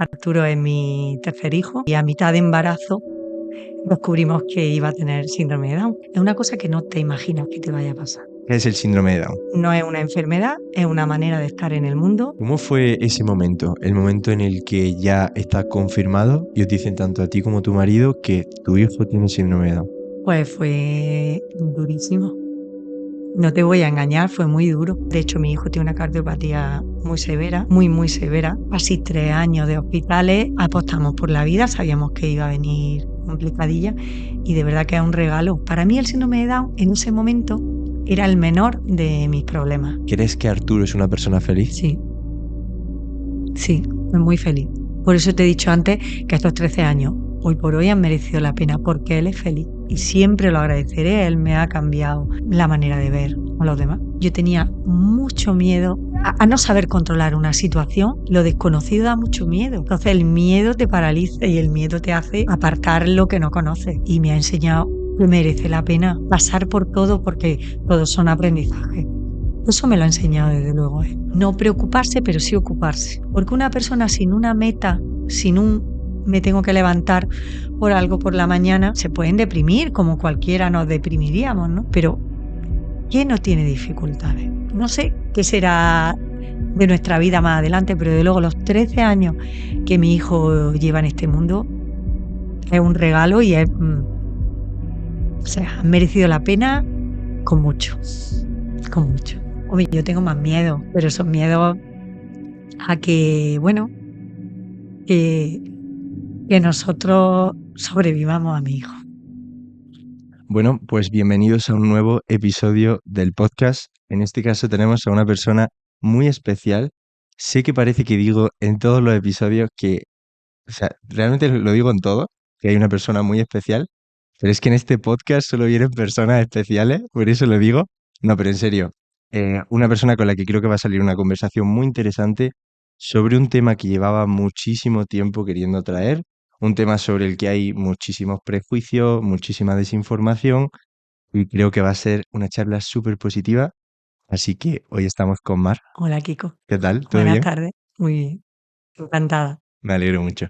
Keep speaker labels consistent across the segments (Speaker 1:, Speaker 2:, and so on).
Speaker 1: Arturo es mi tercer hijo y a mitad de embarazo descubrimos que iba a tener síndrome de Down. Es una cosa que no te imaginas que te vaya a pasar.
Speaker 2: ¿Qué es el síndrome de Down?
Speaker 1: No es una enfermedad, es una manera de estar en el mundo.
Speaker 2: ¿Cómo fue ese momento? El momento en el que ya está confirmado y os dicen tanto a ti como a tu marido que tu hijo tiene síndrome de Down.
Speaker 1: Pues fue durísimo. No te voy a engañar, fue muy duro. De hecho, mi hijo tiene una cardiopatía muy severa, muy severa. Casi 3 años de hospitales, apostamos por la vida, sabíamos que iba a venir complicadilla y de verdad que es un regalo. Para mí el síndrome de Down en ese momento era el menor de mis problemas.
Speaker 2: ¿Crees que Arturo es una persona feliz?
Speaker 1: Sí, es muy feliz. Por eso te he dicho antes que estos 13 años, hoy por hoy, han merecido la pena porque él es feliz. Y siempre lo agradeceré, él me ha cambiado la manera de ver a los demás. Yo tenía mucho miedo a no saber controlar una situación, lo desconocido da mucho miedo. Entonces el miedo te paraliza y el miedo te hace apartar lo que no conoces. Y me ha enseñado que merece la pena pasar por todo porque todos son aprendizajes. Eso me lo ha enseñado desde luego. No preocuparse, pero sí ocuparse. Porque una persona sin una meta, sin un me tengo que levantar por algo por la mañana, se pueden deprimir, como cualquiera nos deprimiríamos, ¿no? Pero ¿quién no tiene dificultades? No sé qué será de nuestra vida más adelante, pero de luego los 13 años que mi hijo lleva en este mundo es un regalo y es, o sea, ha merecido la pena con mucho, con mucho. Hombre, yo tengo más miedo, pero son miedos a que, bueno, que nosotros sobrevivamos a mi hijo.
Speaker 2: Bueno, pues bienvenidos a un nuevo episodio del podcast. En este caso tenemos a una persona muy especial. Sé que parece que digo en todos los episodios que, o sea, realmente lo digo en todo, que hay una persona muy especial, pero es que en este podcast solo vienen personas especiales, por eso lo digo. No, pero en serio, una persona con la que creo que va a salir una conversación muy interesante sobre un tema que llevaba muchísimo tiempo queriendo traer, un tema sobre el que hay muchísimos prejuicios, muchísima desinformación, y creo que va a ser una charla súper positiva. Así que hoy estamos con Mar.
Speaker 1: Hola, Kiko.
Speaker 2: ¿Qué tal? ¿Todo
Speaker 1: Buenas
Speaker 2: bien?
Speaker 1: tardes. Muy bien. Encantada.
Speaker 2: Me alegro mucho.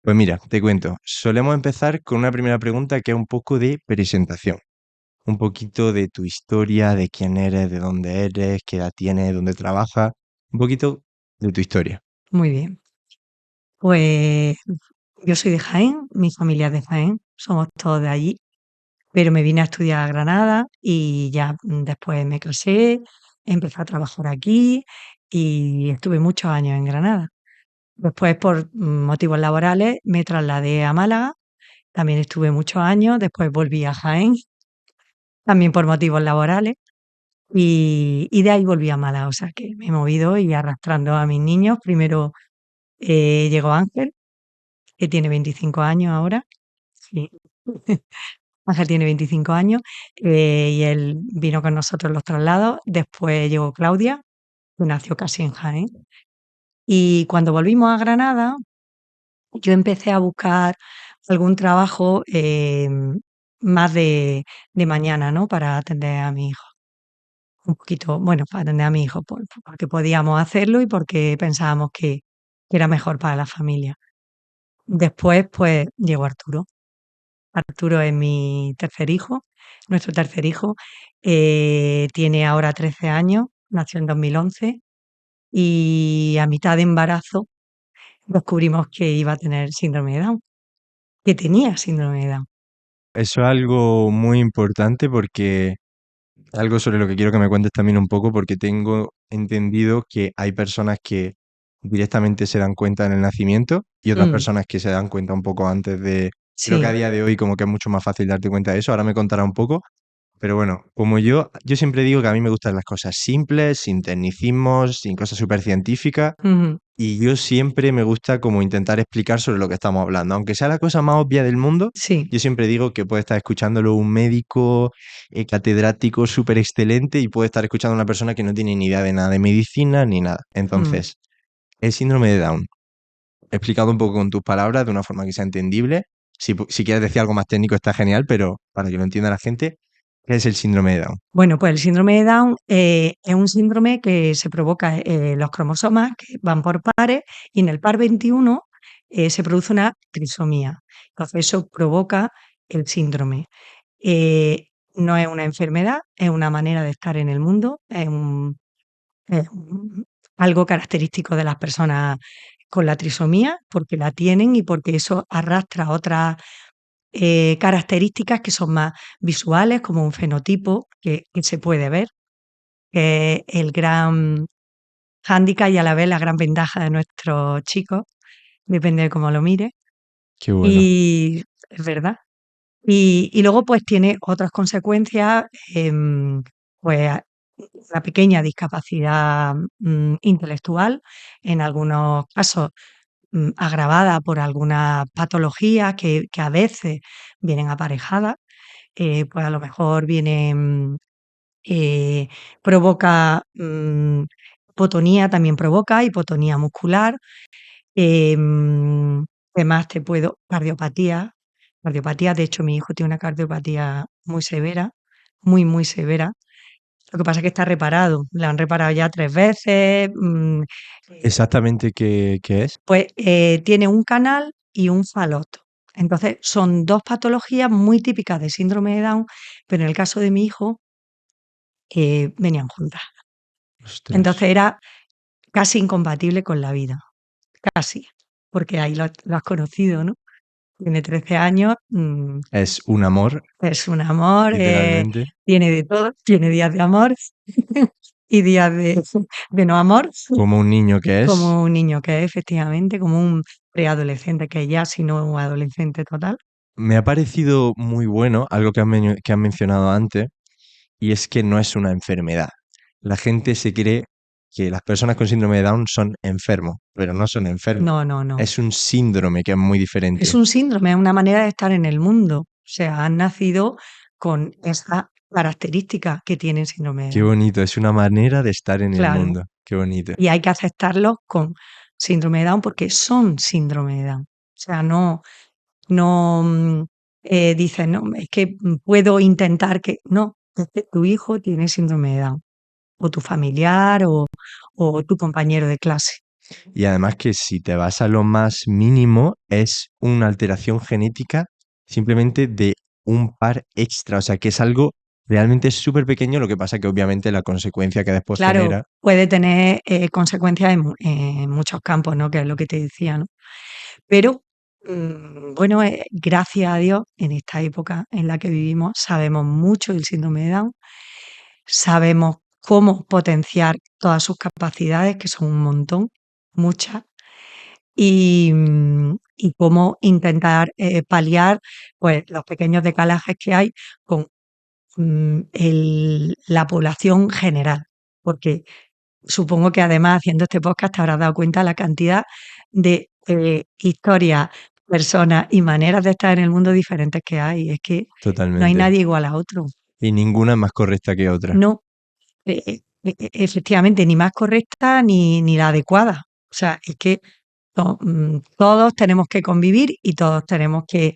Speaker 2: Pues mira, te cuento, solemos empezar con una primera pregunta que es un poco de presentación, un poquito de tu historia, de quién eres, de dónde eres, qué edad tienes, dónde trabajas, un poquito de tu historia.
Speaker 1: Muy bien. Pues yo soy de Jaén, mi familia es de Jaén, somos todos de allí, pero me vine a estudiar a Granada y ya después me casé, empecé a trabajar aquí y estuve muchos años en Granada. Después, por motivos laborales, me trasladé a Málaga, también estuve muchos años, después volví a Jaén, también por motivos laborales, y de ahí volví a Málaga, o sea que me he movido y arrastrando a mis niños. Primero llegó Ángel, que tiene 25 años ahora, sí. Ángel tiene 25 años y él vino con nosotros en los traslados. Después llegó Claudia, que nació casi en Jaén. Y cuando volvimos a Granada, yo empecé a buscar algún trabajo más de mañana, ¿no? Para atender a mi hijo. Un poquito, bueno, para atender a mi hijo, porque podíamos hacerlo y porque pensábamos que era mejor para la familia. Después, pues, llegó Arturo. Arturo es mi tercer hijo, nuestro tercer hijo. Tiene ahora 13 años, nació en 2011 y a mitad de embarazo descubrimos que iba a tener síndrome de Down, que tenía síndrome de Down.
Speaker 2: Eso es algo muy importante porque algo sobre lo que quiero que me cuentes también un poco porque tengo entendido que hay personas que directamente se dan cuenta en el nacimiento y otras
Speaker 1: Mm,
Speaker 2: personas que se dan cuenta un poco antes de... Creo que a
Speaker 1: sí,
Speaker 2: día de hoy como que es mucho más fácil darte cuenta de eso. Ahora me contará un poco. Pero bueno, como yo siempre digo que a mí me gustan las cosas simples, sin tecnicismos, sin cosas súper científicas.
Speaker 1: ujú,
Speaker 2: Y yo siempre me gusta como intentar explicar sobre lo que estamos hablando. Aunque sea la cosa más obvia del mundo,
Speaker 1: sí,
Speaker 2: yo siempre digo que puede estar escuchándolo un médico catedrático súper excelente y puede estar escuchando a una persona que no tiene ni idea de nada de medicina ni nada.
Speaker 1: mm.
Speaker 2: Entonces, el síndrome de Down, explicado un poco con tus palabras de una forma que sea entendible. Si quieres decir algo más técnico está genial, pero para que lo entienda la gente, ¿qué es el síndrome de Down?
Speaker 1: Bueno, pues el síndrome de Down es un síndrome que se provoca los cromosomas que van por pares y en el par 21 se produce una trisomía. Entonces eso provoca el síndrome. No es una enfermedad, es una manera de estar en el mundo, es algo característico de las personas con la trisomía, porque la tienen y porque eso arrastra otras características que son más visuales, como un fenotipo que se puede ver, que es el gran hándicap y a la vez la gran ventaja de nuestros chicos, depende de cómo lo mires.
Speaker 2: Qué bueno.
Speaker 1: Y es verdad. Y luego pues tiene otras consecuencias, pues una pequeña discapacidad intelectual, en algunos casos agravada por algunas patologías que a veces vienen aparejadas, pues a lo mejor vienen, eh, provoca hipotonía, también provoca hipotonía muscular. ¿Qué más te puedo? Cardiopatía, de hecho, mi hijo tiene una cardiopatía muy severa, muy, muy severa. Lo que pasa es que está reparado, le han reparado ya 3 veces,
Speaker 2: ¿Exactamente qué es?
Speaker 1: pues, tiene un canal y un faloto. Entonces, son 2 patologías muy típicas de síndrome de Down, pero en el caso de mi hijo, venían juntas.
Speaker 2: Ostras.
Speaker 1: Entonces, era casi incompatible con la vida, casi, porque ahí lo has conocido, ¿no? Tiene 13 años,
Speaker 2: Es un amor,
Speaker 1: es un amor,
Speaker 2: literalmente,
Speaker 1: tiene de todo, tiene días de amor y días de no amor,
Speaker 2: como un niño que es.
Speaker 1: como un niño que es, efectivamente, como un preadolescente que es ya, si no un adolescente total.
Speaker 2: Me ha parecido muy bueno algo que han mencionado antes, y es que no es una enfermedad. La gente se cree que las personas con síndrome de Down son enfermos, pero no son enfermos.
Speaker 1: No, no, no.
Speaker 2: Es un síndrome que es muy
Speaker 1: Es
Speaker 2: diferente.
Speaker 1: un síndrome, es una manera de estar en el mundo. O sea, han nacido con esa característica que tiene el síndrome de
Speaker 2: Qué
Speaker 1: Down.
Speaker 2: bonito, es una manera de estar en el
Speaker 1: Claro.
Speaker 2: mundo. Qué bonito.
Speaker 1: Y hay que aceptarlos con síndrome de Down porque son síndrome de Down. O sea, no dices, no, es que puedo intentar que. No, es que tu hijo tiene síndrome de Down, o tu familiar, o tu compañero de clase.
Speaker 2: Y además que si te vas a lo más mínimo, es una alteración genética simplemente de un par extra. O sea, que es algo realmente súper pequeño, lo que pasa que obviamente la consecuencia que después
Speaker 1: Claro,
Speaker 2: genera,
Speaker 1: puede tener consecuencias en muchos campos, ¿no? Que es lo que te decía, ¿no? Pero, bueno, gracias a Dios, en esta época en la que vivimos, sabemos mucho del síndrome de Down, sabemos cómo potenciar todas sus capacidades, que son un montón, muchas, y cómo intentar paliar pues, los pequeños decalajes que hay con la población general. Porque supongo que además haciendo este podcast te habrás dado cuenta la cantidad de historias, personas y maneras de estar en el mundo diferentes que hay. Es que no hay
Speaker 2: totalmente.
Speaker 1: nadie igual a otro.
Speaker 2: Y ninguna es más correcta que otra.
Speaker 1: No, efectivamente, ni más correcta ni la adecuada. O sea, es que todos tenemos que convivir y todos tenemos que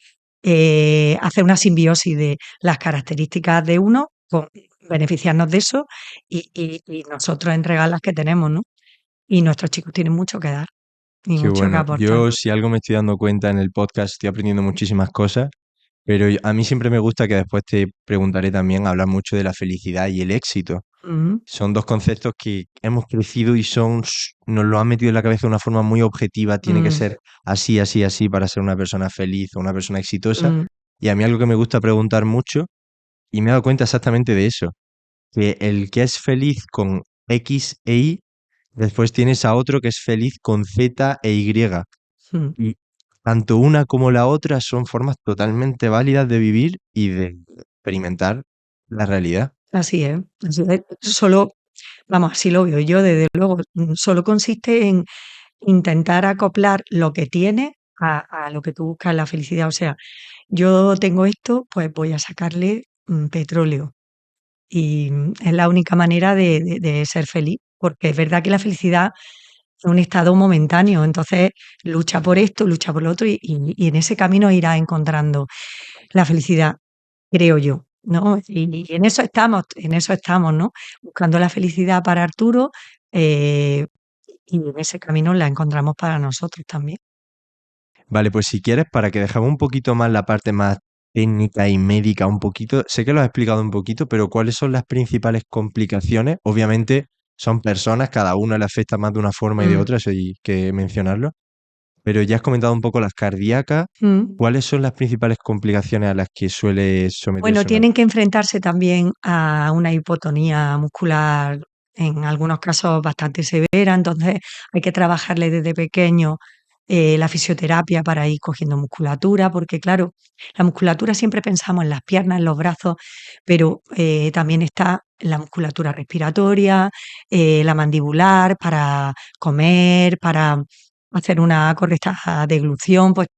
Speaker 1: hacer una simbiosis de las características de uno, beneficiarnos de eso y nosotros entregar las que tenemos, ¿no? Y nuestros chicos tienen mucho que dar y
Speaker 2: Qué
Speaker 1: mucho que
Speaker 2: bueno.
Speaker 1: aportar.
Speaker 2: Yo, si algo me estoy dando cuenta en el podcast, estoy aprendiendo muchísimas cosas, pero a mí siempre me gusta que después te preguntaré también, hablar mucho de la felicidad y el éxito.
Speaker 1: Ujú,
Speaker 2: Son dos conceptos que hemos crecido y nos lo han metido en la cabeza de una forma muy objetiva. Tiene que
Speaker 1: mm,
Speaker 2: ser así, así, así para ser una persona feliz o una persona exitosa.
Speaker 1: mm,
Speaker 2: Y a mí algo que me gusta preguntar mucho, y me he dado cuenta exactamente de eso, que el que es feliz con X e Y, después tienes a otro que es feliz con Z e Y.
Speaker 1: mm.
Speaker 2: Y tanto una como la otra son formas totalmente válidas de vivir y de experimentar la realidad.
Speaker 1: Así es, así es. Solo, vamos, así lo veo yo, desde luego, solo consiste en intentar acoplar lo que tienes a lo que tú buscas en la felicidad. O sea, yo tengo esto, pues voy a sacarle petróleo. Y es la única manera de ser feliz, porque es verdad que la felicidad es un estado momentáneo, entonces lucha por esto, lucha por lo otro y en ese camino irás encontrando la felicidad, creo yo, ¿no? Y en eso estamos, ¿no? Buscando la felicidad para Arturo, y en ese camino la encontramos para nosotros también.
Speaker 2: Vale, pues si quieres, para que dejemos un poquito más la parte más técnica y médica un poquito, sé que lo has explicado un poquito, pero ¿cuáles son las principales complicaciones? Obviamente son personas, cada uno le afecta más de una forma y de
Speaker 1: Mm,
Speaker 2: otra, eso hay que mencionarlo, pero ya has comentado un poco las cardíacas.
Speaker 1: mm.
Speaker 2: ¿Cuáles son las principales complicaciones a las que suele
Speaker 1: Bueno,
Speaker 2: someterse una?
Speaker 1: tienen que enfrentarse también a una hipotonía muscular, en algunos casos bastante severa, entonces hay que trabajarle desde pequeño la fisioterapia para ir cogiendo musculatura, porque claro, la musculatura siempre pensamos en las piernas, en los brazos, pero también está la musculatura respiratoria, la mandibular, para comer, para hacer una correcta deglución, pues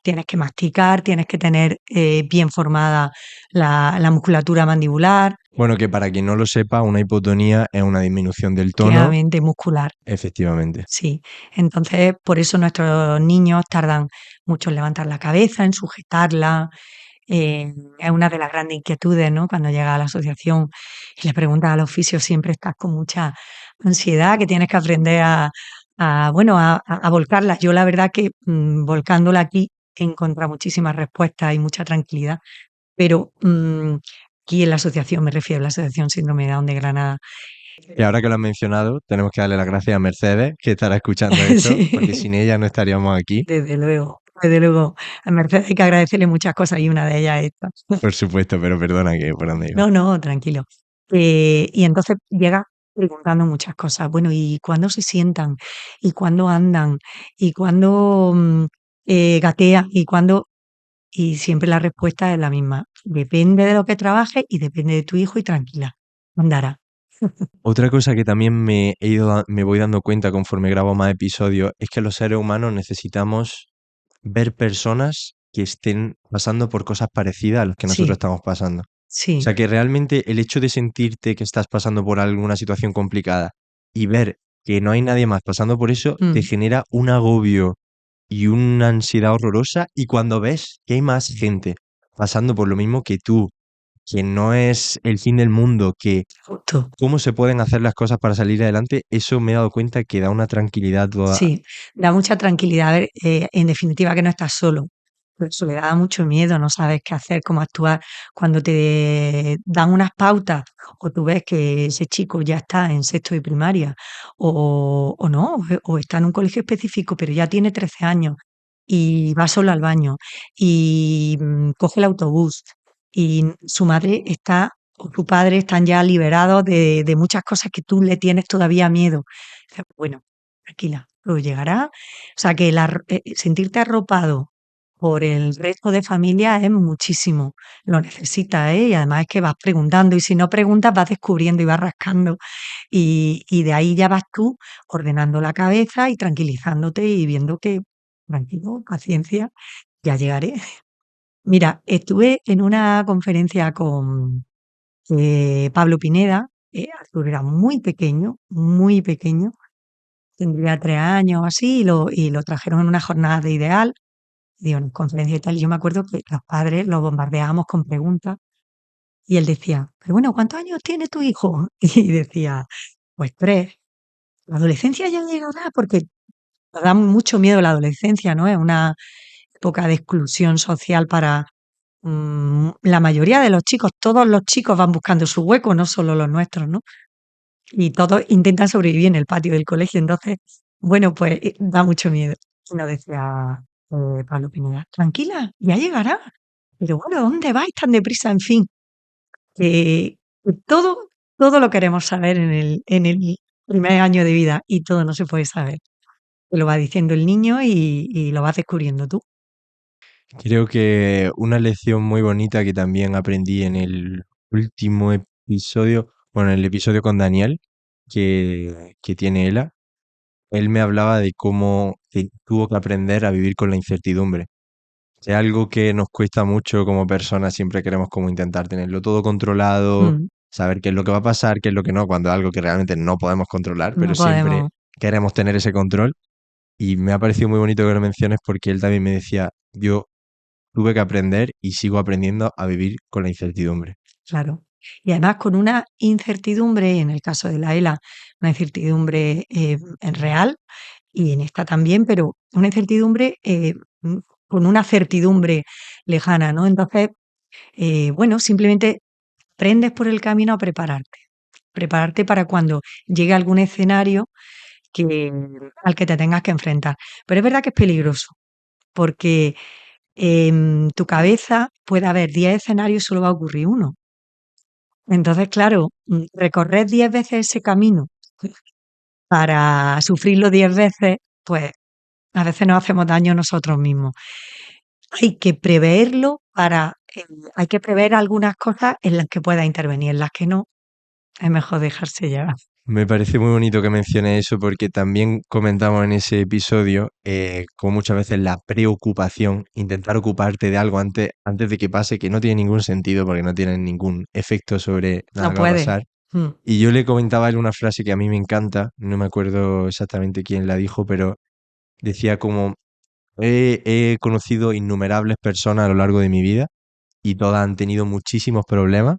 Speaker 1: tienes que masticar, tienes que tener bien formada la musculatura mandibular,
Speaker 2: Bueno, que para quien no lo sepa, una hipotonía es una disminución del tono,
Speaker 1: efectivamente muscular,
Speaker 2: efectivamente.
Speaker 1: sí. Entonces, por eso nuestros niños tardan mucho en levantar la cabeza, en sujetarla. Es una de las grandes inquietudes, ¿no? Cuando llega a la asociación y le preguntas al oficio, siempre estás con mucha ansiedad, que tienes que aprender bueno, a volcarla. Yo la verdad que volcándola aquí he encontrado muchísimas respuestas y mucha tranquilidad. Pero, aquí en la asociación, me refiero a la Asociación Síndrome de Down de Granada.
Speaker 2: Y ahora que lo has mencionado, tenemos que darle las gracias a Mercedes, que estará escuchando esto, porque
Speaker 1: Sí,
Speaker 2: sin ella no estaríamos aquí.
Speaker 1: desde luego, desde luego. A Mercedes hay que agradecerle muchas cosas y una de ellas es esta.
Speaker 2: Por supuesto, pero perdona que por dónde iba.
Speaker 1: No, no, tranquilo. Y entonces llega preguntando muchas cosas. Bueno, ¿y cuándo se sientan? ¿Y cuándo andan? ¿Y cuándo, gatean? Y siempre la respuesta es la misma: "Depende de lo que trabajes y depende de tu hijo y tranquila, andará".
Speaker 2: Otra cosa que también me voy dando cuenta conforme grabo más episodios es que los seres humanos necesitamos ver personas que estén pasando por cosas parecidas a las que nosotros
Speaker 1: Sí,
Speaker 2: estamos pasando. O
Speaker 1: sí.
Speaker 2: sea que realmente el hecho de sentirte que estás pasando por alguna situación complicada y ver que no hay nadie más pasando por eso, te
Speaker 1: Mm,
Speaker 2: genera un agobio y una ansiedad horrorosa. Y cuando ves que hay más gente pasando por lo mismo que tú, que no es el fin del mundo, que
Speaker 1: justo.
Speaker 2: cómo se pueden hacer las cosas para salir adelante, eso me he dado cuenta que da una tranquilidad toda.
Speaker 1: Sí, da mucha tranquilidad. A ver, en definitiva, que no estás solo. Pero soledad da mucho miedo, no sabes qué hacer, cómo actuar. Cuando te dan unas pautas o tú ves que ese chico ya está en sexto de primaria o no, o está en un colegio específico, pero ya tiene 13 años y va solo al baño y coge el autobús y su madre está o su padre están ya liberados de muchas cosas que tú le tienes todavía miedo. Dices, bueno, tranquila, todo llegará. O sea, que sentirte arropado por el resto de familia es muchísimo. Lo necesitas, ¿eh? Y además es que vas preguntando, y si no preguntas, vas descubriendo y vas rascando. Y de ahí ya vas tú ordenando la cabeza y tranquilizándote y viendo que, tranquilo, paciencia, ya llegaré. Mira, estuve en una conferencia con Pablo Pineda. Arturo era muy pequeño, tendría 3 años o así, y lo trajeron en una jornada de Ideal, dio una conferencia y tal, y yo me acuerdo que los padres lo bombardeábamos con preguntas, y él decía: "Pero bueno, ¿cuántos años tiene tu hijo?". Y decía: "Pues 3". "¿La adolescencia ya llegará?". Porque nos da mucho miedo la adolescencia, ¿no? Es una época de exclusión social para, la mayoría de los chicos. Todos los chicos van buscando su hueco, no solo los nuestros, ¿no? Y todos intentan sobrevivir en el patio del colegio. Entonces, bueno, pues da mucho miedo. Y nos decía Pablo Pineda: "Tranquila, ya llegará. Pero bueno, ¿dónde vais tan deprisa?". En fin, que todo lo queremos saber en el primer año de vida, y todo no se puede saber. Te lo va diciendo el niño y lo vas descubriendo tú.
Speaker 2: Creo que una lección muy bonita que también aprendí en el último episodio, bueno, en el episodio con Daniel, que tiene Ela, él me hablaba de cómo que tuvo que aprender a vivir con la incertidumbre. Es algo que nos cuesta mucho como personas, siempre queremos como intentar tenerlo todo controlado,
Speaker 1: Mm,
Speaker 2: saber qué es lo que va a pasar, qué es lo que no, cuando es algo que realmente no podemos controlar, pero
Speaker 1: no
Speaker 2: siempre
Speaker 1: podemos,
Speaker 2: queremos tener ese control. Y me ha parecido muy bonito que lo menciones porque él también me decía, yo tuve que aprender y sigo aprendiendo a vivir con la incertidumbre.
Speaker 1: claro. Y además con una incertidumbre, en el caso de la ELA, una incertidumbre real, y en esta también, pero una incertidumbre con una certidumbre lejana, ¿no? Entonces, bueno, simplemente aprendes por el camino a prepararte para cuando llegue algún escenario que, al que te tengas que enfrentar. Pero es verdad que es peligroso, porque en tu cabeza puede haber 10 escenarios y solo va a ocurrir uno. Entonces, claro, recorrer 10 veces ese camino para sufrirlo 10 veces, pues a veces nos hacemos daño nosotros mismos. Hay que preverlo hay que prever algunas cosas en las que pueda intervenir, en las que no, es mejor dejarse llevar.
Speaker 2: Me parece muy bonito que mencione eso porque también comentamos en ese episodio como muchas veces la preocupación, intentar ocuparte de algo antes de que pase, que no tiene ningún sentido porque no tiene ningún efecto sobre nada
Speaker 1: No
Speaker 2: que va a
Speaker 1: puede.
Speaker 2: pasar.
Speaker 1: Mm.
Speaker 2: Y yo le comentaba a él una frase que a mí me encanta, no me acuerdo exactamente quién la dijo, pero decía como, he conocido innumerables personas a lo largo de mi vida y todas han tenido muchísimos problemas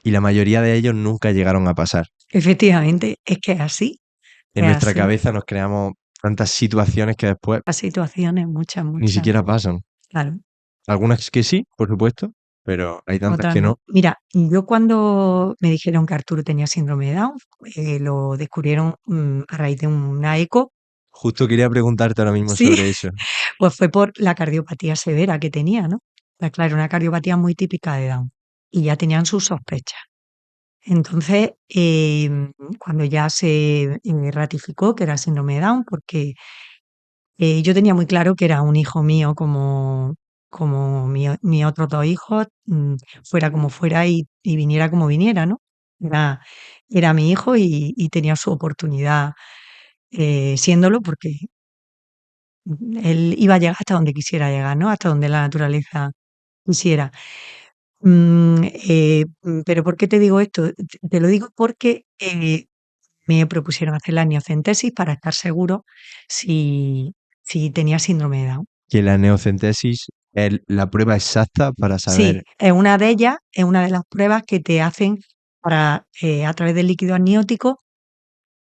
Speaker 2: y la mayoría de ellos nunca llegaron a pasar.
Speaker 1: Efectivamente, es que
Speaker 2: En
Speaker 1: es
Speaker 2: nuestra
Speaker 1: así.
Speaker 2: cabeza nos creamos tantas situaciones que después
Speaker 1: Las situaciones, muchas,
Speaker 2: ni
Speaker 1: muchas,
Speaker 2: siquiera pasan.
Speaker 1: claro,
Speaker 2: Algunas que sí, por supuesto, pero hay tantas
Speaker 1: otras
Speaker 2: que
Speaker 1: no.
Speaker 2: no.
Speaker 1: Mira, yo cuando me dijeron que Arturo tenía síndrome de Down, lo descubrieron a raíz de una eco.
Speaker 2: Justo quería preguntarte ahora mismo
Speaker 1: Sí,
Speaker 2: sobre eso.
Speaker 1: pues fue por la cardiopatía severa que tenía, ¿no? Pues claro, una cardiopatía muy típica de Down y ya tenían sus sospechas. Entonces, cuando ya se ratificó que era síndrome de Down, porque yo tenía muy claro que era un hijo mío como mis otros dos hijos, fuera como fuera y viniera como viniera, ¿no? Era, era mi hijo y tenía su oportunidad siéndolo porque él iba a llegar hasta donde quisiera llegar, ¿no? Hasta donde la naturaleza quisiera. Pero ¿por qué te digo esto? Te lo digo porque me propusieron hacer la amniocentesis para estar seguro si, si tenía síndrome de Down.
Speaker 2: Que la neocentesis es la prueba exacta para saber
Speaker 1: Sí, es una de ellas, es una de las pruebas que te hacen para, a través del líquido amniótico,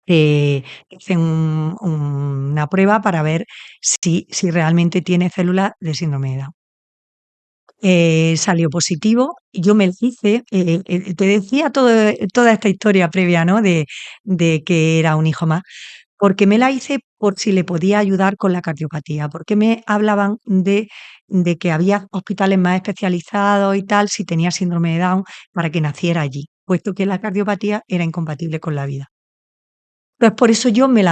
Speaker 1: te hacen una prueba para ver si realmente tienes células de síndrome de Down. Salió positivo y yo me lo hice, te decía toda esta historia previa, ¿no? De que era un hijo más, porque me la hice por si le podía ayudar con la cardiopatía, porque me hablaban de que había hospitales más especializados y tal, si tenía síndrome de Down, para que naciera allí, puesto que la cardiopatía era incompatible con la vida. Pues por eso yo me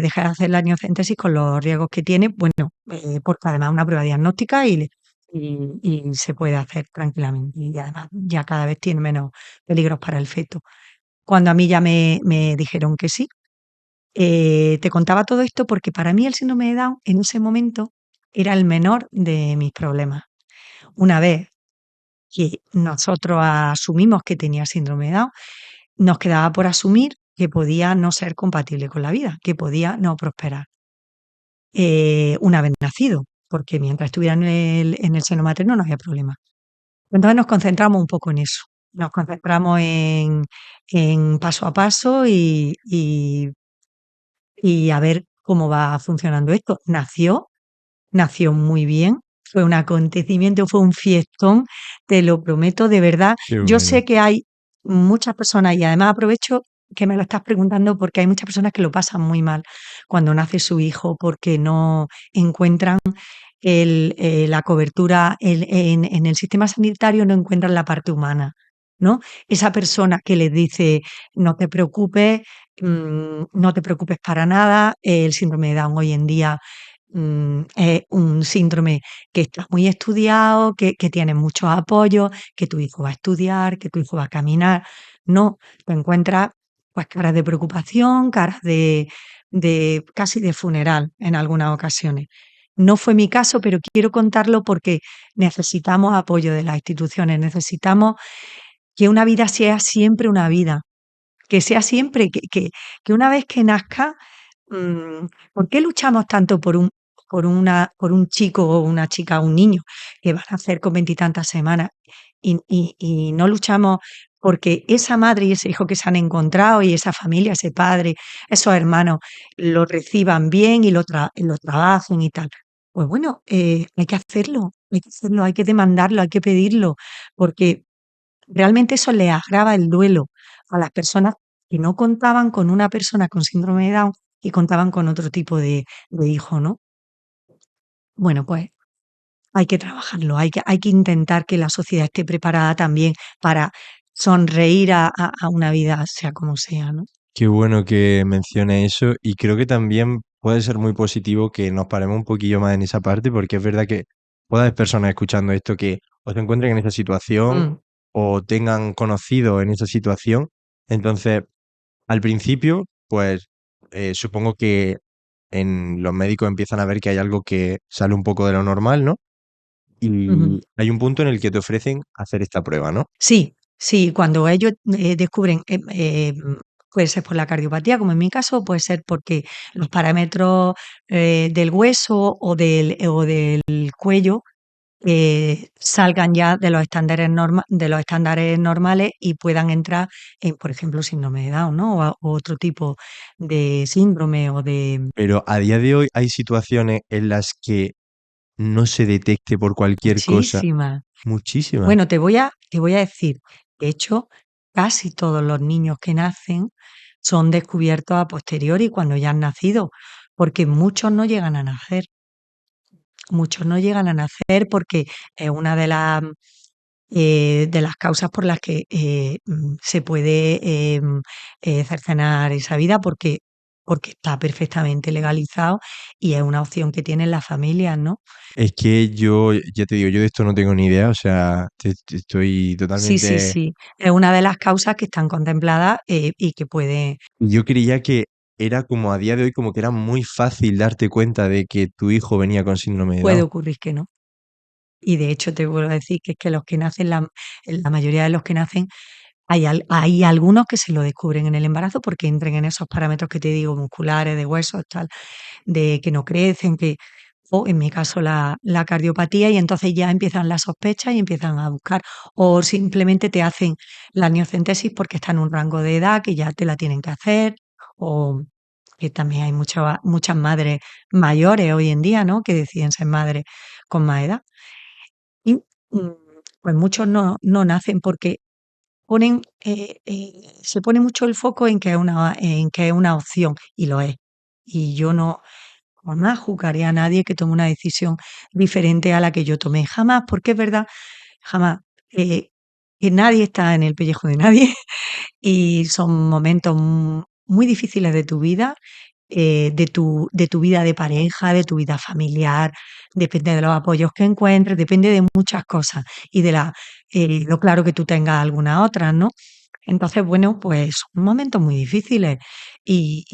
Speaker 1: dejé hacer la amniocentesis con los riesgos que tiene, bueno, porque además es una prueba diagnóstica y se puede hacer tranquilamente, y además ya cada vez tiene menos peligros para el feto. Cuando a mí ya me dijeron que sí, te contaba todo esto porque para mí el síndrome de Down en ese momento era el menor de mis problemas. Una vez que nosotros asumimos que tenía síndrome de Down, nos quedaba por asumir que podía no ser compatible con la vida, que podía no prosperar una vez nacido, porque mientras estuviera en el seno materno no había problema. Entonces nos concentramos un poco en eso, nos concentramos en paso a paso y a ver cómo va funcionando esto. Nació muy bien, fue un acontecimiento, fue un fiestón, te lo prometo, de verdad.
Speaker 2: qué
Speaker 1: Yo
Speaker 2: bueno.
Speaker 1: sé que hay muchas personas, y además aprovecho que me lo estás preguntando porque hay muchas personas que lo pasan muy mal cuando nace su hijo porque no encuentran la cobertura en el sistema sanitario, no encuentran la parte humana, ¿no? Esa persona que les dice, no te preocupes, no te preocupes para nada, el síndrome de Down hoy en día es un síndrome que está muy estudiado, que tiene muchos apoyos, que tu hijo va a estudiar, que tu hijo va a caminar. No, te encuentras pues caras de preocupación, caras de casi de funeral en algunas ocasiones. No fue mi caso, pero quiero contarlo porque necesitamos apoyo de las instituciones, necesitamos que una vida sea siempre una vida, que sea siempre, que una vez que nazca, ¿por qué luchamos tanto por un chico o una chica, un niño que van a hacer con veintitantas semanas y no luchamos porque esa madre y ese hijo que se han encontrado y esa familia, ese padre, esos hermanos, lo reciban bien y lo trabajen y tal. Pues bueno, hay que hacerlo, hay que demandarlo, hay que pedirlo, porque realmente eso le agrava el duelo a las personas que no contaban con una persona con síndrome de Down y contaban con otro tipo de hijo, ¿no? Bueno, pues hay que trabajarlo, hay que intentar que la sociedad esté preparada también para sonreír a una vida, sea como sea, ¿no?
Speaker 2: Qué bueno que mencione eso y creo que también puede ser muy positivo que nos paremos un poquillo más en esa parte porque es verdad que puede haber personas escuchando esto que o se encuentren en esa situación
Speaker 1: Mm,
Speaker 2: o tengan conocido en esa situación. Entonces, al principio, pues supongo que en los médicos empiezan a ver que hay algo que sale un poco de lo normal, ¿no?
Speaker 1: ujú.
Speaker 2: Y hay un punto en el que te ofrecen hacer esta prueba, ¿no?
Speaker 1: Sí, sí, cuando ellos, descubren, puede ser por la cardiopatía, como en mi caso, puede ser porque los parámetros, del hueso o del cuello, salgan ya de los estándares normales y puedan entrar en, por ejemplo, síndrome de Down, ¿no? O otro tipo de síndrome o de
Speaker 2: Pero a día de hoy hay situaciones en las que no se detecte por cualquier cosa.
Speaker 1: muchísimas.
Speaker 2: Muchísimas.
Speaker 1: Bueno, te voy a decir, de hecho, casi todos los niños que nacen son descubiertos a posteriori cuando ya han nacido, porque muchos no llegan a nacer porque es una de las causas por las que se puede cercenar esa vida porque está perfectamente legalizado y es una opción que tienen las familias, ¿no?
Speaker 2: Es que yo, ya te digo, yo de esto no tengo ni idea, o sea, estoy
Speaker 1: Sí, sí,
Speaker 2: totalmente...
Speaker 1: sí. Es una de las causas que están contempladas y que
Speaker 2: Yo creía que era como a día de hoy, como que era muy fácil darte cuenta de que tu hijo venía con síndrome de
Speaker 1: puede
Speaker 2: Down.
Speaker 1: ocurrir que no. Y de hecho te vuelvo a decir que es que los que nacen, la mayoría de los que nacen, hay algunos que se lo descubren en el embarazo porque entren en esos parámetros que te digo, musculares, de huesos, tal, de que no crecen, o en mi caso la cardiopatía, y entonces ya empiezan las sospechas y empiezan a buscar, o simplemente te hacen la amniocentesis porque está en un rango de edad que ya te la tienen que hacer, o que también hay muchas madres mayores hoy en día, ¿no? Que deciden ser madres con más edad. Y mm, pues muchos no nacen porque se pone mucho el foco en que es una opción, y lo es. Y yo no jamás juzgaré a nadie que tome una decisión diferente a la que yo tomé. Jamás, porque es verdad, jamás. eh, que nadie está en el pellejo de nadie y son momentos muy difíciles de tu vida, de tu vida de pareja, de tu vida familiar, depende de los apoyos que encuentres, depende de muchas cosas y lo claro que tú tengas algunas otras, ¿no? Entonces, bueno, pues son momentos muy difíciles y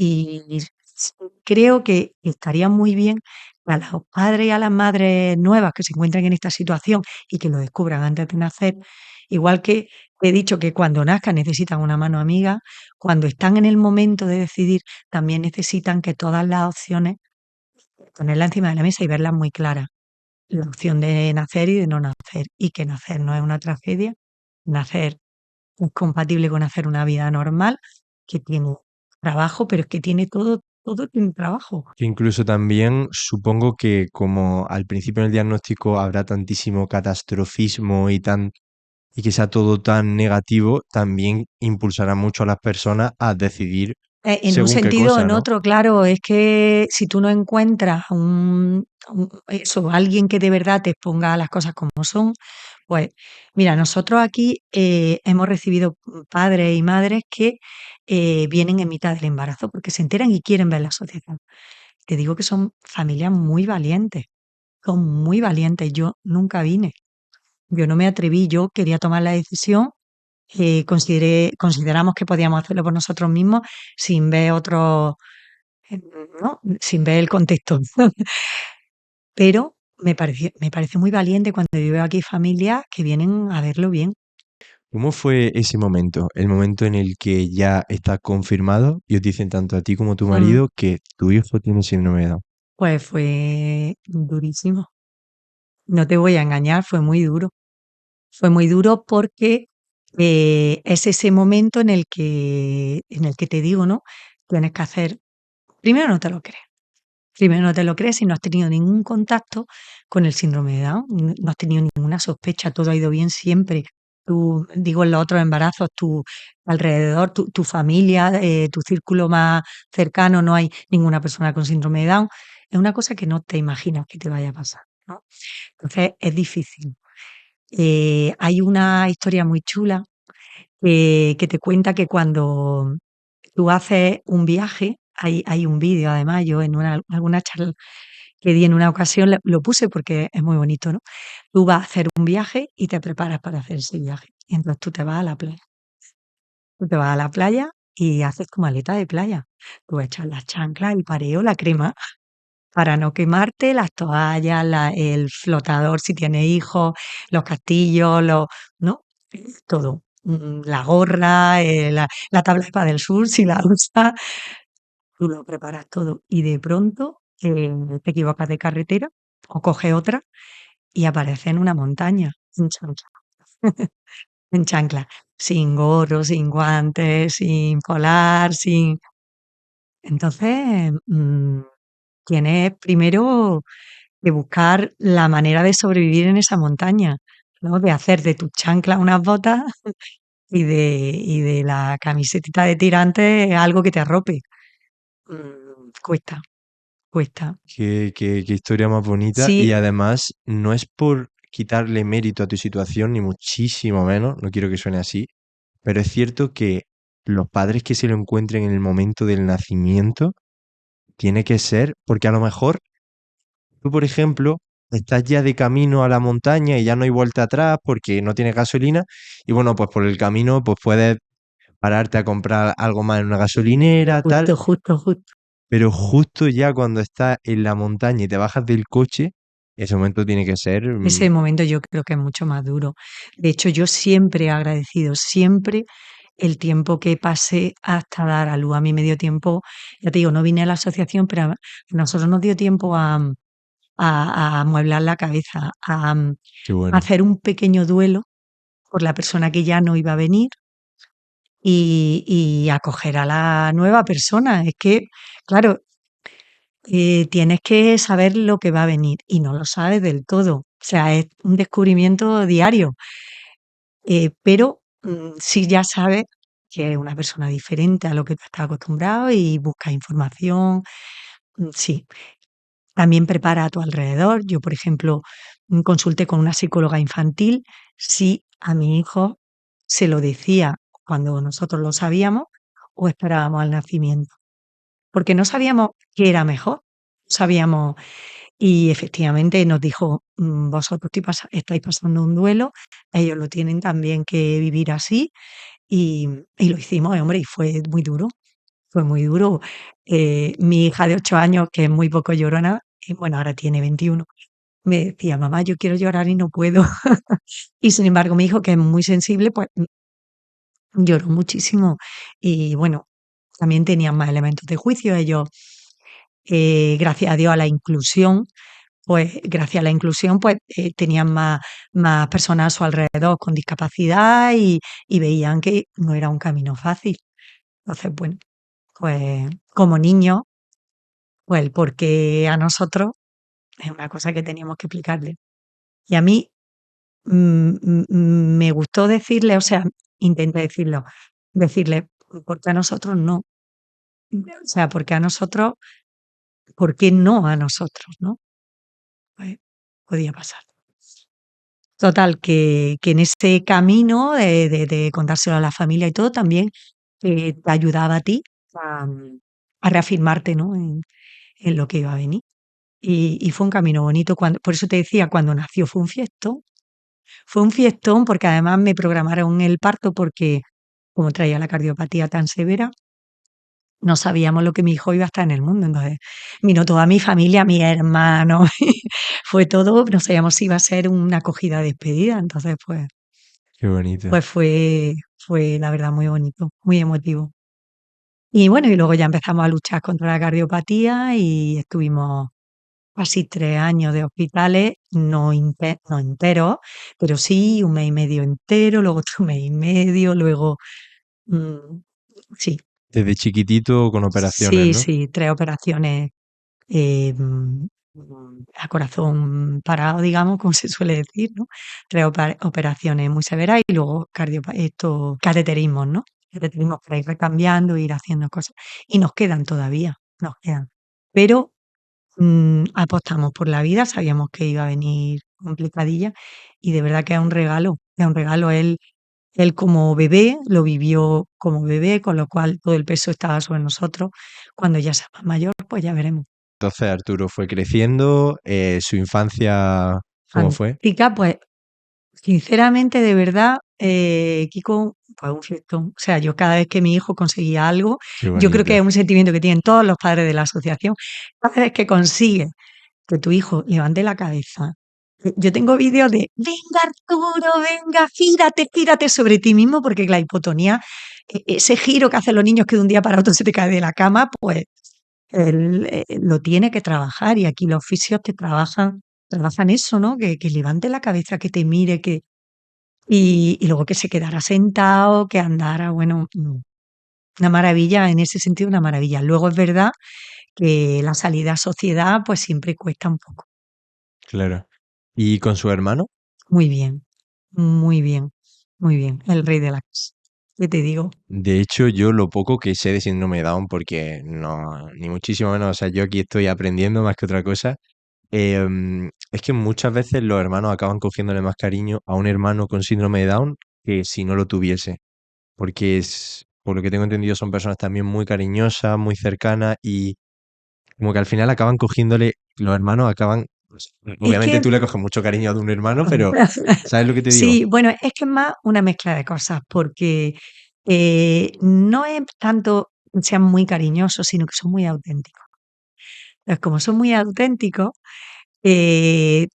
Speaker 1: creo que estaría muy bien que a los padres y a las madres nuevas que se encuentren en esta situación y que lo descubran antes de nacer, igual que he dicho que cuando nazcan necesitan una mano amiga, cuando están en el momento de decidir, también necesitan que todas las opciones, ponerlas encima de la mesa y verlas muy claras. La opción de nacer y de no nacer, y que nacer no es una tragedia, nacer es compatible con hacer una vida normal, que tiene trabajo, pero es que tiene todo tiene trabajo.
Speaker 2: Que incluso también supongo que como al principio en el diagnóstico habrá tantísimo catastrofismo y que sea todo tan negativo, también impulsará mucho a las personas a decidir
Speaker 1: En un
Speaker 2: según qué
Speaker 1: sentido o
Speaker 2: cosa,
Speaker 1: en
Speaker 2: ¿no?
Speaker 1: otro, claro, es que si tú no encuentras alguien que de verdad te exponga las cosas como son, pues mira, nosotros aquí hemos recibido padres y madres que vienen en mitad del embarazo porque se enteran y quieren ver la sociedad. Te digo que son familias muy valientes, son muy valientes. Yo nunca vine, yo no me atreví, yo quería tomar la decisión, consideramos que podíamos hacerlo por nosotros mismos sin ver eh, ¿no? Sin ver el contexto. Pero me parece muy valiente cuando yo veo aquí familias que vienen a verlo bien.
Speaker 2: ¿Cómo fue ese momento? El momento en el que ya está confirmado y os dicen tanto a ti como a tu
Speaker 1: Mm,
Speaker 2: marido que tu hijo tiene síndrome de Down.
Speaker 1: Pues fue durísimo. No te voy a engañar, fue muy duro. Fue muy duro porque es ese momento en el que te digo, ¿no? Tienes que hacer, primero no te lo crees. Primero no te lo crees si no has tenido ningún contacto con el síndrome de Down, no has tenido ninguna sospecha, todo ha ido bien siempre. Tú, digo, en los otros embarazos, tu alrededor, tu familia, tu círculo más cercano, no hay ninguna persona con síndrome de Down. Es una cosa que no te imaginas que te vaya a pasar, ¿no? Entonces es difícil. Hay una historia muy chula que te cuenta que cuando tú haces un viaje, hay un vídeo además, yo en alguna charla que di en una ocasión lo puse porque es muy bonito, ¿no? Tú vas a hacer un viaje y te preparas para hacer ese viaje. Y entonces tú te vas a la playa. Tú te vas a la playa y haces tu maleta de playa. Tú echas las chanclas, el pareo, la crema, para no quemarte, las toallas, el flotador si tienes hijos, los castillos, ¿no? Todo. La gorra, la tabla de del sur, si la usas, tú lo preparas todo. Y de pronto te equivocas de carretera o coges otra y apareces en una montaña, en chancla, en chancla, sin gorro, sin guantes, sin polar, sin... Entonces, tienes primero que buscar la manera de sobrevivir en esa montaña, ¿no? De hacer de tus chanclas unas botas y de la camisetita de tirantes algo que te arrope. Cuesta, cuesta.
Speaker 2: Qué historia más bonita. Y
Speaker 1: Sí,
Speaker 2: además, no es por quitarle mérito a tu situación, ni muchísimo menos, no quiero que suene así, pero es cierto que los padres que se lo encuentren en el momento del nacimiento, tiene que ser, porque a lo mejor tú, por ejemplo, estás ya de camino a la montaña y ya no hay vuelta atrás porque no tienes gasolina, y bueno, pues por el camino pues puedes pararte a comprar algo más en una gasolinera, tal,
Speaker 1: justo, justo, justo.
Speaker 2: pero justo ya cuando estás en la montaña y te bajas del coche, ese momento tiene que ser,
Speaker 1: Ese momento yo creo que es mucho más duro. De hecho, yo siempre he agradecido, siempre el tiempo que pasé hasta dar a luz. A mí me dio tiempo, ya te digo, no vine a la asociación, pero a nosotros nos dio tiempo a amueblar la cabeza,
Speaker 2: qué
Speaker 1: a
Speaker 2: bueno.
Speaker 1: hacer un pequeño duelo por la persona que ya no iba a venir y acoger a la nueva persona. Es que, claro, tienes que saber lo que va a venir y no lo sabes del todo. O sea, es un descubrimiento diario, pero sí ya sabes que es una persona diferente a lo que tú estás acostumbrado y buscas información. Sí, también prepara a tu alrededor. Yo, por ejemplo, consulté con una psicóloga infantil si a mi hijo se lo decía cuando nosotros lo sabíamos o esperábamos al nacimiento, porque no sabíamos qué era mejor. Sabíamos, y efectivamente nos dijo, vosotros estáis pasando un duelo, ellos lo tienen también que vivir así, y lo hicimos, hombre, y fue muy duro. Mi hija de 8 años, que es muy poco llorona, y bueno, ahora tiene 21, me decía, mamá, yo quiero llorar y no puedo. Y sin embargo, mi hijo, que es muy sensible, pues lloró muchísimo. Y bueno, también tenían más elementos de juicio. Ellos, gracias a Dios, a la inclusión, pues gracias a la inclusión, pues tenían más personas a su alrededor con discapacidad y veían que no era un camino fácil. Entonces, bueno, pues como niños, pues el por qué a nosotros es una cosa que teníamos que explicarle. Y a mí me gustó decirle, o sea, intenté decirle, ¿por qué a nosotros no? O sea, ¿por qué a nosotros? ¿Por qué no a nosotros, no? Pues podía pasar. Total, que en ese camino de contárselo a la familia y todo, también te ayudaba a ti a, a reafirmarte, ¿no? En lo que iba a venir. Y fue un camino bonito. Por eso te decía, cuando nació fue un fiestón. Fue un fiestón porque además me programaron el parto porque, como traía la cardiopatía tan severa, no sabíamos lo que mi hijo iba a estar en el mundo. Entonces, vino toda mi familia, mi hermano, fue todo, no sabíamos si iba a ser una acogida despedida. Entonces,
Speaker 2: Qué bonito.
Speaker 1: pues fue la verdad muy bonito, muy emotivo. Y bueno, y luego ya empezamos a luchar contra la cardiopatía y estuvimos casi 3 años de hospitales, no enteros, pero sí 1 mes y medio entero, luego otro mes y medio, luego, mm, sí,
Speaker 2: Desde chiquitito con operaciones,
Speaker 1: sí,
Speaker 2: ¿no?
Speaker 1: sí, 3 operaciones a corazón parado, digamos, como se suele decir, ¿no? 3 operaciones muy severas y luego estos cateterismos, ¿no? Cateterismos para ir recambiando, ir haciendo cosas. Y nos quedan todavía, nos quedan. Pero apostamos por la vida, sabíamos que iba a venir complicadilla y de verdad que es un regalo, es un regalo. Él como bebé lo vivió como bebé, con lo cual todo el peso estaba sobre nosotros. Cuando ya sea más mayor, pues ya veremos.
Speaker 2: Entonces Arturo fue creciendo, su infancia, ¿cómo fue?
Speaker 1: Fantástica, pues sinceramente, de verdad, Kiko, pues un fiestón. O sea, yo cada vez que mi hijo conseguía algo,
Speaker 2: Qué
Speaker 1: yo creo que
Speaker 2: bonito.
Speaker 1: es un sentimiento que tienen todos los padres de la asociación, cada vez que consigue que tu hijo levante la cabeza. Yo tengo vídeos de, venga Arturo, venga, gírate, gírate sobre ti mismo, porque la hipotonía, ese giro que hacen los niños que de un día para otro se te cae de la cama, pues él lo tiene que trabajar y aquí los fisios trabajan eso, ¿no? Que levante la cabeza, que te mire, y luego que se quedara sentado, que andara, bueno, una maravilla, en ese sentido una maravilla. Luego es verdad que la salida a sociedad pues siempre cuesta un poco.
Speaker 2: Claro. ¿Y con su hermano?
Speaker 1: Muy bien, muy bien, muy bien. El rey de la casa. ¿Qué te digo?
Speaker 2: De hecho, yo lo poco que sé de síndrome de Down, porque no, ni muchísimo menos, o sea, yo aquí estoy aprendiendo más que otra cosa, es que muchas veces los hermanos acaban cogiéndole más cariño a un hermano con síndrome de Down que si no lo tuviese, porque por lo que tengo entendido, son personas también muy cariñosas, muy cercanas y como que al final acaban cogiéndole, los hermanos acaban, pues,
Speaker 1: Es
Speaker 2: obviamente
Speaker 1: que
Speaker 2: tú le coges mucho cariño a un hermano, pero ¿sabes lo que te digo?
Speaker 1: sí, bueno, es que es más una mezcla de cosas, porque no es tanto que sean muy cariñosos, sino que son muy auténticos. Entonces, como son muy auténticos,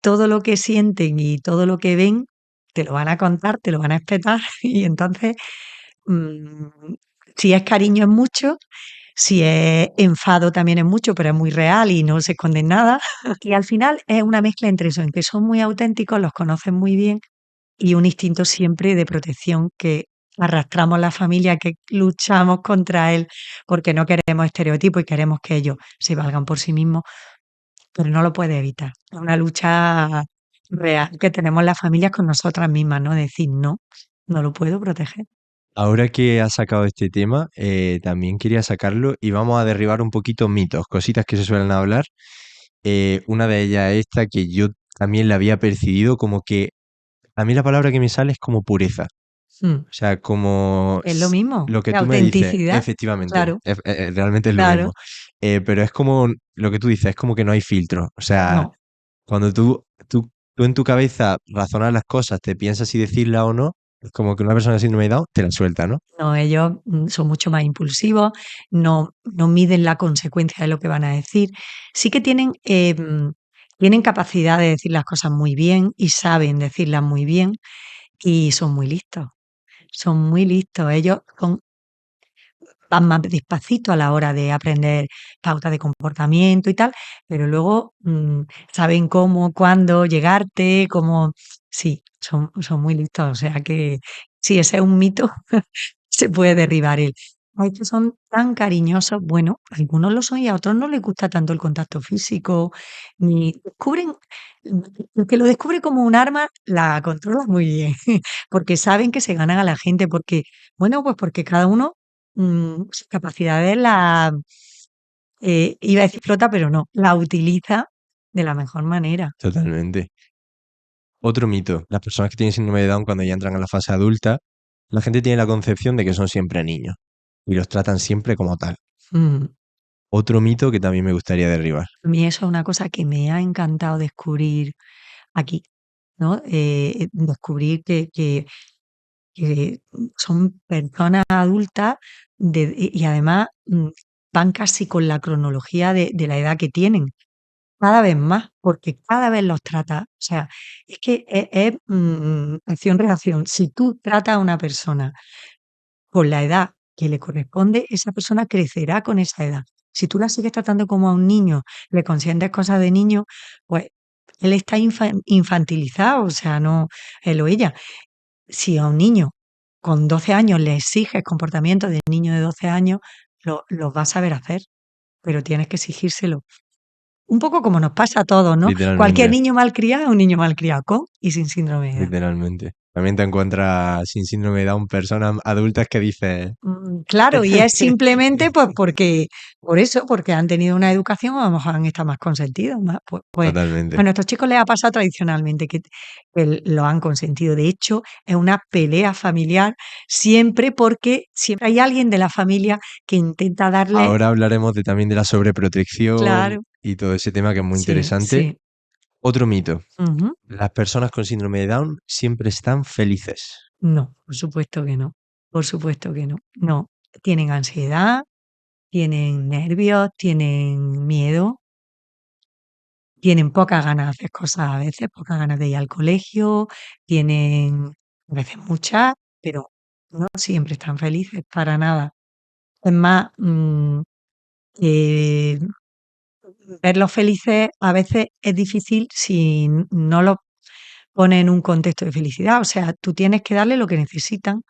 Speaker 1: todo lo que sienten y todo lo que ven te lo van a contar, te lo van a espetar y entonces, mm, si es cariño es mucho, si es enfado también es mucho, pero es muy real y no se esconde en nada. Y al final es una mezcla entre eso, en que son muy auténticos, los conocen muy bien y un instinto siempre de protección que arrastramos la familia, que luchamos contra él porque no queremos estereotipos y queremos que ellos se valgan por sí mismos, pero no lo puede evitar. Es una lucha real que tenemos las familias con nosotras mismas, ¿no? Decir, no, no lo puedo proteger.
Speaker 2: Ahora que has sacado este tema, también quería sacarlo y vamos a derribar un poquito mitos, cositas que se suelen hablar. Una de ellas es esta que yo también la había percibido como que a mí la palabra que me sale es como pureza.
Speaker 1: Mm,
Speaker 2: O sea, como
Speaker 1: es lo mismo,
Speaker 2: lo que
Speaker 1: la
Speaker 2: tú me dices,
Speaker 1: autenticidad,
Speaker 2: efectivamente,
Speaker 1: claro,
Speaker 2: realmente es lo
Speaker 1: claro,
Speaker 2: mismo. Pero es como lo que tú dices, es como que no hay filtro. O sea,
Speaker 1: no.
Speaker 2: cuando tú en tu cabeza razonas las cosas, te piensas si decirla o no, es como que una persona sin síndrome de Down te la suelta, ¿no?
Speaker 1: No, ellos son mucho más impulsivos, no miden la consecuencia de lo que van a decir. Sí que tienen capacidad de decir las cosas muy bien y saben decirlas muy bien y son muy listos. Son muy listos. Ellos van más despacito a la hora de aprender pautas de comportamiento y tal, pero luego saben cómo, cuándo llegarte, cómo. Sí, son muy listos. O sea que sí, ese es un mito, se puede derribar él. Hay que son tan cariñosos, bueno, algunos lo son y a otros no les gusta tanto el contacto físico, ni descubren, el que lo descubre como un arma, la controla muy bien, porque saben que se ganan a la gente, porque, bueno, pues porque cada uno sus capacidades iba a decir flota, pero no, la utiliza de la mejor manera.
Speaker 2: Totalmente. Otro mito, las personas que tienen síndrome de Down cuando ya entran a la fase adulta, la gente tiene la concepción de que son siempre niños y los tratan siempre como tal.
Speaker 1: Mm,
Speaker 2: Otro mito que también me gustaría derribar.
Speaker 1: a mí eso es una cosa que me ha encantado descubrir aquí, ¿no? Descubrir que son personas adultas y además van casi con la cronología de la edad que tienen, cada vez más, porque cada vez los trata, o sea, es que es acción-reacción. Si tú tratas a una persona con la edad que le corresponde, esa persona crecerá con esa edad. Si tú la sigues tratando como a un niño, le consientes cosas de niño, pues él está infantilizado, o sea, no él o ella. Si a un niño con 12 años le exiges comportamiento de niño de 12 años, lo va a saber hacer, pero tienes que exigírselo. Un poco como nos pasa a todos, ¿no? Cualquier
Speaker 2: Literalmente,
Speaker 1: niño malcriado es un niño malcriado, con y sin síndrome de Down.
Speaker 2: literalmente. También te encuentras sin síndrome de Down personas adultas que dices...
Speaker 1: Claro, y es simplemente pues porque, por eso, porque han tenido una educación o a lo mejor han estado más consentidos. Pues a
Speaker 2: Totalmente.
Speaker 1: nuestros chicos les ha pasado tradicionalmente que lo han consentido. De hecho, es una pelea familiar siempre porque siempre hay alguien de la familia que intenta darle,
Speaker 2: Ahora hablaremos también de la sobreprotección
Speaker 1: claro,
Speaker 2: y todo ese tema que es muy
Speaker 1: sí,
Speaker 2: interesante.
Speaker 1: sí,
Speaker 2: Otro mito.
Speaker 1: ujú.
Speaker 2: Las personas con síndrome de Down siempre están felices.
Speaker 1: No, por supuesto que no, por supuesto que no. No, tienen ansiedad, tienen nervios, tienen miedo. Tienen pocas ganas de hacer cosas a veces, pocas ganas de ir al colegio, tienen a veces muchas, pero no siempre están felices, para nada. Es más, eh, verlos felices a veces es difícil si no los pones en un contexto de felicidad. O sea, tú tienes que darle lo que necesitan,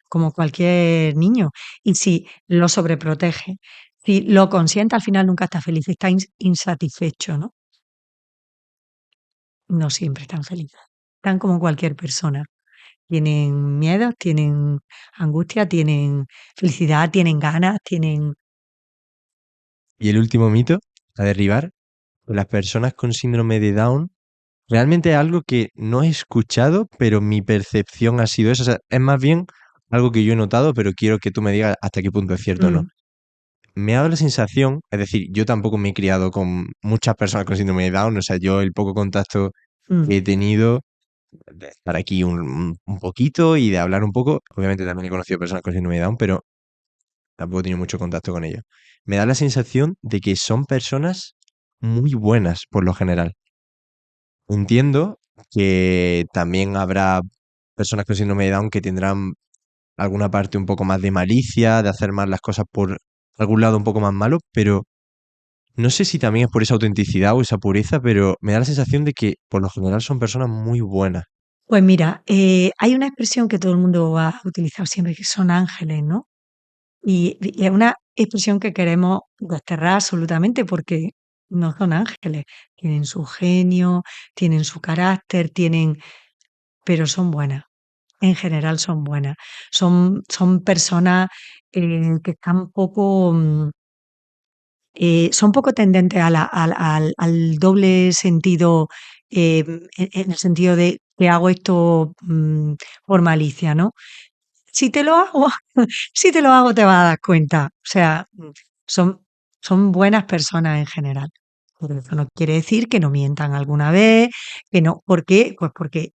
Speaker 1: como cualquier niño. Y si lo sobreprotege, si lo consiente, al final nunca está feliz, está insatisfecho, ¿no? No siempre están felices. Están como cualquier persona. Tienen miedos, tienen angustia, tienen felicidad, tienen ganas, tienen...
Speaker 2: Y el último mito a derribar, las personas con síndrome de Down, realmente es algo que no he escuchado, pero mi percepción ha sido eso. O sea, es más bien algo que yo he notado, pero quiero que tú me digas hasta qué punto es cierto o no.
Speaker 1: Mm,
Speaker 2: Me ha dado la sensación, es decir, yo tampoco me he criado con muchas personas con síndrome de Down, o sea, yo el poco contacto
Speaker 1: mm,
Speaker 2: que he tenido de estar aquí un poquito y de hablar un poco, obviamente también he conocido personas con síndrome de Down, pero tampoco he tenido mucho contacto con ellos. Me da la sensación de que son personas muy buenas por lo general. Entiendo que también habrá personas con síndrome de Down que tendrán alguna parte un poco más de malicia, de hacer más las cosas por algún lado un poco más malo, pero no sé si también es por esa autenticidad o esa pureza, pero me da la sensación de que por lo general son personas muy buenas.
Speaker 1: Pues mira, hay una expresión que todo el mundo ha utilizado siempre, que son ángeles, ¿no? Y es una expresión que queremos desterrar absolutamente porque no son ángeles. Tienen su genio, tienen su carácter, tienen, pero son buenas. En general son buenas. Son personas que están poco, son poco tendentes al doble sentido, en el sentido de que hago esto por malicia, ¿no? Si te lo hago, si te lo hago te vas a dar cuenta. O sea, son, son buenas personas en general. Pero eso no quiere decir que no mientan alguna vez, que no. ¿Por qué? Pues porque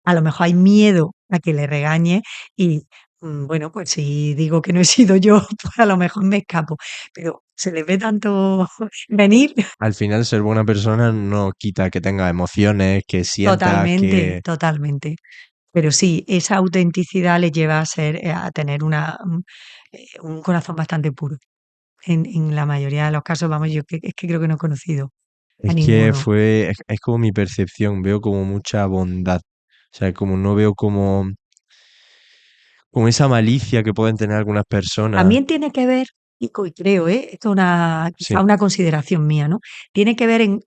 Speaker 1: a lo mejor hay miedo a que le regañe y, bueno, pues si digo que no he sido yo, pues a lo mejor me escapo, pero se le ve tanto venir.
Speaker 2: Al final, ser buena persona no quita que tenga emociones, que sientas,
Speaker 1: Totalmente,
Speaker 2: que...
Speaker 1: totalmente. Pero sí, esa autenticidad le lleva a ser, a tener un corazón bastante puro. En la mayoría de los casos, vamos, yo es que creo que no he conocido a
Speaker 2: Es que
Speaker 1: ninguno.
Speaker 2: fue, es como mi percepción, veo como mucha bondad. O sea, como no veo como esa malicia que pueden tener algunas personas.
Speaker 1: También tiene que ver, y creo, esto es una, quizá
Speaker 2: Sí,
Speaker 1: una consideración mía, ¿no? Tiene que ver en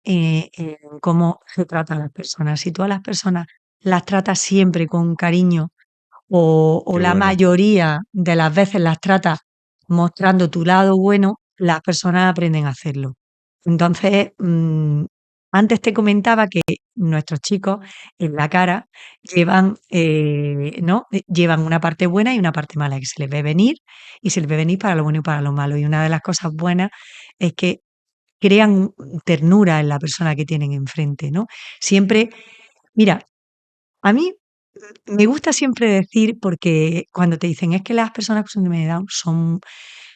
Speaker 1: cómo se tratan las personas. Si tú a las personas las tratas siempre con cariño o
Speaker 2: qué
Speaker 1: la
Speaker 2: bueno.
Speaker 1: mayoría de las veces las tratas mostrando tu lado bueno, las personas aprenden a hacerlo. Entonces, antes te comentaba que nuestros chicos en la cara llevan, ¿no? Llevan una parte buena y una parte mala, que se les ve venir y se les ve venir para lo bueno y para lo malo. Y una de las cosas buenas es que crean ternura en la persona que tienen enfrente, ¿no? Siempre, mira, a mí me gusta siempre decir, porque cuando te dicen es que las personas con síndrome de Down son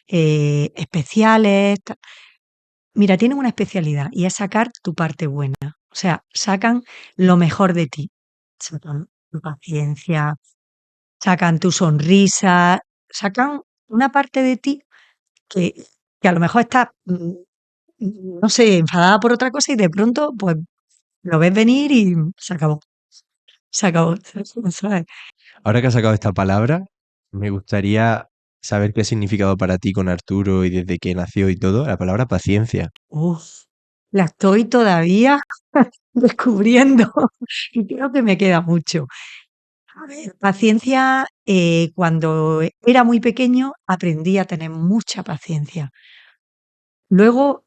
Speaker 1: especiales, mira, tienen una especialidad y es sacar tu parte buena. O sea, sacan lo mejor de ti. Sacan tu paciencia, sacan tu sonrisa, sacan una parte de ti que que a lo mejor estás, no sé, enfadada por otra cosa y de pronto, pues lo ves venir y se acabó, ¿sabes?
Speaker 2: Ahora que has sacado esta palabra, me gustaría saber qué ha significado para ti con Arturo y desde que nació y todo, la palabra paciencia.
Speaker 1: Uf, la estoy todavía descubriendo y creo que me queda mucho. A ver, paciencia, cuando era muy pequeño aprendí a tener mucha paciencia. Luego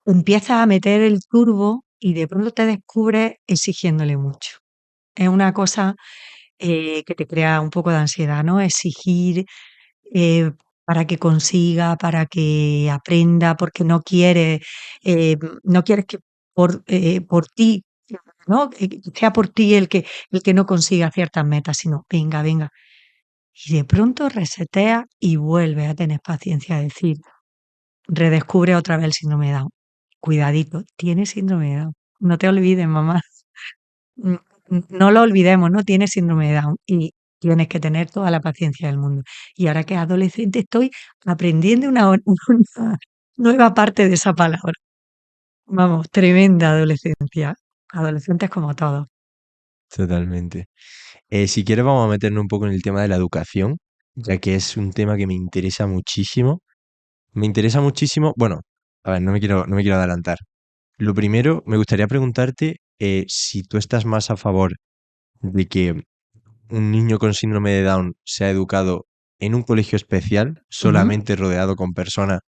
Speaker 1: empiezas a meter el turbo y de pronto te descubres exigiéndole mucho. Es una cosa que te crea un poco de ansiedad, ¿no? Exigir eh, para que consiga, para que aprenda, porque no quieres que por ti, ¿no? Que sea por ti el que no consiga ciertas metas, sino venga, venga. Y de pronto resetea y vuelve a tener paciencia, a decir, redescubre otra vez el síndrome de Down. Cuidadito, tiene síndrome de Down. No te olvides, mamá. Mm, no lo olvidemos, ¿no? Tiene síndrome de Down y tienes que tener toda la paciencia del mundo. Y ahora que es adolescente estoy aprendiendo una nueva parte de esa palabra. Vamos, tremenda adolescencia. Adolescentes como todos.
Speaker 2: Totalmente. Si quieres vamos a meternos un poco en el tema de la educación, ya que es un tema que me interesa muchísimo. Me interesa muchísimo, bueno, a ver, no me quiero adelantar. Lo primero, me gustaría preguntarte si tú estás más a favor de que un niño con síndrome de Down sea educado en un colegio especial,
Speaker 1: Ujú.
Speaker 2: solamente rodeado con personas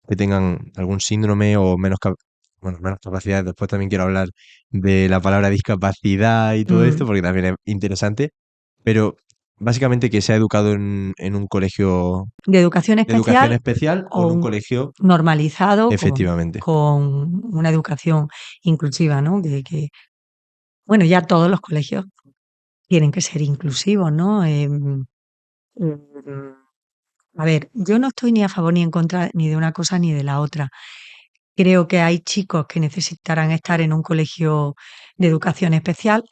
Speaker 2: que tengan algún síndrome o bueno, menos capacidades. Después también quiero hablar de la palabra discapacidad y todo
Speaker 1: Mm,
Speaker 2: esto, porque también es interesante. Pero básicamente que sea educado en un colegio
Speaker 1: de educación
Speaker 2: de educación
Speaker 1: especial
Speaker 2: especial o
Speaker 1: o
Speaker 2: en un
Speaker 1: un
Speaker 2: colegio,
Speaker 1: normalizado
Speaker 2: efectivamente.
Speaker 1: con una educación inclusiva, ¿no? Bueno, ya todos los colegios tienen que ser inclusivos, ¿no? Mm, a ver, yo no estoy ni a favor ni en contra ni de una cosa ni de la otra. Creo que hay chicos que necesitarán estar en un colegio de educación especial,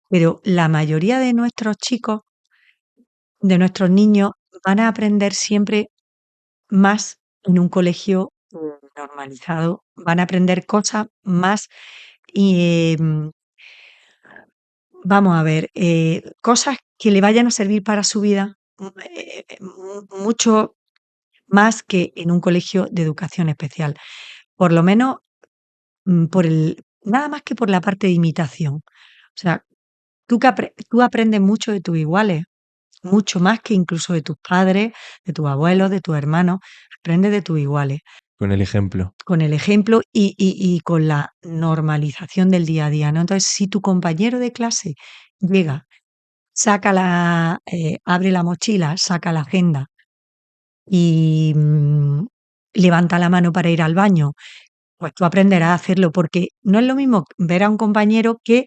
Speaker 1: pero la mayoría de nuestros chicos, de nuestros niños, van a aprender siempre más en un colegio normalizado, van a aprender cosas más y, vamos a ver, cosas que le vayan a servir para su vida, mucho más que en un colegio de educación especial. Por lo menos, por el nada más que por la parte de imitación. O sea, tú aprendes mucho de tus iguales, mucho más que incluso de tus padres, de tus abuelos, de tus hermanos, aprendes de tus iguales,
Speaker 2: Con el ejemplo.
Speaker 1: con el ejemplo y con la normalización del día a día, ¿no? Entonces, si tu compañero de clase llega, abre la mochila, saca la agenda y, levanta la mano para ir al baño, pues tú aprenderás a hacerlo, porque no es lo mismo ver a un compañero que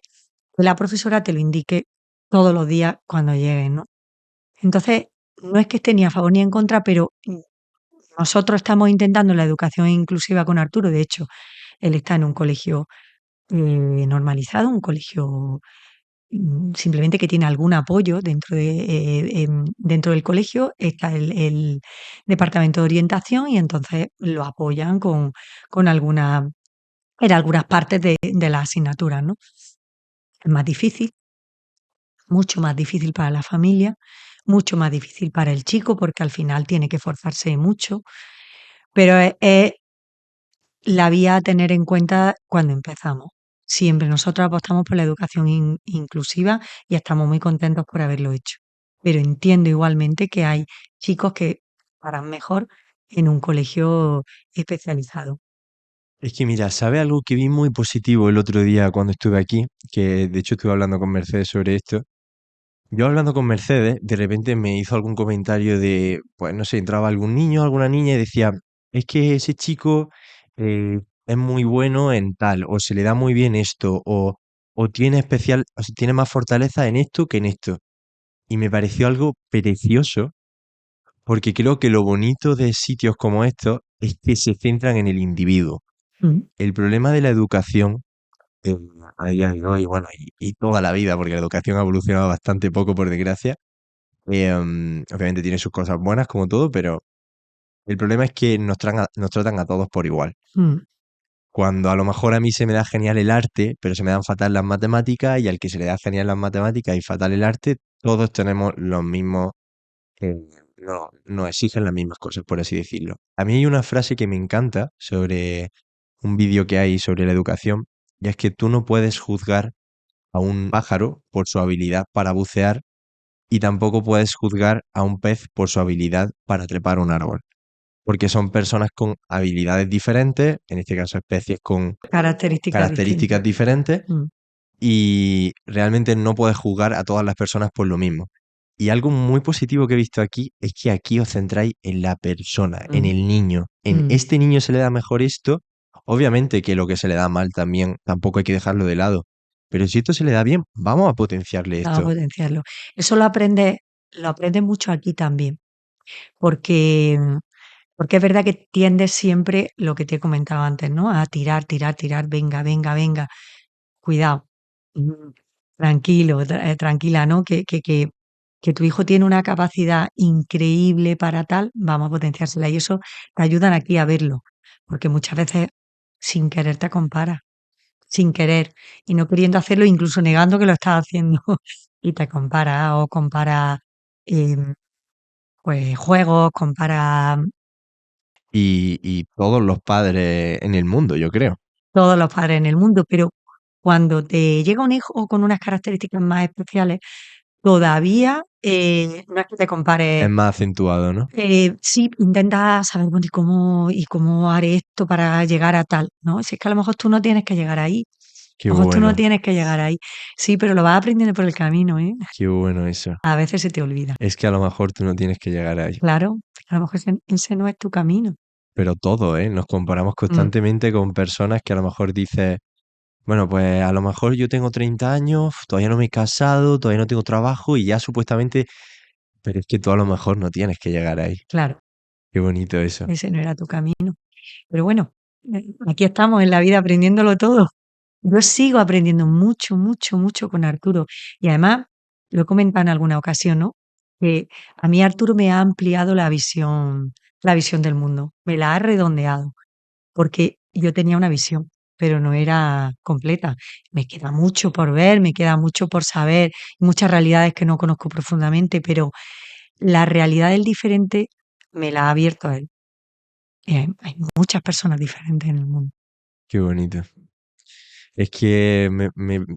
Speaker 1: la profesora te lo indique todos los días cuando llegues, ¿no? Entonces, no es que esté ni a favor ni en contra, pero nosotros estamos intentando la educación inclusiva con Arturo. De hecho, él está en un colegio normalizado, un colegio simplemente que tiene algún apoyo dentro del colegio. Está el departamento de orientación y entonces lo apoyan con en algunas partes de las asignaturas, ¿no? Es más difícil, mucho más difícil para la familia, mucho más difícil para el chico, porque al final tiene que forzarse mucho, pero es la vía a tener en cuenta cuando empezamos. Siempre nosotros apostamos por la educación inclusiva y estamos muy contentos por haberlo hecho. Pero entiendo igualmente que hay chicos que harán mejor en un colegio especializado.
Speaker 2: Es que mira, ¿sabe algo que vi muy positivo el otro día cuando estuve aquí? Que de hecho estuve hablando con Mercedes sobre esto. Yo hablando con Mercedes, de repente me hizo algún comentario de, pues no sé, entraba algún niño, alguna niña y decía, es que ese chico es muy bueno en tal, o se le da muy bien esto, o tiene especial, o sea, tiene más fortaleza en esto que en esto. Y me pareció algo precioso, porque creo que lo bonito de sitios como estos es que se centran en el individuo.
Speaker 1: Mm,
Speaker 2: El problema de la educación, eh, a día de hoy, bueno, y toda la vida, porque la educación ha evolucionado bastante poco, por desgracia, obviamente tiene sus cosas buenas como todo, pero El problema es que nos tratan a todos por igual.
Speaker 1: Mm,
Speaker 2: Cuando a lo mejor a mí se me da genial el arte, pero se me dan fatal las matemáticas, y al que se le da genial las matemáticas y fatal el arte, todos tenemos los mismos, eh, no, nos exigen las mismas cosas, por así decirlo. A mí hay una frase que me encanta sobre un vídeo que hay sobre la educación, y es que tú no puedes juzgar a un pájaro por su habilidad para bucear, y tampoco puedes juzgar a un pez por su habilidad para trepar un árbol, porque son personas con habilidades diferentes, en este caso especies con
Speaker 1: Características
Speaker 2: características
Speaker 1: distintas.
Speaker 2: diferentes,
Speaker 1: Mm,
Speaker 2: y realmente no puedes juzgar a todas las personas por lo mismo. Y algo muy positivo que he visto aquí es que aquí os centráis en la persona, en
Speaker 1: mm,
Speaker 2: el niño. En
Speaker 1: mm.
Speaker 2: este niño se le da mejor esto, obviamente que lo que se le da mal también, tampoco hay que dejarlo de lado. Pero si esto se le da bien, vamos a potenciarle
Speaker 1: Vamos a
Speaker 2: esto.
Speaker 1: potenciarlo. Eso lo aprendes mucho aquí también, porque, porque es verdad que tiendes siempre, lo que te he comentado antes, ¿no? A tirar, tirar, tirar, venga, venga, venga. Cuidado, mm, tranquilo, tranquila, ¿no? Que tu hijo tiene una capacidad increíble para tal, vamos a potenciársela. Y eso te ayudan aquí a verlo, porque muchas veces sin querer te comparas, sin querer, y no queriendo hacerlo, incluso negando que lo estás haciendo, y te comparas o comparas em, pues juegos, comparas
Speaker 2: Y todos los padres en el mundo, yo creo.
Speaker 1: todos los padres en el mundo, pero cuando te llega un hijo con unas características más especiales, todavía, no es que te
Speaker 2: Es
Speaker 1: compares,
Speaker 2: más acentuado, ¿no?
Speaker 1: sí, intentas saber, bueno, ¿y cómo haré esto para llegar a tal? ¿No? Si es que a lo mejor tú no tienes que llegar ahí,
Speaker 2: Qué
Speaker 1: a lo mejor tú no
Speaker 2: bueno,
Speaker 1: tienes que llegar ahí. Sí, pero lo vas aprendiendo por el camino, ¿eh?
Speaker 2: qué bueno eso.
Speaker 1: A veces se te olvida.
Speaker 2: Es que a lo mejor tú no tienes que llegar ahí.
Speaker 1: Claro, a lo mejor ese no es tu camino.
Speaker 2: Pero todo, ¿eh? Nos comparamos
Speaker 1: Mm,
Speaker 2: constantemente con personas que a lo mejor dices, bueno, pues a lo mejor yo tengo 30 años, todavía no me he casado, todavía no tengo trabajo y ya supuestamente, pero es que tú a lo mejor no tienes que llegar ahí.
Speaker 1: claro,
Speaker 2: Qué bonito eso.
Speaker 1: ese no era tu camino. Pero bueno, aquí estamos en la vida aprendiéndolo todo. Yo sigo aprendiendo mucho, mucho, mucho con Arturo. Y además, lo he comentado en alguna ocasión, ¿no? Que a mí Arturo me ha ampliado la visión del mundo, me la ha redondeado, porque yo tenía una visión, pero no era completa. Me queda mucho por ver, me queda mucho por saber, muchas realidades que no conozco profundamente, pero la realidad del diferente me la ha abierto a él. Y hay muchas personas diferentes en el mundo.
Speaker 2: Qué bonito. Es que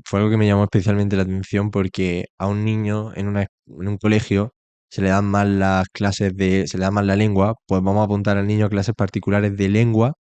Speaker 2: fue algo que me llamó especialmente la atención porque a un niño en un colegio se le dan mal las clases se le da mal la lengua, pues vamos a apuntar al niño a clases particulares de lengua,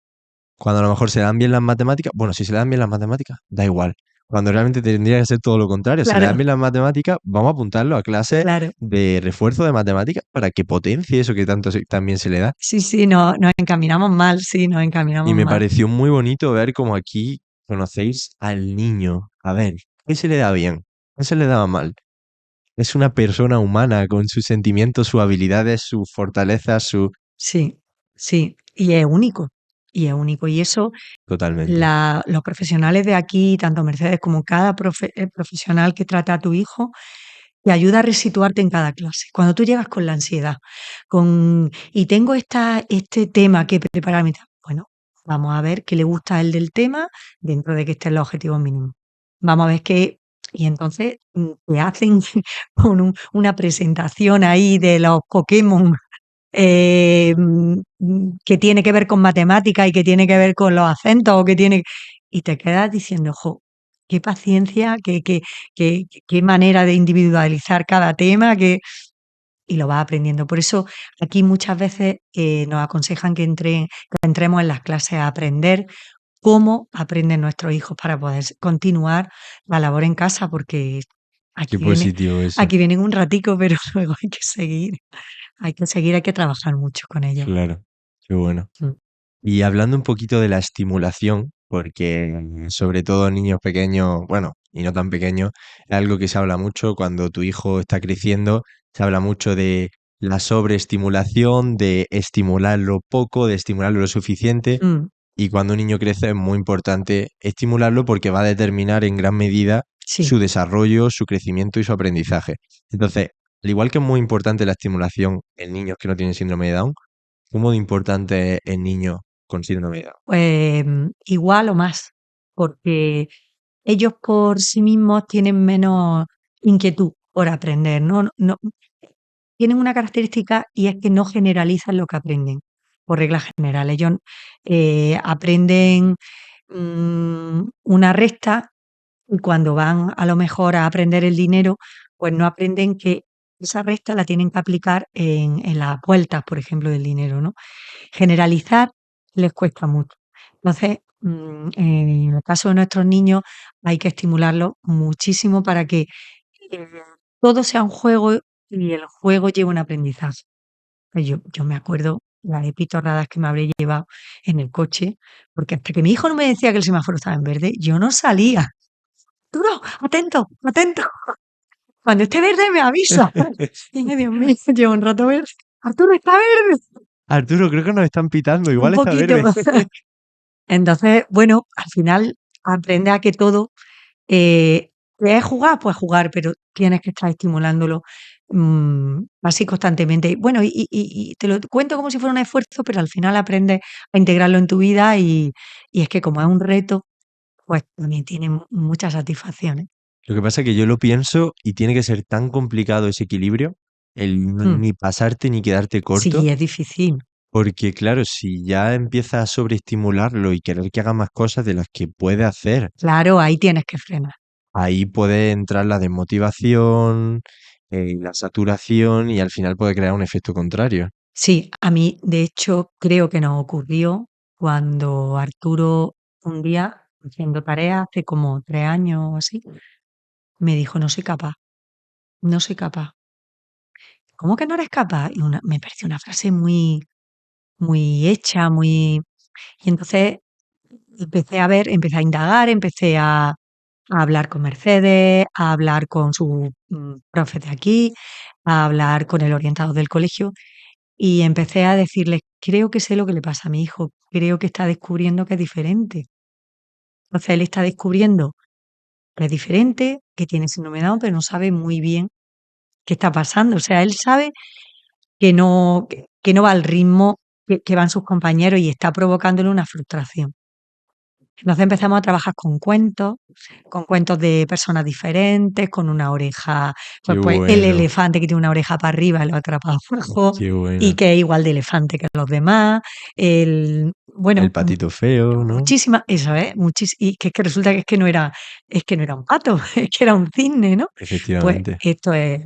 Speaker 2: cuando a lo mejor se le dan bien las matemáticas. Bueno, si se le dan bien las matemáticas, da igual. Cuando realmente tendría que ser todo lo contrario. Si le dan
Speaker 1: Claro,
Speaker 2: bien las matemáticas, vamos a apuntarlo a clases
Speaker 1: claro.
Speaker 2: de refuerzo de matemáticas para que potencie eso que tanto también se le da.
Speaker 1: Sí, sí, no, nos encaminamos mal, sí, nos
Speaker 2: Y
Speaker 1: encaminamos
Speaker 2: me
Speaker 1: mal.
Speaker 2: pareció muy bonito ver cómo aquí conocéis al niño. A ver, ¿qué se le da bien? ¿Qué se le daba mal? Es una persona humana con sus sentimientos, sus habilidades, sus fortalezas, su...
Speaker 1: Sí, sí, y es único, y es único. Y eso,
Speaker 2: Totalmente.
Speaker 1: los profesionales de aquí, tanto Mercedes como cada profesional que trata a tu hijo, te ayuda a resituarte en cada clase. Cuando tú llegas con la ansiedad, y tengo este tema que prepararme, bueno, vamos a ver qué le gusta a él del tema dentro de que estén los objetivos mínimos. Vamos a ver qué, y entonces te hacen con una presentación ahí de los Pokémon que tiene que ver con matemáticas y que tiene que ver con los acentos o que tiene y te quedas diciendo, jo, qué paciencia, qué manera de individualizar cada tema, y lo vas aprendiendo. Por eso aquí muchas veces nos aconsejan que entremos en las clases a aprender cómo aprenden nuestros hijos para poder continuar la labor en casa, porque
Speaker 2: Qué
Speaker 1: aquí viene,
Speaker 2: positivo eso.
Speaker 1: aquí vienen un ratico, pero luego hay que seguir, hay que seguir, hay que trabajar mucho con ellos.
Speaker 2: Claro, qué bueno.
Speaker 1: Mm,
Speaker 2: Y hablando un poquito de la estimulación, porque sobre todo en niños pequeños, bueno, y no tan pequeños, es algo que se habla mucho cuando tu hijo está creciendo, se habla mucho de la sobreestimulación, de estimularlo poco, de estimularlo lo suficiente,
Speaker 1: mm,
Speaker 2: y cuando un niño crece es muy importante estimularlo porque va a determinar en gran medida
Speaker 1: sí,
Speaker 2: su desarrollo, su crecimiento y su aprendizaje. Entonces, al igual que es muy importante la estimulación en niños que no tienen síndrome de Down, ¿Cómo de importante es el niño con síndrome de Down?
Speaker 1: Pues igual o más, porque ellos por sí mismos tienen menos inquietud por aprender, ¿no? Tienen una característica y es que no generalizan lo que aprenden, por regla general. Ellos aprenden una resta y cuando van a lo mejor a aprender el dinero, pues no aprenden que esa resta la tienen que aplicar en las vueltas, por ejemplo, del dinero, ¿no? Generalizar les cuesta mucho. Entonces, en el caso de nuestros niños hay que estimularlos muchísimo para que eh, todo sea un juego y el juego lleve un aprendizaje. Pues yo me acuerdo las epitorradas que me habré llevado en el coche, porque hasta que mi hijo no me decía que el semáforo estaba en verde, yo no salía. Arturo, atento, atento. Cuando esté verde me avisa. Y ay, Dios mío, llevo un rato verde. Arturo, está verde.
Speaker 2: Arturo, creo que nos están pitando,
Speaker 1: Un
Speaker 2: igual está
Speaker 1: poquito.
Speaker 2: verde.
Speaker 1: Entonces, bueno, al final aprende a que todo, ¿que es jugar? Pues jugar, pero tienes que estar estimulándolo, así constantemente. Bueno, y te lo cuento como si fuera un esfuerzo, pero al final aprendes a integrarlo en tu vida y es que como es un reto, pues también tiene muchas satisfacciones.
Speaker 2: Lo que pasa es que yo lo pienso y tiene que ser tan complicado ese equilibrio,
Speaker 1: Mm,
Speaker 2: ni pasarte ni quedarte corto,
Speaker 1: sí, es difícil.
Speaker 2: porque claro, si ya empiezas a sobreestimularlo y querer que haga más cosas de las que puede hacer,
Speaker 1: Claro, ahí tienes que frenar.
Speaker 2: ahí puede entrar la desmotivación, la saturación y al final puede crear un efecto contrario.
Speaker 1: Sí, a mí, de hecho, creo que nos ocurrió cuando Arturo un día, haciendo tareas hace como 3 años o así, me dijo: "No soy capaz, no soy capaz". "¿Cómo que no eres capaz?". Y me pareció una frase muy hecha, muy y entonces empecé a indagar, empecé a hablar con Mercedes, a hablar con su, profe de aquí, a hablar con el orientador del colegio. Y empecé a decirle: "Creo que sé lo que le pasa a mi hijo, creo que está descubriendo que es diferente". Entonces, él está descubriendo que es diferente, que tiene síndrome de Down, pero no sabe muy bien qué está pasando. O sea, él sabe que no va al ritmo que van sus compañeros y está provocándole una frustración. Entonces empezamos a trabajar con cuentos de personas diferentes, con una oreja,
Speaker 2: Qué
Speaker 1: pues el
Speaker 2: bueno,
Speaker 1: elefante que tiene una oreja para arriba y la otra para abajo,
Speaker 2: qué
Speaker 1: y
Speaker 2: bueno.
Speaker 1: que es igual de elefante que los demás.
Speaker 2: El
Speaker 1: Bueno,
Speaker 2: patito feo, ¿no?
Speaker 1: muchísimas, eso es, y que es que resulta que es que no era un pato, es que era un cisne, ¿no? Pues
Speaker 2: Efectivamente.
Speaker 1: esto es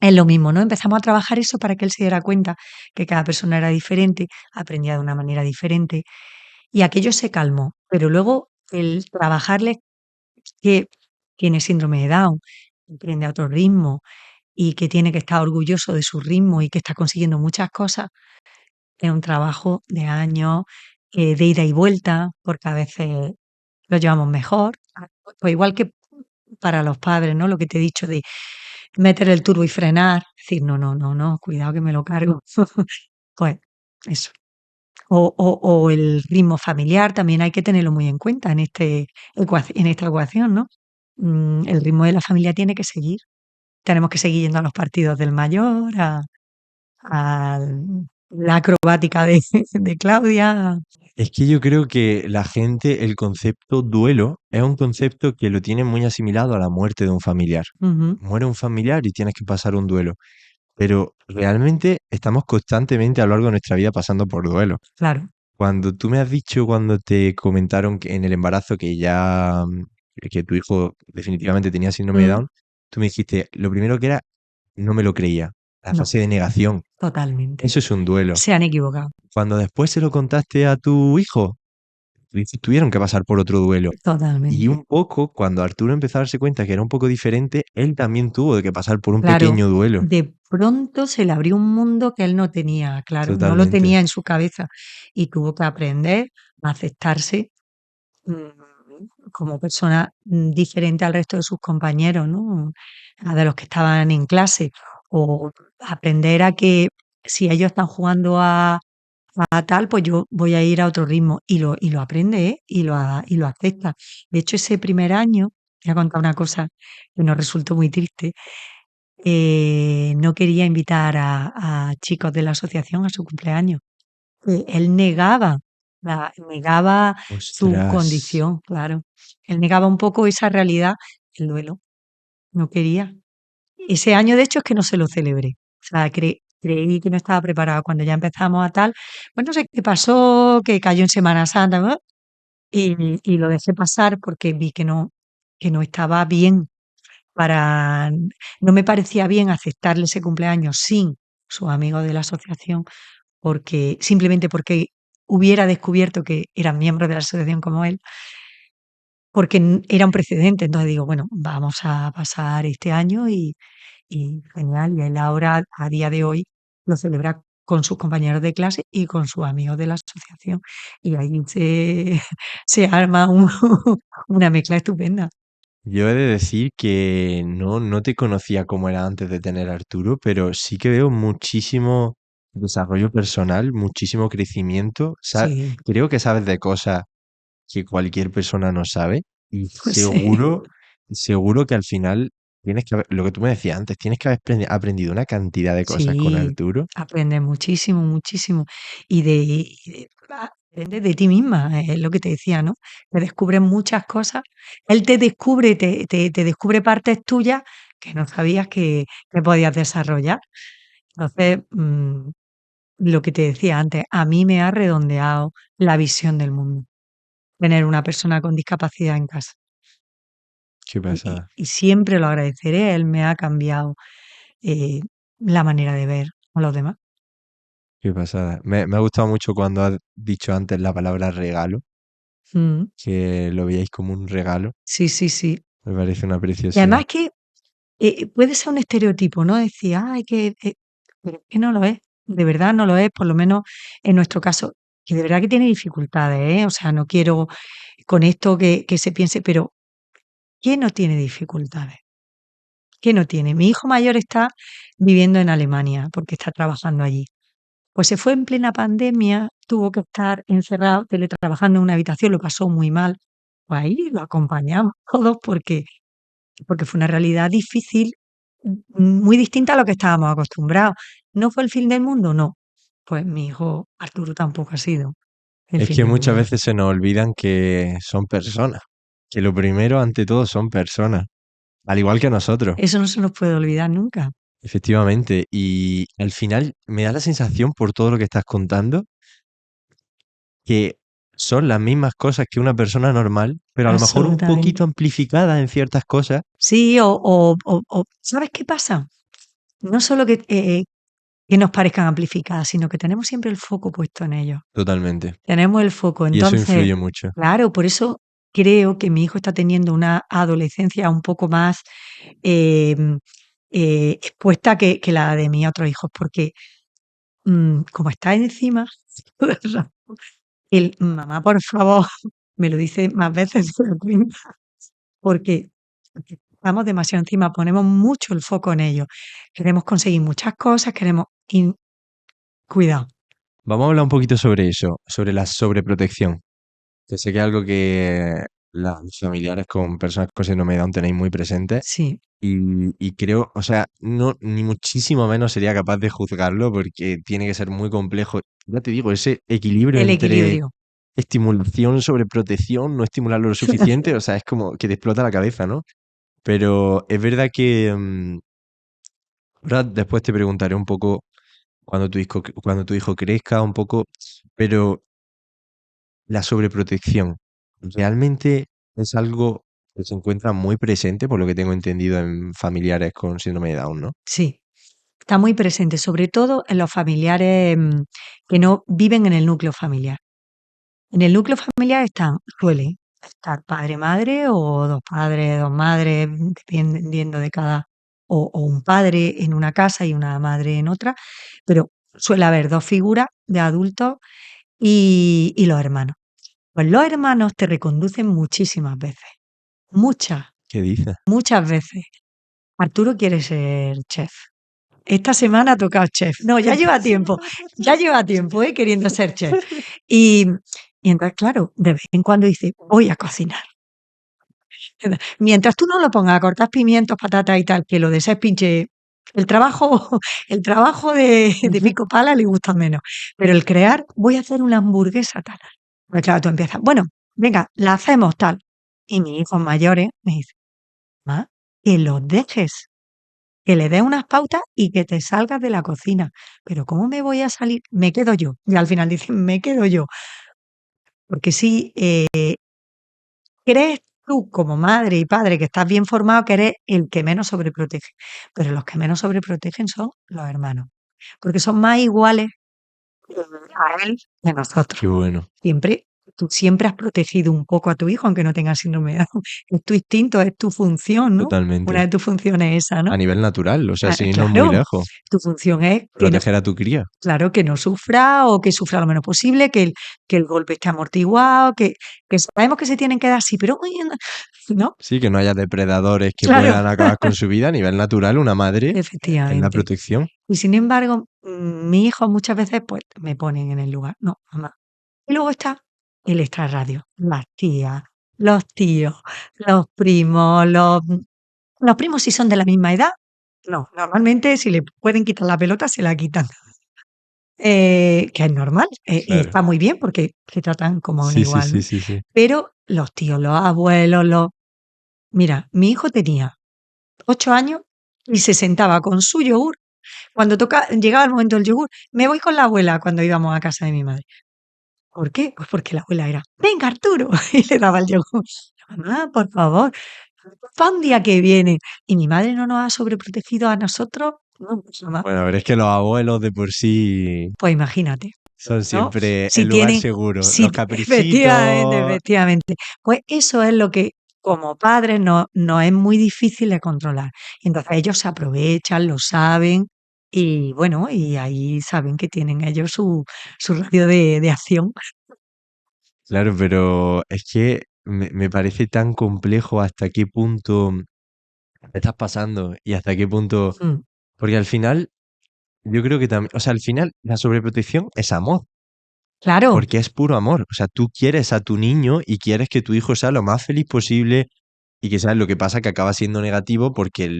Speaker 1: lo mismo, ¿no? Empezamos a trabajar eso para que él se diera cuenta que cada persona era diferente, aprendía de una manera diferente y aquello se calmó. Pero luego el trabajarle que tiene síndrome de Down, aprende a otro ritmo y que tiene que estar orgulloso de su ritmo y que está consiguiendo muchas cosas, es un trabajo de años, de ida y vuelta, porque a veces lo llevamos mejor. Pues igual que para los padres, ¿no? Lo que te he dicho de meter el turbo y frenar, decir: "No, no, no, no, cuidado que me lo cargo". Pues eso. O el ritmo familiar también hay que tenerlo muy en cuenta en esta ecuación, ¿no? El ritmo de la familia tiene que seguir. Tenemos que seguir yendo a los partidos del mayor, a la acrobática de de Claudia.
Speaker 2: Es que yo creo que la gente, el concepto duelo, es un concepto que lo tiene muy asimilado a la muerte de un familiar.
Speaker 1: Ujú,
Speaker 2: Muere un familiar y tienes que pasar un duelo. Pero realmente estamos constantemente a lo largo de nuestra vida pasando por duelo.
Speaker 1: claro.
Speaker 2: Cuando tú me has dicho, cuando te comentaron que en el embarazo que ya, que tu hijo definitivamente tenía síndrome de
Speaker 1: Mm,
Speaker 2: Down, tú me dijiste, lo primero que era, no me lo creía. La
Speaker 1: no,
Speaker 2: fase de negación.
Speaker 1: totalmente.
Speaker 2: Eso es un duelo.
Speaker 1: Se han equivocado,
Speaker 2: Cuando después se lo contaste a tu hijo, tuvieron que pasar por otro duelo. Y
Speaker 1: totalmente.
Speaker 2: un poco, cuando Arturo empezó a darse cuenta que era un poco diferente, él también tuvo que pasar por un
Speaker 1: Claro,
Speaker 2: pequeño duelo.
Speaker 1: de pronto se le abrió un mundo que él no tenía, claro, no lo
Speaker 2: Totalmente.
Speaker 1: tenía en su cabeza y tuvo que aprender a aceptarse, como persona, diferente al resto de sus compañeros, ¿no? A de los que estaban en clase, o aprender a que si ellos están jugando a tal, pues yo voy a ir a otro ritmo, y lo aprende, ¿eh? Y lo acepta. De hecho, ese primer año, te voy a contar una cosa que nos resultó muy triste, no quería invitar a chicos de la asociación a su cumpleaños. él negaba su
Speaker 2: Ostras,
Speaker 1: condición, claro. Él negaba un poco esa realidad, el duelo, no quería. Ese año, de hecho, es que no se lo celebré. O sea, creí que no estaba preparada cuando ya empezamos a tal. Pues no sé qué pasó, que cayó en Semana Santa, ¿no? Y lo dejé pasar porque vi que no estaba bien para, no me parecía bien aceptarle ese cumpleaños sin sus amigos de la asociación, porque, simplemente porque hubiera descubierto que eran miembros de la asociación como él, porque era un precedente. Entonces digo, bueno, vamos a pasar este año y genial. Y él ahora, a día de hoy, lo celebra con sus compañeros de clase y con sus amigos de la asociación. Y ahí se arma una mezcla estupenda.
Speaker 2: yo he de decir que no te conocía como era antes de tener a Arturo, pero sí que veo muchísimo desarrollo personal, muchísimo crecimiento.
Speaker 1: Sí,
Speaker 2: Creo que sabes de cosas que cualquier persona no sabe y
Speaker 1: pues sí.
Speaker 2: seguro que al final lo que tú me decías antes, tienes que haber aprendido una cantidad de cosas con
Speaker 1: Sí,
Speaker 2: Arturo.
Speaker 1: aprendes muchísimo, muchísimo. Aprendes de ti misma, es lo que te decía, ¿no? Te descubres muchas cosas. Él te descubre, te descubre partes tuyas que no sabías que podías desarrollar. Entonces, lo que te decía antes, a mí me ha redondeado la visión del mundo, tener una persona con discapacidad en casa.
Speaker 2: Qué
Speaker 1: Y, y-
Speaker 2: pasada,
Speaker 1: y siempre lo agradeceré, él me ha cambiado eh, la manera de ver a los demás.
Speaker 2: qué pasada. Me ha gustado mucho cuando has dicho antes la palabra regalo,
Speaker 1: Mm,
Speaker 2: que lo veíais como un regalo.
Speaker 1: sí, sí, sí.
Speaker 2: Me parece una
Speaker 1: Y además
Speaker 2: preciosidad.
Speaker 1: que puede ser un estereotipo, ¿no? Decir, ay, pero es que no lo es, de verdad no lo es, por lo menos en nuestro caso, que de verdad que tiene dificultades, ¿eh? O sea, no quiero con esto que se piense, pero ¿quién no tiene dificultades? ¿Quién no tiene? Mi hijo mayor está viviendo en Alemania porque está trabajando allí. Pues se fue en plena pandemia, tuvo que estar encerrado, teletrabajando en una habitación, lo pasó muy mal. Pues ahí lo acompañamos todos porque fue una realidad difícil, muy distinta a lo que estábamos acostumbrados. ¿No fue el fin del mundo? No. Pues mi hijo Arturo tampoco ha sido el
Speaker 2: Es
Speaker 1: fin
Speaker 2: que
Speaker 1: del
Speaker 2: muchas
Speaker 1: mundo.
Speaker 2: veces se nos olvidan que son personas, que lo primero ante todo son personas, al igual que nosotros,
Speaker 1: Eso no se nos puede olvidar nunca.
Speaker 2: efectivamente. Y al final me da la sensación por todo lo que estás contando que son las mismas cosas que una persona normal, pero a lo mejor un poquito
Speaker 1: Absolutamente.
Speaker 2: amplificadas en ciertas cosas.
Speaker 1: Sí, ¿sabes qué pasa? No solo que nos parezcan amplificadas, sino que tenemos siempre el foco puesto en ellos.
Speaker 2: Totalmente.
Speaker 1: Tenemos el foco.
Speaker 2: Y eso
Speaker 1: Entonces,
Speaker 2: influye mucho.
Speaker 1: claro, por eso creo que mi hijo está teniendo una adolescencia un poco más em, expuesta que la de mis otros hijos, porque como está encima, todo el rato, el mamá, por favor, me lo dice más veces de la cuenta, porque estamos demasiado encima, ponemos mucho el foco en ello. Queremos conseguir muchas cosas, cuidado.
Speaker 2: Vamos a hablar un poquito sobre eso, sobre la sobreprotección, que sé que es algo que los familiares con personas con síndrome de Down tenéis muy presente.
Speaker 1: Sí,
Speaker 2: Y creo, o sea, no, ni muchísimo menos sería capaz de juzgarlo porque tiene que ser muy complejo. Ya te digo, ese equilibrio
Speaker 1: el
Speaker 2: entre
Speaker 1: equilibrio.
Speaker 2: estimulación sobre protección, no estimularlo lo suficiente, o sea, es como que te explota la cabeza, ¿no? Pero es verdad que ahora después te preguntaré un poco cuando tu hijo crezca un poco, pero la sobreprotección realmente es algo que se encuentra muy presente, por lo que tengo entendido, en familiares con síndrome de Down, ¿no?
Speaker 1: Sí, está muy presente, sobre todo en los familiares que no viven en el núcleo familiar. En el núcleo familiar suelen estar padre, madre o dos padres, dos madres, dependiendo de o un padre en una casa y una madre en otra, pero suele haber dos figuras de adultos y los hermanos. Pues los hermanos te reconducen muchísimas veces, muchas,
Speaker 2: ¿Qué dices?
Speaker 1: muchas veces. Arturo quiere ser chef. Esta semana ha tocado chef. No, ya lleva tiempo, queriendo ser chef. Y, y entonces, claro, de vez en cuando dice, voy a cocinar. Mientras tú no lo pongas a cortar pimientos, patatas y tal, que lo de ser pinche, El trabajo, el trabajo de
Speaker 2: Ujú.
Speaker 1: pico pala le gusta menos, pero el crear, voy a hacer una hamburguesa tal. Pues claro, tú empiezas, bueno, venga, la hacemos tal. Y mis hijos mayores me dicen, mamá, que los dejes, que le des unas pautas y que te salgas de la cocina. Pero ¿cómo me voy a salir? Me quedo yo. Y al final dicen, me quedo yo. Porque sí, crees tú como madre y padre que estás bien formado, que eres el que menos sobreprotege. Pero los que menos sobreprotegen son los hermanos, porque son más iguales a él que a nosotros.
Speaker 2: Qué bueno,
Speaker 1: Siempre, tú siempre has protegido un poco a tu hijo, aunque no tenga síndrome de Down. Es tu instinto, es tu función, ¿no? Una
Speaker 2: totalmente.
Speaker 1: de tus funciones es esa, ¿no?
Speaker 2: A nivel natural, o sea, sin irnos muy
Speaker 1: Claro,
Speaker 2: lejos,
Speaker 1: tu función es que no,
Speaker 2: proteger a tu cría.
Speaker 1: claro, que no sufra o que sufra lo menos posible, que el golpe esté amortiguado, que sabemos que se tienen que dar así, pero uy, ¿no?
Speaker 2: Sí, que no haya depredadores que
Speaker 1: Claro,
Speaker 2: puedan acabar con su vida a nivel natural, una madre es la
Speaker 1: efectivamente.
Speaker 2: protección.
Speaker 1: Y sin embargo, mis hijos muchas veces pues me ponen en el lugar. No, mamá. Y luego está el extrarradio, las tías, los tíos, los primos, los primos si son de la misma edad, no, normalmente si le pueden quitar la pelota se la quitan, que es normal, y
Speaker 2: Claro.
Speaker 1: está muy bien porque se tratan como a una
Speaker 2: Sí, sí,
Speaker 1: igual, ¿no?
Speaker 2: sí, sí, sí.
Speaker 1: Pero los tíos, los abuelos, los mira, mi hijo tenía 8 años y se sentaba con su yogur cuando llegaba el momento del yogur, me voy con la abuela cuando íbamos a casa de mi madre. ¿Por qué? Pues porque la abuela era, venga Arturo, y le daba el yogur. Mamá, por favor, pa' un día que viene. Y mi madre no nos ha sobreprotegido a nosotros. No, pues mamá,
Speaker 2: Bueno, a ver, es que los abuelos de por sí
Speaker 1: pues imagínate,
Speaker 2: son
Speaker 1: ¿no?
Speaker 2: siempre
Speaker 1: Si
Speaker 2: el lugar
Speaker 1: tienen,
Speaker 2: seguro.
Speaker 1: si,
Speaker 2: Los
Speaker 1: efectivamente,
Speaker 2: caprichitos.
Speaker 1: efectivamente. Pues eso es lo que como padres no es muy difícil de controlar. Entonces ellos se aprovechan, lo saben y bueno, y ahí saben que tienen ellos su radio de acción.
Speaker 2: Claro, pero es que me parece tan complejo hasta qué punto te estás pasando y hasta qué punto.
Speaker 1: Mm,
Speaker 2: Porque al final, yo creo que también. O sea, al final, la sobreprotección es amor.
Speaker 1: claro,
Speaker 2: Porque es puro amor. O sea, tú quieres a tu niño y quieres que tu hijo sea lo más feliz posible y que sea lo que pasa que acaba siendo negativo porque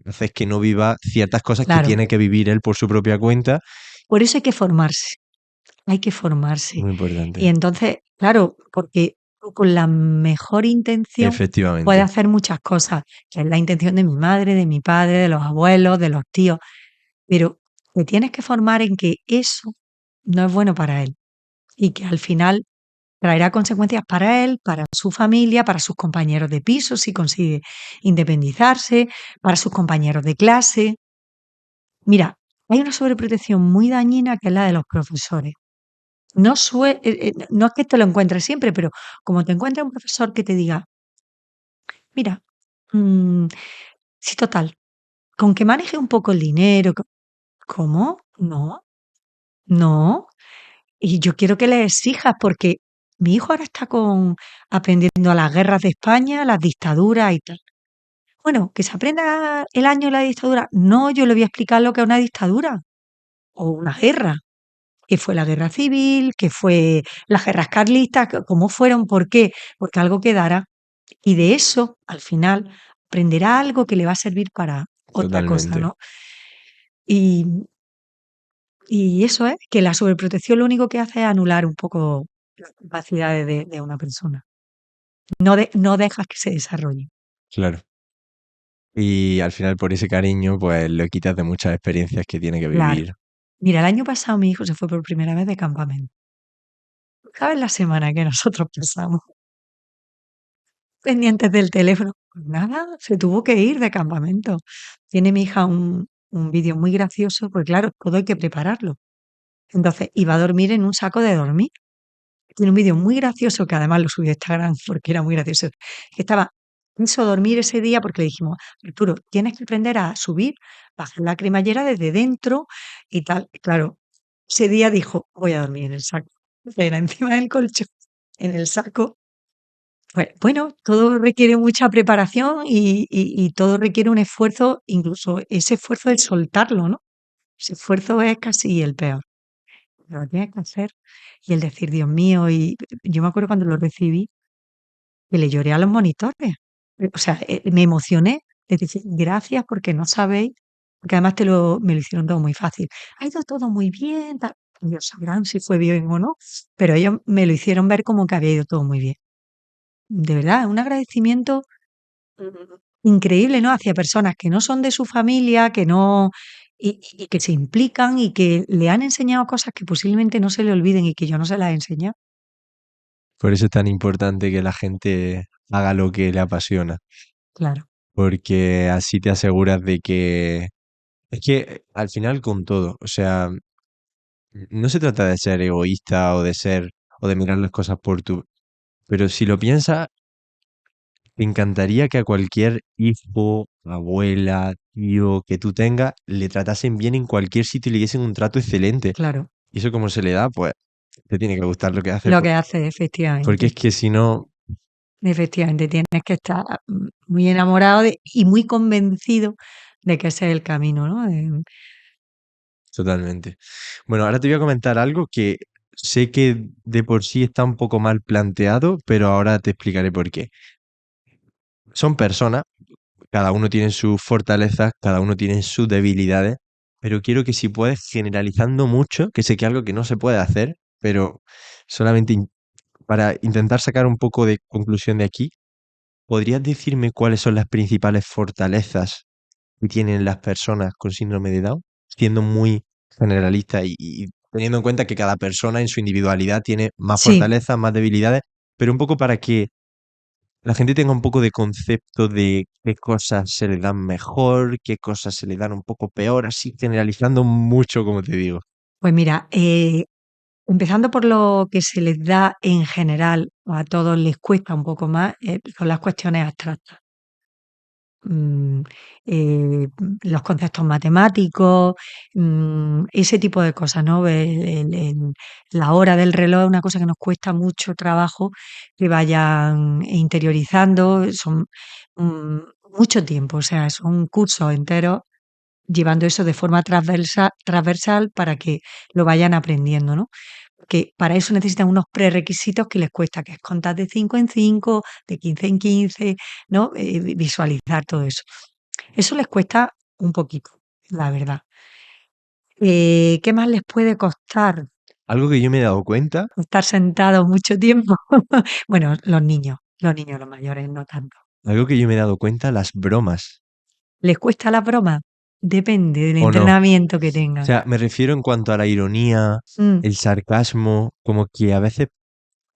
Speaker 2: haces que no viva ciertas cosas que
Speaker 1: claro.
Speaker 2: tiene que vivir él por su propia cuenta.
Speaker 1: Por eso hay que formarse.
Speaker 2: Muy
Speaker 1: Y
Speaker 2: importante.
Speaker 1: entonces, claro, porque tú con la mejor intención puedes
Speaker 2: Efectivamente.
Speaker 1: hacer muchas cosas, que es la intención de mi madre, de mi padre, de los abuelos, de los tíos, pero te tienes que formar en que eso no es bueno para él y que al final traerá consecuencias para él, para su familia, para sus compañeros de piso, si consigue independizarse, para sus compañeros de clase. Mira, hay una sobreprotección muy dañina que es la de los profesores. No es que te lo encuentres siempre, pero como te encuentres un profesor que te diga, mira, mm, sí, total, con que maneje un poco el dinero, ¿cómo? No, no. Y yo quiero que le exijas porque mi hijo ahora está aprendiendo a las guerras de España, las dictaduras y tal. Bueno, que se aprenda el año de la dictadura. No, yo le voy a explicar lo que es una dictadura o una guerra. Que fue la guerra civil, que fue las guerras carlistas, cómo fueron, por qué, porque algo quedará. Y de eso, al final, aprenderá algo que le va a servir para otra cosa,
Speaker 2: Totalmente.
Speaker 1: ¿no? Y, y eso es, que la sobreprotección lo único que hace es anular un poco las capacidades de una persona. No dejas que se desarrolle.
Speaker 2: Claro. Y al final, por ese cariño, pues le quitas de muchas experiencias que tiene que
Speaker 1: Claro.
Speaker 2: vivir.
Speaker 1: Mira, el año pasado mi hijo se fue por primera vez de campamento. ¿Sabes la semana que nosotros pasamos pendientes del teléfono? Pues nada, se tuvo que ir de campamento. Tiene mi hija un vídeo muy gracioso, porque claro, todo hay que prepararlo. Entonces iba a dormir en un saco de dormir. Tiene un vídeo muy gracioso que además lo subió a Instagram porque era muy gracioso. Que estaba, quiso dormir ese día porque le dijimos, Arturo, tienes que aprender a subir, bajar la cremallera desde dentro y tal. Y claro, ese día dijo, voy a dormir en el saco. Era encima del colchón, en el saco. Pues bueno, todo requiere mucha preparación y todo requiere un esfuerzo, incluso ese esfuerzo de soltarlo, ¿no? Ese esfuerzo es casi el peor. Lo tienes que hacer. Y el decir, Dios mío, y yo me acuerdo cuando lo recibí, que le lloré a los monitores. O sea, me emocioné. Les dije, gracias porque no sabéis. porque además me lo hicieron todo muy fácil. Ha ido todo muy bien, tal. Ellos sabrán si fue bien o no, pero ellos me lo hicieron ver como que había ido todo muy bien. De verdad, un agradecimiento increíble, ¿no? Hacia personas que no son de su familia, que no, y que se implican y que le han enseñado cosas que posiblemente no se le olviden y que yo no se las he enseñado.
Speaker 2: Por eso es tan importante que la gente haga lo que le apasiona,
Speaker 1: Claro,
Speaker 2: porque así te aseguras de que... Es que al final con todo, o sea, no se trata de ser egoísta o de ser o de mirar las cosas por tú, pero si lo piensas, te encantaría que a cualquier hijo, abuela, tío que tú tengas, le tratasen bien en cualquier sitio y le diesen un trato excelente.
Speaker 1: claro.
Speaker 2: Y eso como se le da, pues te tiene que gustar lo que hace,
Speaker 1: Lo que hace,
Speaker 2: porque
Speaker 1: efectivamente.
Speaker 2: es que si no,
Speaker 1: Efectivamente, tienes que estar muy enamorado y muy convencido de que ese es el camino, ¿no?
Speaker 2: totalmente. Bueno, ahora te voy a comentar algo que sé que de por sí está un poco mal planteado, pero ahora te explicaré por qué. Son personas, cada uno tiene sus fortalezas, cada uno tiene sus debilidades, pero quiero que si puedes, generalizando mucho, que sé que es algo que no se puede hacer, pero solamente para intentar sacar un poco de conclusión de aquí, ¿podrías decirme cuáles son las principales fortalezas que tienen las personas con síndrome de Down? Siendo muy generalista y teniendo en cuenta que cada persona en su individualidad tiene más
Speaker 1: Sí,
Speaker 2: fortalezas, más debilidades, pero un poco para que la gente tenga un poco de concepto de qué cosas se le dan mejor, qué cosas se le dan un poco peor, así generalizando mucho, como te digo.
Speaker 1: pues mira, empezando por lo que se les da en general, a todos les cuesta un poco más, son las cuestiones abstractas. mm, los conceptos matemáticos, ese tipo de cosas, ¿no? La hora del reloj es una cosa que nos cuesta mucho trabajo que vayan interiorizando, son mm, mucho tiempo, o sea, son cursos enteros llevando eso de forma transversal para que lo vayan aprendiendo, ¿no? Que para eso necesitan unos prerequisitos que les cuesta, que es contar de 5 en 5, de 15 en 15, ¿no? Visualizar todo eso. Eso les cuesta un poquito, la verdad. ¿Qué más les puede costar?
Speaker 2: Algo que yo me he dado cuenta,
Speaker 1: Estar sentados mucho tiempo. Bueno, los mayores no tanto.
Speaker 2: algo que yo me he dado cuenta, las bromas,
Speaker 1: ¿Les cuesta la broma? Depende del
Speaker 2: ¿o no?
Speaker 1: entrenamiento que
Speaker 2: O
Speaker 1: tengan.
Speaker 2: sea, me refiero en cuanto a la ironía,
Speaker 1: Mm.
Speaker 2: el sarcasmo, como que a veces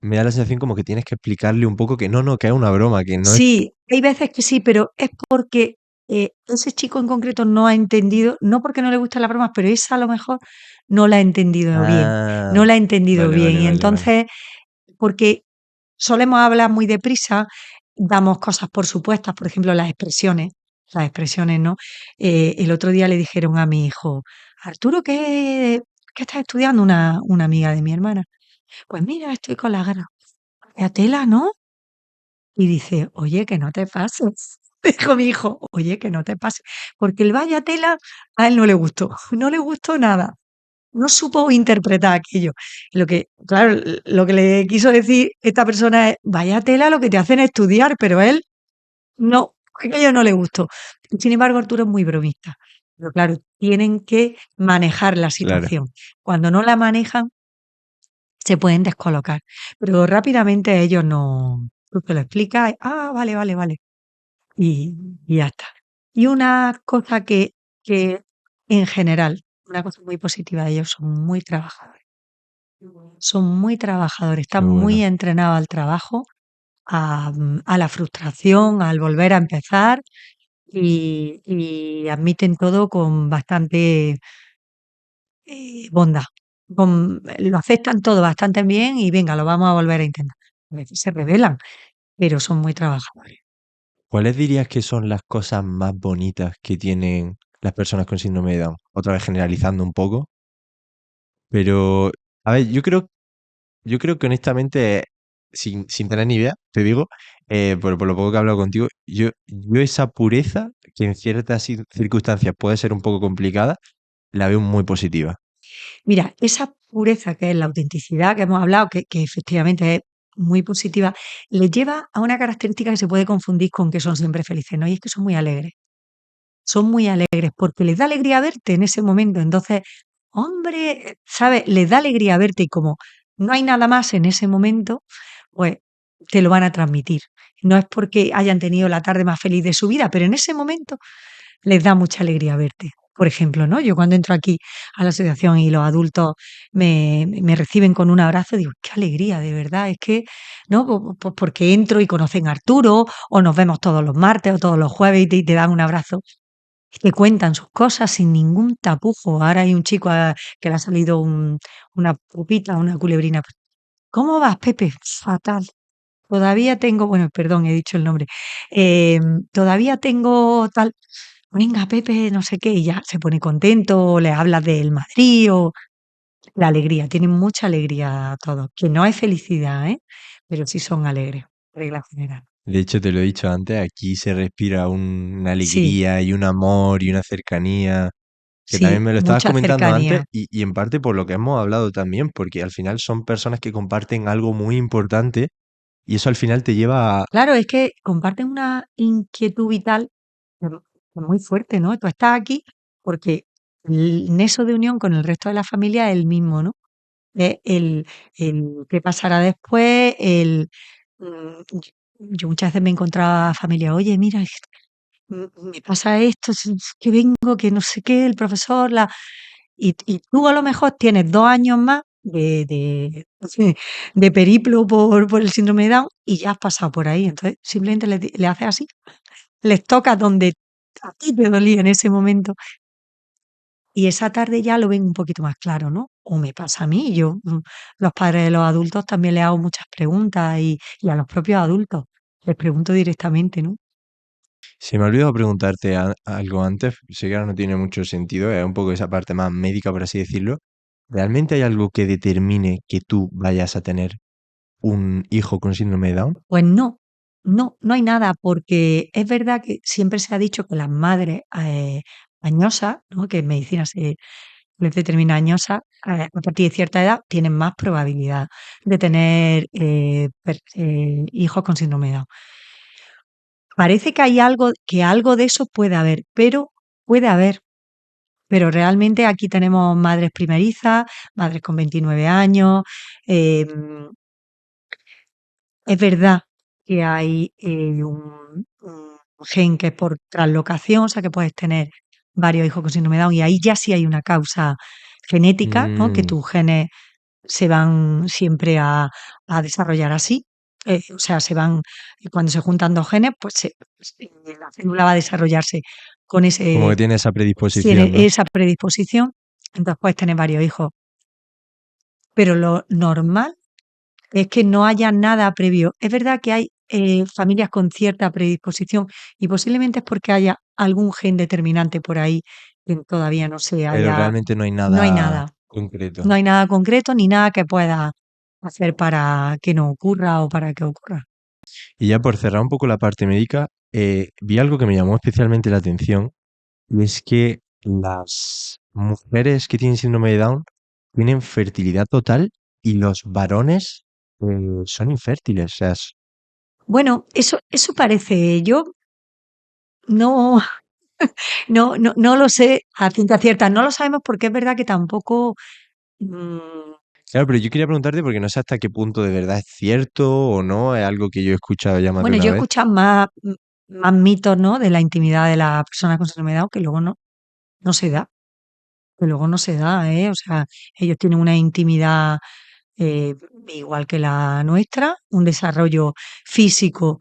Speaker 2: me da la sensación como que tienes que explicarle un poco que no, que es una broma, que no es...
Speaker 1: Sí, hay veces que sí, pero es porque ese chico en concreto no ha entendido, no porque no le gustan las bromas, pero esa a lo mejor no la ha entendido bien,
Speaker 2: Ah,
Speaker 1: no la ha entendido
Speaker 2: vale,
Speaker 1: bien.
Speaker 2: vale,
Speaker 1: Y
Speaker 2: vale, vale.
Speaker 1: entonces, porque solemos hablar muy deprisa, damos cosas por supuestas, por ejemplo, las expresiones, ¿no? El otro día le dijeron a mi hijo, Arturo, ¿qué estás estudiando? Una amiga de mi hermana. Pues mira, estoy con la gana. La tela, ¿no? Y dice, oye, que no te pases. Dijo mi hijo, oye, que no te pases. Porque el vaya tela a él no le gustó, no le gustó nada. No supo interpretar aquello. Y claro, lo que le quiso decir esta persona es, vaya tela lo que te hacen estudiar, pero él no, aquello no le gustó. Sin embargo, Arturo es muy bromista. Pero claro, tienen que manejar la
Speaker 2: Claro.
Speaker 1: situación. Cuando no la manejan, se pueden descolocar. Pero rápidamente ellos no, tú te lo explicas, vale, vale, vale y, y ya está. Y una cosa que en general, una cosa muy positiva de ellos, son muy trabajadores,
Speaker 2: Qué
Speaker 1: están muy
Speaker 2: bueno.
Speaker 1: entrenados al trabajo, a la frustración, al volver a empezar y admiten todo con bastante bondad. Lo aceptan todo bastante bien y venga, lo vamos a volver a intentar. A veces se rebelan, pero son muy trabajadores.
Speaker 2: ¿Cuáles dirías que son las cosas más bonitas que tienen las personas con síndrome de Down? Otra vez generalizando un poco, pero a ver, yo creo que honestamente, sin tener ni idea, te digo, por lo poco que he hablado contigo, yo esa pureza, que en ciertas circunstancias puede ser un poco complicada, la veo muy positiva.
Speaker 1: Mira, esa pureza que es la autenticidad que hemos hablado, que efectivamente es muy positiva, le lleva a una característica que se puede confundir con que son siempre felices, ¿no? Y es que son muy alegres. son muy alegres porque les da alegría verte en ese momento. Entonces, hombre, ¿sabes? Les da alegría verte y como no hay nada más en ese momento, pues te lo van a transmitir. No es porque hayan tenido la tarde más feliz de su vida, pero en ese momento les da mucha alegría verte. Por ejemplo, ¿no? Yo cuando entro aquí a la asociación y los adultos me reciben con un abrazo, digo, qué alegría, de verdad, es que, ¿no? Porque entro y conocen a Arturo, o nos vemos todos los martes o todos los jueves y te dan un abrazo y te cuentan sus cosas sin ningún tapujo. Ahora hay un chico que le ha salido una pupita, una culebrina. ¿Cómo vas, Pepe? Fatal. Todavía tengo, bueno, perdón, he dicho el nombre. Todavía tengo tal. Venga, Pepe, no sé qué, y ya se pone contento, le hablas del Madrid o la alegría, tienen mucha alegría todos, que no es felicidad, ¿eh? Pero sí son alegres, regla general.
Speaker 2: De hecho, te lo he dicho antes, aquí se respira una
Speaker 1: Sí,
Speaker 2: alegría y un amor y una cercanía, que también
Speaker 1: sí,
Speaker 2: me lo estabas
Speaker 1: mucha
Speaker 2: comentando antes
Speaker 1: cercanía.
Speaker 2: y en parte por lo que hemos hablado también, porque al final son personas que comparten algo muy importante y eso al final te lleva a...
Speaker 1: Claro, es que comparten una inquietud vital muy fuerte, ¿no? Tú estás aquí porque el nexo de unión con el resto de la familia es el mismo, ¿no? Es el qué pasará después, yo muchas veces me encontraba familia, oye, mira, me pasa esto, es que vengo, que no sé qué, el profesor, y tú a lo mejor tienes 2 años más de periplo por el síndrome de Down y ya has pasado por ahí. Entonces, simplemente le haces así, les toca donde a ti te dolía en ese momento y esa tarde ya lo ven un poquito más claro, ¿no? O me pasa a mí, los padres de los adultos también les hago muchas preguntas y a los propios adultos les pregunto directamente, ¿no?
Speaker 2: Se me ha olvidado preguntarte algo antes, sé que ahora no tiene mucho sentido, es un poco esa parte más médica, por así decirlo. ¿Realmente hay algo que determine que tú vayas a tener un hijo con síndrome de Down?
Speaker 1: Pues no, no hay nada, porque es verdad que siempre se ha dicho que las madres añosas, ¿no? Que en medicina se les determina añosas, a partir de cierta edad tienen más probabilidad de tener hijos con síndrome de Down. Parece que hay algo de eso puede haber, pero realmente aquí tenemos madres primerizas, madres con 29 años, em, es verdad que hay un gen que es por translocación, o sea que puedes tener varios hijos con síndrome de Down y ahí ya sí hay una causa genética, ¿no? Que
Speaker 2: Mm,
Speaker 1: tus genes se van siempre a desarrollar así. O sea, cuando se juntan dos genes, pues la célula va a desarrollarse con
Speaker 2: como que
Speaker 1: ese,
Speaker 2: tiene esa
Speaker 1: tiene
Speaker 2: predisposición, ¿no?
Speaker 1: esa predisposición, entonces puedes tener varios hijos. Pero lo normal es que no haya nada previo. Es verdad que hay familias con cierta predisposición y posiblemente es porque haya algún gen determinante por ahí que todavía
Speaker 2: Pero realmente no hay
Speaker 1: no hay
Speaker 2: nada
Speaker 1: nada, no
Speaker 2: concreto.
Speaker 1: hay nada concreto ni nada que pueda hacer para que no ocurra o para que ocurra.
Speaker 2: Y ya por cerrar un poco la parte médica, vi algo que me llamó especialmente la atención, y es que las mujeres que tienen síndrome de Down tienen fertilidad total y los varones son infértiles. O sea,
Speaker 1: Bueno, eso parece, yo no, no lo sé a ciencia cierta, no lo sabemos porque es verdad que tampoco, mm,
Speaker 2: claro, pero yo quería preguntarte porque no sé hasta qué punto de verdad es cierto o no, es algo que yo he escuchado ya más de
Speaker 1: bueno,
Speaker 2: una
Speaker 1: yo he
Speaker 2: vez.
Speaker 1: escuchado más mitos, ¿no? De la intimidad de la persona con síndrome de Down que luego no se da, que luego no se da, ¿eh? O sea, ellos tienen una intimidad eh, igual que la nuestra, un desarrollo físico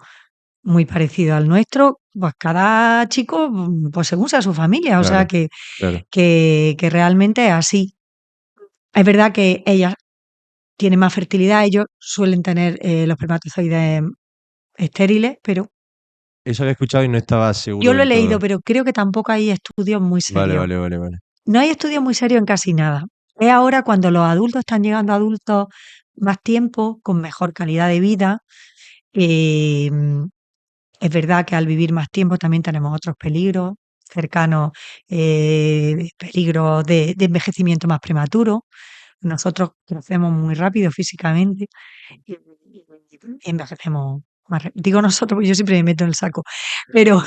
Speaker 1: muy parecido al nuestro, pues cada chico, pues según sea su familia, o sea
Speaker 2: Claro, claro.
Speaker 1: que realmente es así. Es verdad que ellas tienen más fertilidad, ellos suelen tener los espermatozoides estériles, pero
Speaker 2: Eso había escuchado y no estaba
Speaker 1: yo
Speaker 2: seguro
Speaker 1: lo he
Speaker 2: del
Speaker 1: leído,
Speaker 2: todo.
Speaker 1: pero creo que tampoco hay estudios muy
Speaker 2: Vale,
Speaker 1: serios.
Speaker 2: vale, vale, vale.
Speaker 1: No hay estudios muy serios en casi nada. Es ahora cuando los adultos están llegando a adultos más tiempo, con mejor calidad de vida. eh, es verdad que al vivir más tiempo también tenemos otros peligros cercanos, peligros de envejecimiento más prematuro. Nosotros crecemos muy rápido físicamente y envejecemos digo nosotros, porque yo siempre me meto en el saco, pero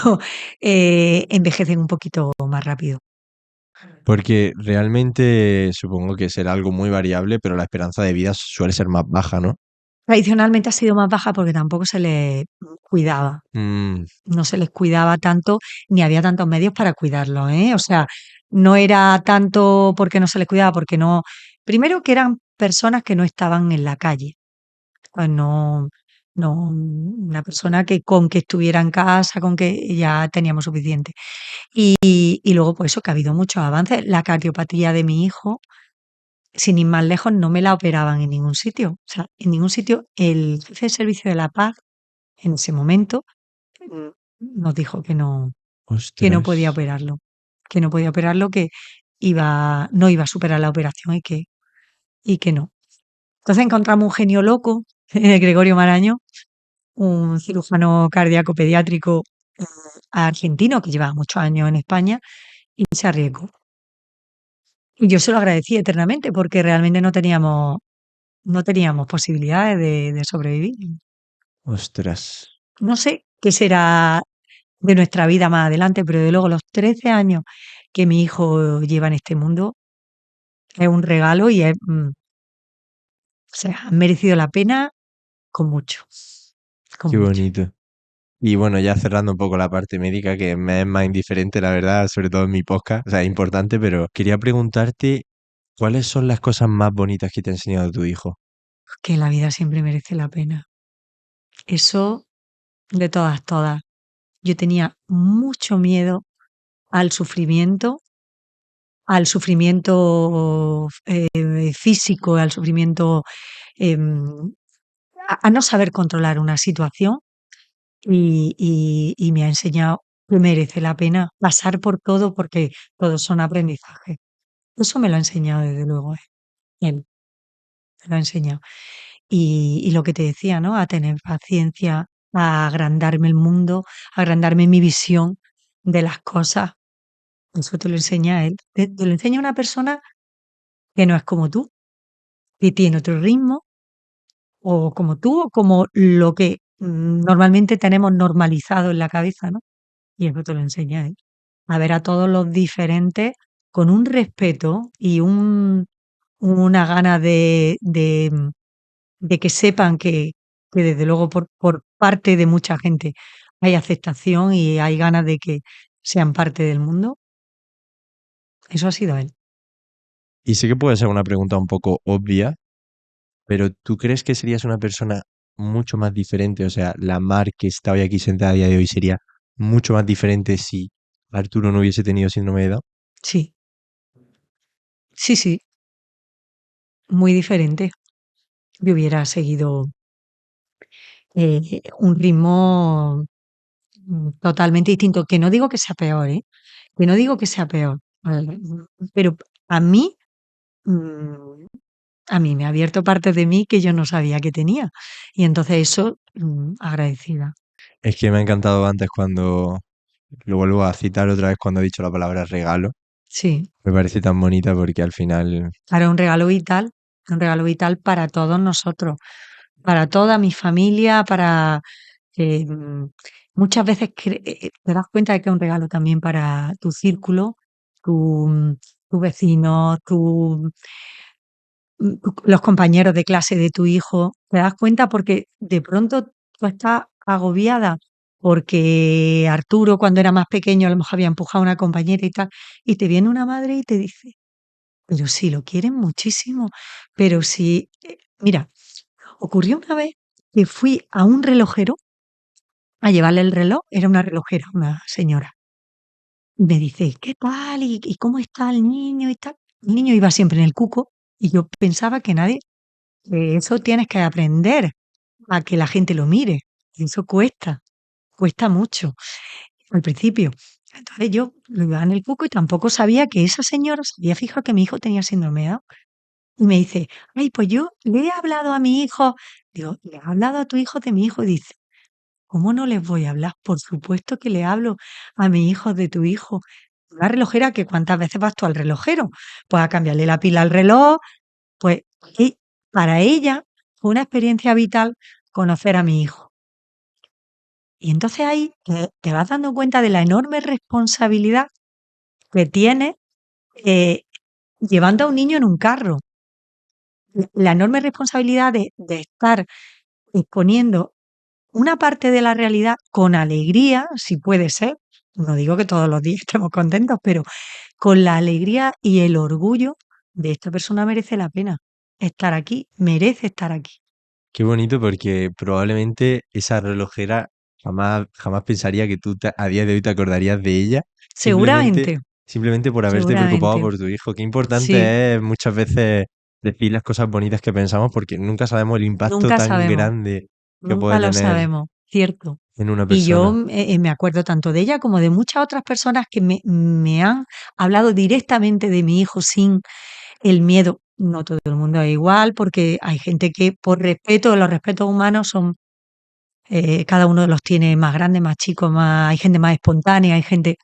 Speaker 1: envejecen un poquito más rápido.
Speaker 2: Porque realmente supongo que será algo muy variable, pero la esperanza de vida suele ser más baja, ¿no?
Speaker 1: Tradicionalmente ha sido más baja porque tampoco se les cuidaba.
Speaker 2: Mm,
Speaker 1: No se les cuidaba tanto, ni había tantos medios para cuidarlos, ¿eh? O sea, no era tanto porque no se les cuidaba, porque no. Primero que eran personas que no estaban en la calle. Pues no, no, una persona que con que estuviera en casa, con que ya teníamos suficiente. Y luego, pues eso, que ha habido muchos avances. La cardiopatía de mi hijo, sin ir más lejos, no me la operaban en ningún sitio. O sea, en ningún sitio el jefe de servicio de la paz, en ese momento, mm, nos dijo que no
Speaker 2: ostras,
Speaker 1: podía operarlo, que no podía operarlo, que no iba a superar la operación y que no. Entonces encontramos un genio loco, Gregorio Maraño, un cirujano cardíaco pediátrico eh, argentino que lleva muchos años en España y se arriesgó. Y yo se lo agradecí eternamente porque realmente no teníamos posibilidades de sobrevivir.
Speaker 2: ostras.
Speaker 1: No sé qué será de nuestra vida más adelante, pero de luego los 13 años que mi hijo lleva en este mundo es un regalo y o sea, han merecido la pena con mucho,
Speaker 2: Qué
Speaker 1: con mucho.
Speaker 2: bonito. Y bueno, ya cerrando un poco la parte médica, que me es más indiferente, la verdad, sobre todo en mi podcast, o sea, es importante, pero quería preguntarte, ¿cuáles son las cosas más bonitas que te ha enseñado tu hijo?
Speaker 1: Que la vida siempre merece la pena. Eso de todas, todas. Yo tenía mucho miedo al sufrimiento físico, al sufrimiento, em, a no saber controlar una situación y me ha enseñado que merece la pena pasar por todo porque todos son aprendizajes. Eso me lo ha enseñado desde luego él, me lo ha enseñado. Y lo que te decía, ¿no? A tener paciencia, a agrandarme el mundo, a agrandarme mi visión de las cosas. Eso te lo enseña él. Te lo enseña una persona que no es como tú, que tiene otro ritmo, o como tú, o como lo que normalmente tenemos normalizado en la cabeza, ¿no? Y eso te lo enseña él. A ver a todos los diferentes con un respeto y una gana de que sepan que desde luego por parte de mucha gente hay aceptación y hay ganas de que sean parte del mundo. Eso ha sido él.
Speaker 2: Y sé que puede ser una pregunta un poco obvia, pero ¿tú crees que serías una persona mucho más diferente? O sea, la Mar que está hoy aquí sentada a día de hoy sería mucho más diferente si Arturo no hubiese tenido síndrome de Down.
Speaker 1: Sí, sí, sí, muy diferente. Yo hubiera seguido un ritmo totalmente distinto, que no digo que sea peor, ¿eh? Que no digo que sea peor, pero a mí, mm, a mí me ha abierto partes de mí que yo no sabía que tenía. Y entonces eso, agradecida.
Speaker 2: Es que me ha encantado antes cuando, lo vuelvo a citar otra vez cuando he dicho la palabra regalo.
Speaker 1: Sí,
Speaker 2: Me parece tan bonita porque al final,
Speaker 1: para un regalo vital para todos nosotros, para toda mi familia, para eh, mm, muchas veces te das cuenta de que es un regalo también para tu círculo, tu, tu vecino, los compañeros de clase de tu hijo. Te das cuenta porque de pronto tú estás agobiada porque Arturo cuando era más pequeño a lo mejor había empujado a una compañera y tal, y te viene una madre y te dice, pero si lo quieren muchísimo, pero si, mira, ocurrió una vez que fui a un relojero a llevarle el reloj, era una relojera, una señora, y me dice: "¿Qué tal? ¿Y cómo está el niño y tal?". El niño iba siempre en el cuco y yo pensaba que nadie eso tienes que aprender a que la gente lo mire, y eso cuesta, cuesta mucho al principio. Entonces yo lo llevaba en el cuco y tampoco sabía que esa señora se había fijado que mi hijo tenía síndrome de Down. Y me dice: "Ay, pues yo le he hablado a mi hijo". Digo: "¿Le has hablado a tu hijo de mi hijo?". Y dice: "¿Cómo no les voy a hablar? Por supuesto que le hablo a mi hijo de tu hijo". Una relojera que ¿cuántas veces vas tú al relojero? Pues a cambiarle la pila al reloj, pues y para ella fue una experiencia vital conocer a mi hijo. Y entonces ahí te vas dando cuenta de la enorme responsabilidad que tienes eh, llevando a un niño en un carro. La enorme responsabilidad de estar exponiendo una parte de la realidad con alegría, si puede ser. No digo que todos los días estemos contentos, pero con la alegría y el orgullo de esta persona merece la pena estar aquí, merece estar aquí.
Speaker 2: Qué bonito porque probablemente esa relojera jamás pensaría que a día de hoy te acordarías de ella simplemente,
Speaker 1: Seguramente,
Speaker 2: simplemente por haberte preocupado
Speaker 1: seguramente.
Speaker 2: por tu hijo. Qué
Speaker 1: Sí,
Speaker 2: importante es muchas veces decir las cosas bonitas que pensamos porque nunca sabemos el impacto
Speaker 1: nunca
Speaker 2: tan
Speaker 1: sabemos,
Speaker 2: grande que puede
Speaker 1: nunca lo
Speaker 2: tener
Speaker 1: sabemos, cierto.
Speaker 2: en una
Speaker 1: Y yo
Speaker 2: persona.
Speaker 1: me acuerdo tanto de ella como de muchas otras personas que me han hablado directamente de mi hijo sin el miedo. No todo el mundo es igual, porque hay gente que por respeto, los respetos humanos son, cada uno los tiene más grandes, más chicos, más, hay gente más espontánea, hay gente,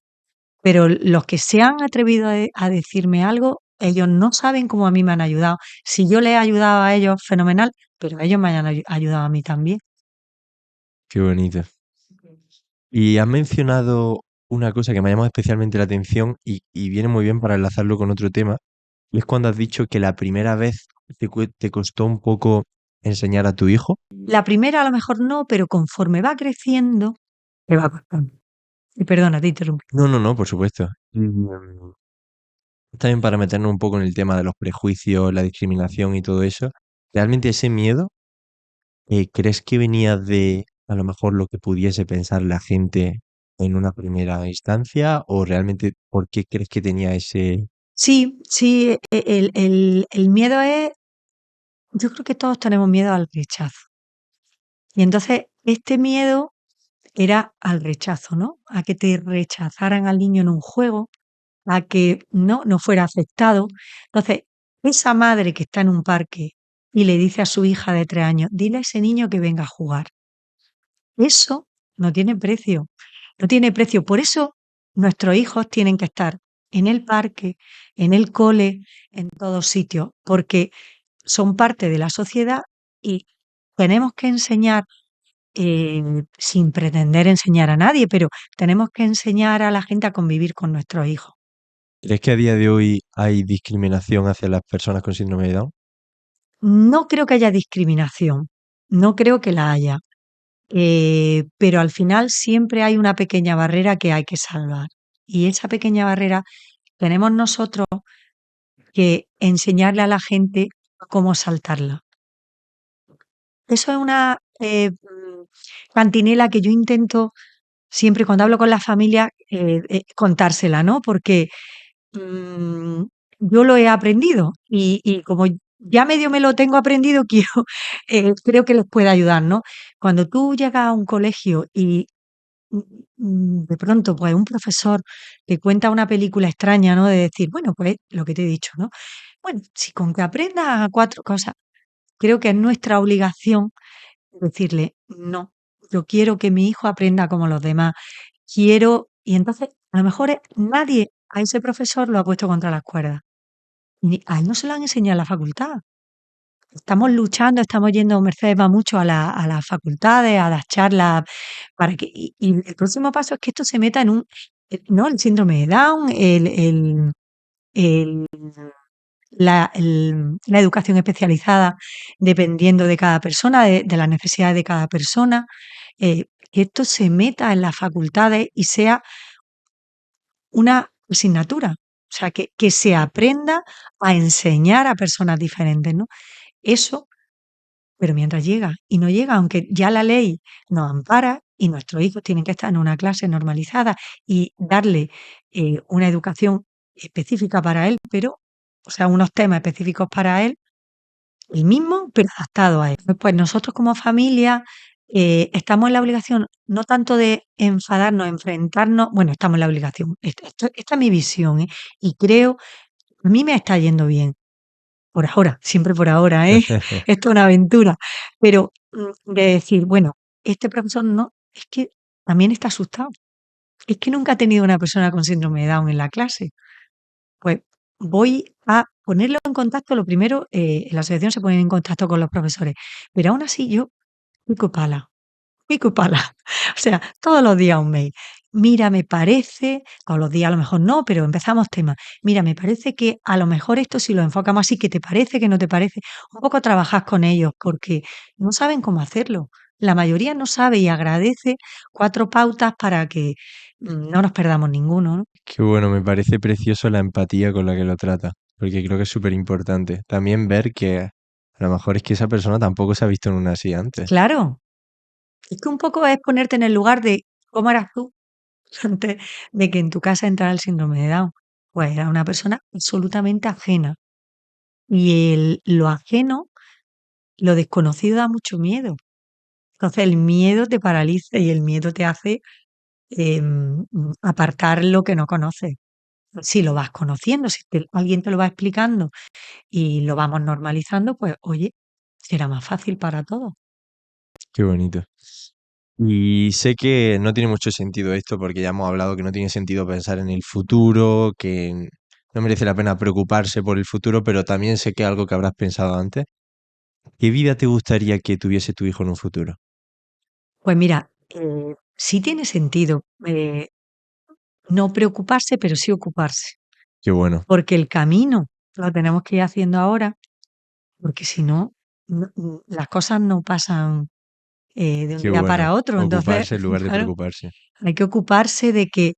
Speaker 1: pero los que se han atrevido a decirme algo, ellos no saben cómo a mí me han ayudado. Si yo les he ayudado a ellos, fenomenal, pero ellos me han ayudado a mí también.
Speaker 2: Qué bonito. Y has mencionado una cosa que me ha llamado especialmente la atención y viene muy bien para enlazarlo con otro tema, y es cuando has dicho que la primera vez te costó un poco enseñar a tu hijo.
Speaker 1: La primera a lo mejor no, pero conforme va creciendo, te va costando. Y perdona, te interrumpí.
Speaker 2: No, no, no, por supuesto. También para meternos un poco en el tema de los prejuicios, la discriminación y todo eso. ¿Realmente ese miedo, crees que venía de a lo mejor lo que pudiese pensar la gente en una primera instancia? ¿O realmente por qué crees que tenía ese...
Speaker 1: Sí, sí, el miedo es, yo creo que todos tenemos miedo al rechazo. Y entonces este miedo era al rechazo, ¿no? A que te rechazaran al niño en un juego, a que no fuera aceptado. Entonces, esa madre que está en un parque y le dice a su hija de 3 años, dile a ese niño que venga a jugar. Eso no tiene precio, no tiene precio. Por eso nuestros hijos tienen que estar en el parque, en el cole, en todos sitios, porque son parte de la sociedad y tenemos que enseñar, sin pretender enseñar a nadie, pero tenemos que enseñar a la gente a convivir con nuestros hijos.
Speaker 2: ¿Crees que a día de hoy hay discriminación hacia las personas con síndrome de Down?
Speaker 1: No creo que haya discriminación, no creo que la haya, pero al final siempre hay una pequeña barrera que hay que salvar. Y esa pequeña barrera tenemos nosotros que enseñarle a la gente cómo saltarla. Eso es una cantinela que yo intento siempre cuando hablo con la familia contársela, ¿no? Porque mm, yo lo he aprendido y como ya medio me lo tengo aprendido, creo que les puede ayudar, ¿no? Cuando tú llegas a un colegio y mm, de pronto, pues un profesor te cuenta una película extraña, ¿no? De decir, bueno, pues lo que te he dicho, ¿no? Bueno, si con que aprendas 4 cosas, creo que es nuestra obligación decirle, no, yo quiero que mi hijo aprenda como los demás, quiero, y entonces a lo mejor nadie a ese profesor lo ha puesto contra las cuerdas, a él no se lo han enseñado en la facultad. Estamos luchando, estamos yendo, Mercedes va mucho a las facultades, a las charlas, para que, y el próximo paso es que esto se meta en ¿no? El síndrome de Down, el- la educación especializada dependiendo de cada persona, de las necesidades de cada persona, que esto se meta en las facultades y sea una asignatura. O sea, que se aprenda a enseñar a personas diferentes, ¿no? Eso, pero mientras llega y no llega, aunque ya la ley nos ampara y nuestros hijos tienen que estar en una clase normalizada y darle una educación específica para él, pero, o sea, unos temas específicos para él, el mismo, pero adaptado a él. Pues nosotros como familia estamos en la obligación no tanto de enfadarnos, enfrentarnos, bueno, estamos en la obligación. Esta es mi visión, ¿eh? Y creo, a mí me está yendo bien, por ahora, siempre por ahora, ¿eh? Esto es una aventura. Pero de decir, bueno, este profesor no, es que también está asustado. Es que nunca ha tenido una persona con síndrome de Down en la clase. Pues voy a ponerlo en contacto. Lo primero, en la asociación se ponen en contacto con los profesores, pero aún así yo pico pala, pico y pala. O sea, todos los días un mail. Mira, me parece, todos los días a lo mejor no, pero empezamos temas. Mira, me parece que a lo mejor esto si lo enfocamos así, ¿qué te parece, que no te parece? Un poco trabajar con ellos porque no saben cómo hacerlo. La mayoría no sabe y agradece 4 pautas para que no nos perdamos ninguno, ¿no?
Speaker 2: Qué bueno, me parece precioso la empatía con la que lo trata, porque creo que es súper importante. También ver que a lo mejor es que esa persona tampoco se ha visto en una así antes.
Speaker 1: Claro, es que un poco es ponerte en el lugar de cómo eras tú antes de que en tu casa entrara el síndrome de Down. Pues era una persona absolutamente ajena. Y lo ajeno, lo desconocido da mucho miedo. Entonces el miedo te paraliza y el miedo te hace apartar lo que no conoces. Si lo vas conociendo, si alguien te lo va explicando y lo vamos normalizando, pues oye, será más fácil para todos.
Speaker 2: Qué bonito. Y sé que no tiene mucho sentido esto porque ya hemos hablado que no tiene sentido pensar en el futuro, que no merece la pena preocuparse por el futuro, pero también sé que es algo que habrás pensado antes. ¿Qué vida te gustaría que tuviese tu hijo en un futuro?
Speaker 1: Pues mira, sí tiene sentido no preocuparse, pero sí ocuparse,
Speaker 2: Qué bueno,
Speaker 1: porque el camino lo tenemos que ir haciendo ahora, porque si no, las cosas no pasan de un
Speaker 2: qué
Speaker 1: día
Speaker 2: bueno.
Speaker 1: para otro. Entonces,
Speaker 2: Ocuparse en lugar de
Speaker 1: claro,
Speaker 2: preocuparse.
Speaker 1: hay que ocuparse de que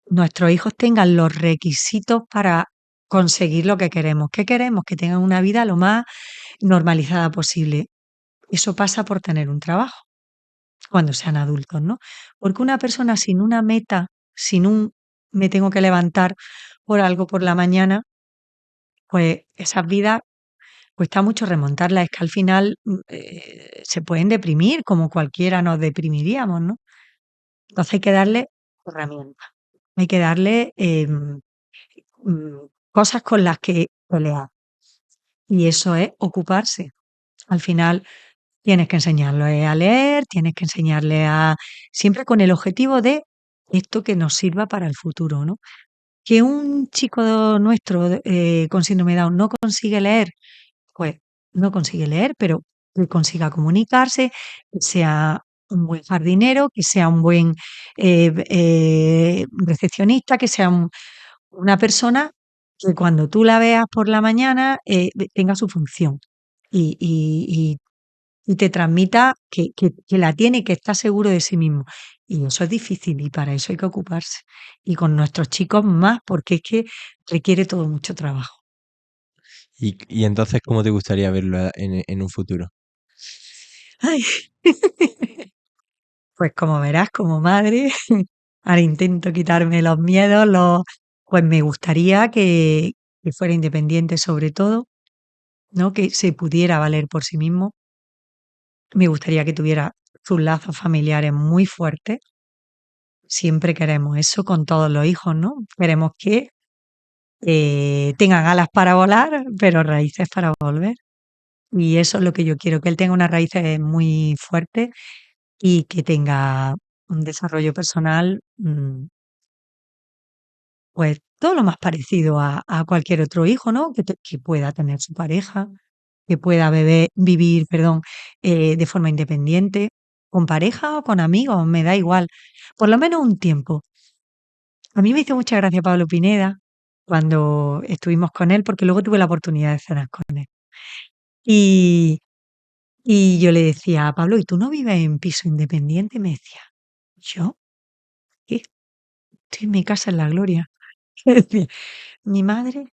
Speaker 1: nuestros hijos tengan los requisitos para conseguir lo que queremos. ¿Qué queremos? Que tengan una vida lo más normalizada posible. Eso pasa por tener un trabajo cuando sean adultos, ¿no? Porque una persona sin una meta, sin un me tengo que levantar por algo por la mañana, pues esas vidas cuesta mucho remontarlas. Es que al final se pueden deprimir como cualquiera nos deprimiríamos, ¿no? Entonces hay que darle herramientas, hay que darle cosas con las que pelear. Y eso es ocuparse. Al final tienes que enseñarle a leer, tienes que enseñarle a siempre con el objetivo de esto que nos sirva para el futuro, ¿no? Que un chico nuestro con síndrome de Down no consigue leer, pues no consigue leer, pero que consiga comunicarse, que sea un buen jardinero, que sea un buen recepcionista, que sea una persona que cuando tú la veas por la mañana tenga su función y, y te transmita que la tiene y que está seguro de sí mismo. Y eso es difícil y para eso hay que ocuparse. Y con nuestros chicos más, porque es que requiere todo mucho trabajo.
Speaker 2: Y entonces, ¿cómo te gustaría verlo en un futuro?
Speaker 1: Ay. Pues como verás, como madre, ahora intento quitarme los miedos, pues me gustaría que fuera independiente sobre todo, ¿no? Que se pudiera valer por sí mismo. Me gustaría que tuviera sus lazos familiares muy fuertes. Siempre queremos eso con todos los hijos, ¿no? Queremos que tengan alas para volar, pero raíces para volver. Y eso es lo que yo quiero, que él tenga unas raíces muy fuertes y que tenga un desarrollo personal, pues todo lo más parecido a cualquier otro hijo, ¿no? Que pueda tener su pareja, que pueda vivir, perdón, de forma independiente, con pareja o con amigos, me da igual. Por lo menos un tiempo. A mí me hizo mucha gracia Pablo Pineda cuando estuvimos con él, porque luego tuve la oportunidad de cenar con él. Y, y yo le decía a Pablo, ¿y tú no vives en piso independiente? Y me decía, ¿yo? ¿Qué? Estoy en mi casa en la gloria. Decía, mi madre,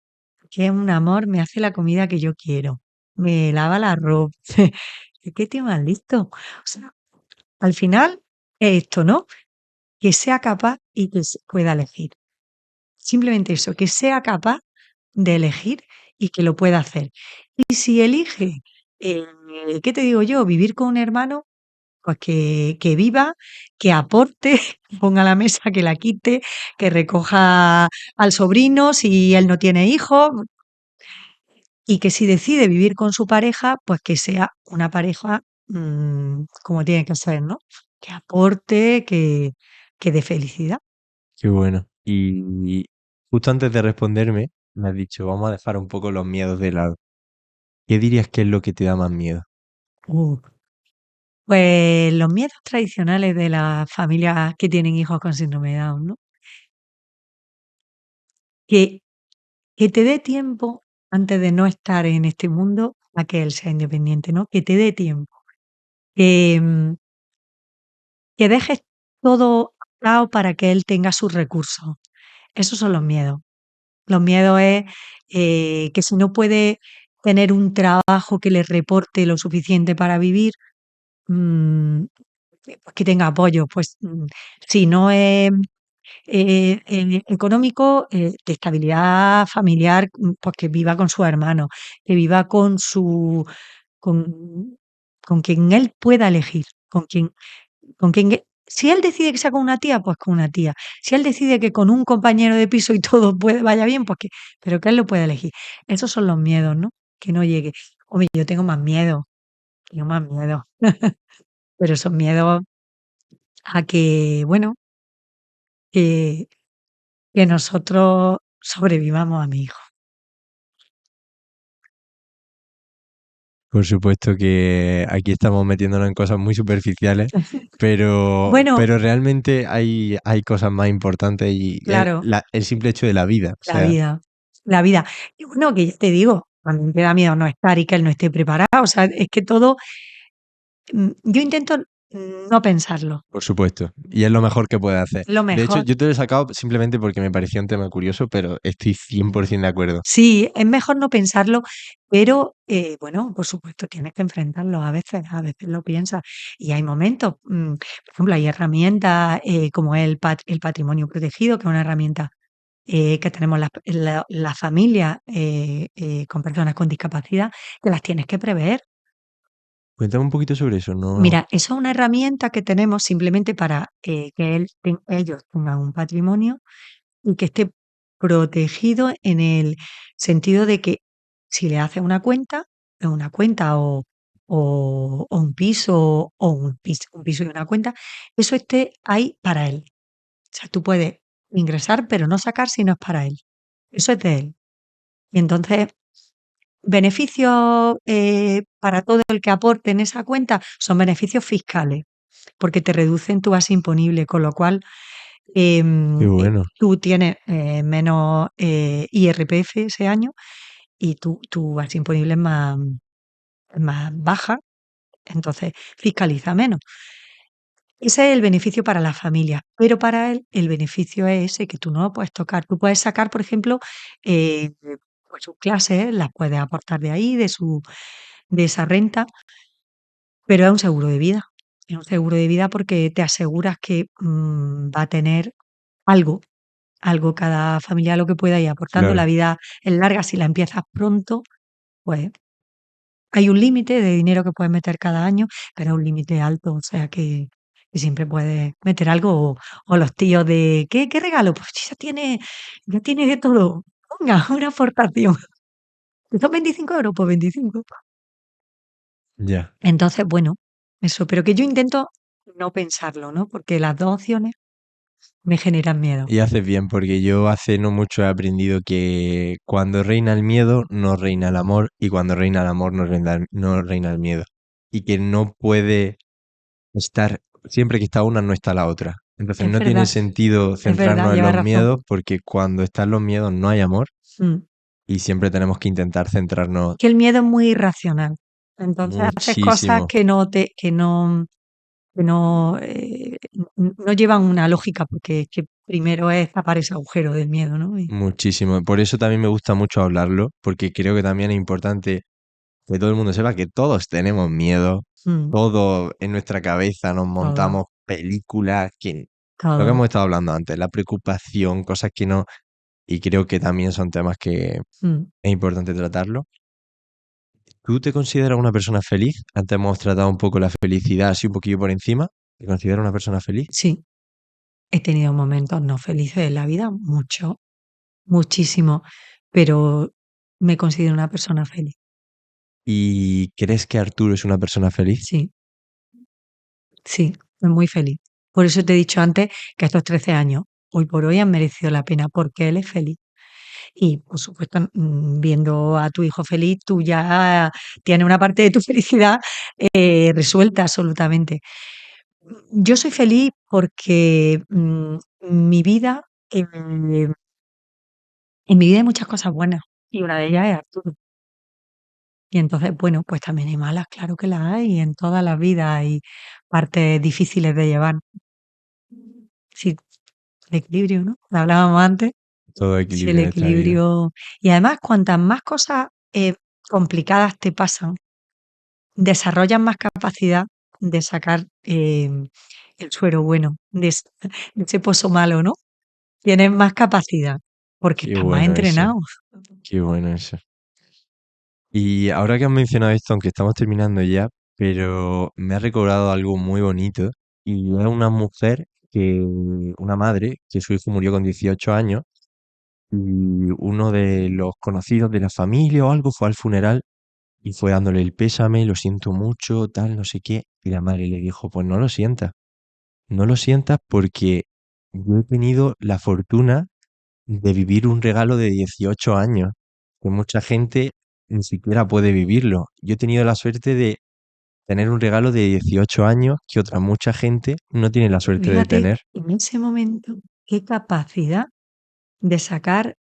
Speaker 1: que es un amor, me hace la comida que yo quiero, me lava la ropa. ¿Qué tío más listo? O sea, al final es esto, ¿no? Que sea capaz y que pueda elegir. Simplemente eso, que sea capaz de elegir y que lo pueda hacer. Y si elige, eh, ¿qué te digo yo? Vivir con un hermano, pues que viva, que aporte, que ponga la mesa, que la quite, que recoja al sobrino si él no tiene hijos y que si decide vivir con su pareja, pues que sea una pareja como tiene que ser, ¿no? Que aporte, que dé felicidad.
Speaker 2: Qué bueno. Y justo antes de responderme, me has dicho, vamos a dejar un poco los miedos de lado. ¿Qué dirías que es lo que te da más miedo?
Speaker 1: Uh, Pues los miedos tradicionales de las familias que tienen hijos con síndrome de Down, ¿no? Que, que te dé tiempo antes de no estar en este mundo a que él sea independiente, ¿no? Que te dé tiempo. Que, que dejes todo atado para que él tenga sus recursos. Esos son los miedos. Los miedos es que si no puede tener un trabajo que le reporte lo suficiente para vivir, mm, pues que tenga apoyo. Pues si no es económico, de estabilidad familiar, pues que viva con sus hermanos, que viva con, con quien él pueda elegir, si él decide que sea con una tía, pues con una tía. Si él decide que con un compañero de piso y todo vaya bien, pues que, pero que él lo pueda elegir. Esos son los miedos, ¿no? Que no llegue. Hombre, yo tengo más miedo, pero son miedos a que, bueno, que, que nosotros sobrevivamos a mi hijo.
Speaker 2: Por supuesto que aquí estamos metiéndonos en cosas muy superficiales,
Speaker 1: Bueno,
Speaker 2: pero realmente hay cosas más importantes y
Speaker 1: claro,
Speaker 2: el simple hecho de la vida. O
Speaker 1: la
Speaker 2: sea,
Speaker 1: vida, la vida. Y bueno, que ya te digo, a mí me da miedo no estar y que él no esté preparado. O sea, es que todo, yo intento no pensarlo.
Speaker 2: por supuesto. Y es lo mejor que puede hacer.
Speaker 1: Lo
Speaker 2: De hecho,
Speaker 1: mejor.
Speaker 2: yo te lo he sacado simplemente porque me pareció un tema curioso, pero estoy 100% de acuerdo.
Speaker 1: Sí, es mejor no pensarlo, pero bueno, por supuesto, tienes que enfrentarlo a veces lo piensas. Y hay momentos, por ejemplo, hay herramientas como el patrimonio protegido, que es una herramienta que tenemos la familia con personas con discapacidad, que las tienes que prever.
Speaker 2: Cuéntame un poquito sobre eso, ¿no?
Speaker 1: Mira, eso es una herramienta que tenemos simplemente para que ellos tengan un patrimonio y que esté protegido en el sentido de que si le haces una cuenta o un piso o un piso y una cuenta, eso esté ahí para él. O sea, tú puedes ingresar, pero no sacar si no es para él. Eso es de él. Y entonces, beneficios para todo el que aporte en esa cuenta son beneficios fiscales, porque te reducen tu base imponible, con lo cual
Speaker 2: Qué bueno.
Speaker 1: tú tienes menos IRPF ese año y tu base imponible es más baja, entonces fiscaliza menos. Ese es el beneficio para la familia, pero para él el beneficio es ese, que tú no lo puedes tocar. Tú puedes sacar, por ejemplo, pues sus clases, las puedes aportar de ahí, de esa renta, pero es un seguro de vida. Es un seguro de vida porque te aseguras que va a tener algo. Algo cada familia lo que pueda ir aportando. La
Speaker 2: Claro.
Speaker 1: vida es larga, si la empiezas pronto, pues hay un límite de dinero que puedes meter cada año, pero es un límite alto, o sea que siempre puedes meter algo. O los tíos de ¿qué regalo? Pues ya tiene de todo. Venga, una aportación. ¿Son 25 euros? Pues 25.
Speaker 2: Ya.
Speaker 1: Entonces, bueno, eso, pero que yo intento no pensarlo, ¿no? Porque las dos opciones me generan miedo.
Speaker 2: Y haces bien, porque yo hace no mucho he aprendido que cuando reina el miedo, no reina el amor, y cuando reina el amor, no reina el miedo. Y que no puede estar, siempre que está una, no está la otra. Entonces no tiene sentido
Speaker 1: Es verdad,
Speaker 2: centrarnos en
Speaker 1: llevas
Speaker 2: los
Speaker 1: razón.
Speaker 2: miedos, porque cuando están los miedos no hay amor,
Speaker 1: Mm.
Speaker 2: y siempre tenemos que intentar centrarnos
Speaker 1: Que el miedo es muy irracional. Entonces haces cosas
Speaker 2: muchísimo,
Speaker 1: que no, no llevan una lógica, porque es que primero es tapar ese agujero del miedo, ¿no?
Speaker 2: muchísimo. Por eso también me gusta mucho hablarlo, porque creo que también es importante que todo el mundo sepa que todos tenemos miedo,
Speaker 1: Mm,
Speaker 2: todo en nuestra cabeza nos
Speaker 1: todo,
Speaker 2: montamos películas, que lo que
Speaker 1: todo.
Speaker 2: hemos estado hablando antes, la preocupación, cosas que no, y creo que también son temas que
Speaker 1: Mm,
Speaker 2: es importante tratarlo. ¿Tú te consideras una persona feliz? Antes hemos tratado un poco la felicidad así un poquillo por encima. ¿Te consideras una persona feliz?
Speaker 1: sí, he tenido momentos no felices en la vida, mucho, muchísimo, pero me considero una persona feliz.
Speaker 2: ¿Y crees que Arturo es una persona feliz?
Speaker 1: Sí, sí, soy muy feliz. Por eso te he dicho antes que estos 13 años, hoy por hoy, han merecido la pena, porque él es feliz. Y, por supuesto, viendo a tu hijo feliz, tú ya tienes una parte de tu felicidad resuelta absolutamente. Yo soy feliz porque mi vida, en mi vida hay muchas cosas buenas y una de ellas es Arturo. Y entonces, bueno, pues también hay malas, claro que las hay, en todas las vidas hay partes difíciles de llevar. Sí, el equilibrio, ¿no? Lo hablábamos antes.
Speaker 2: Todo
Speaker 1: Sí, el
Speaker 2: equilibrio en esta vida.
Speaker 1: equilibrio. Y además, cuantas más cosas complicadas te pasan, desarrollas más capacidad de sacar el suero bueno de ese pozo malo, ¿no? Tienes más capacidad porque
Speaker 2: Qué
Speaker 1: estás más
Speaker 2: bueno eso,
Speaker 1: entrenado.
Speaker 2: qué bueno eso. Y ahora que has mencionado esto, aunque estamos terminando ya, pero me ha recordado algo muy bonito. Y es una mujer una madre, que su hijo murió con 18 años, y uno de los conocidos de la familia o algo fue al funeral y fue dándole el pésame, lo siento mucho, tal, no sé qué. Y la madre le dijo, pues no lo sientas, no lo sientas porque yo he tenido la fortuna de vivir un regalo de 18 años, que mucha gente ni siquiera puede vivirlo. Yo he tenido la suerte de tener un regalo de 18 años que otra mucha gente no tiene la suerte de
Speaker 1: Fíjate,
Speaker 2: tener.
Speaker 1: en ese momento, qué capacidad de sacar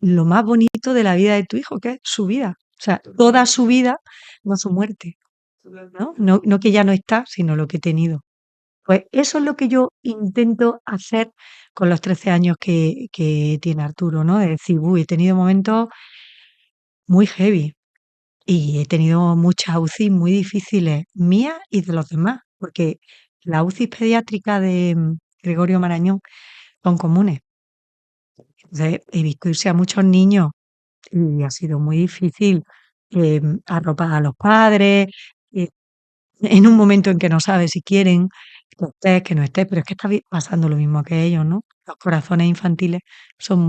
Speaker 1: lo más bonito de la vida de tu hijo, que es su vida. O sea, toda su vida, no su muerte, ¿no? No, no que ya no está, sino lo que he tenido. Pues eso es lo que yo intento hacer con los 13 años que tiene Arturo, ¿no? De decir, uy, he tenido momentos muy heavy y he tenido muchas UCI muy difíciles, mías y de los demás, porque las UCI pediátricas de Gregorio Marañón son comunes. Entonces, he visto irse a muchos niños y ha sido muy difícil arropar a los padres, eh, en un momento en que no sabes si quieren que estés, que no estés, pero es que está pasando lo mismo que ellos, ¿no? Los corazones infantiles son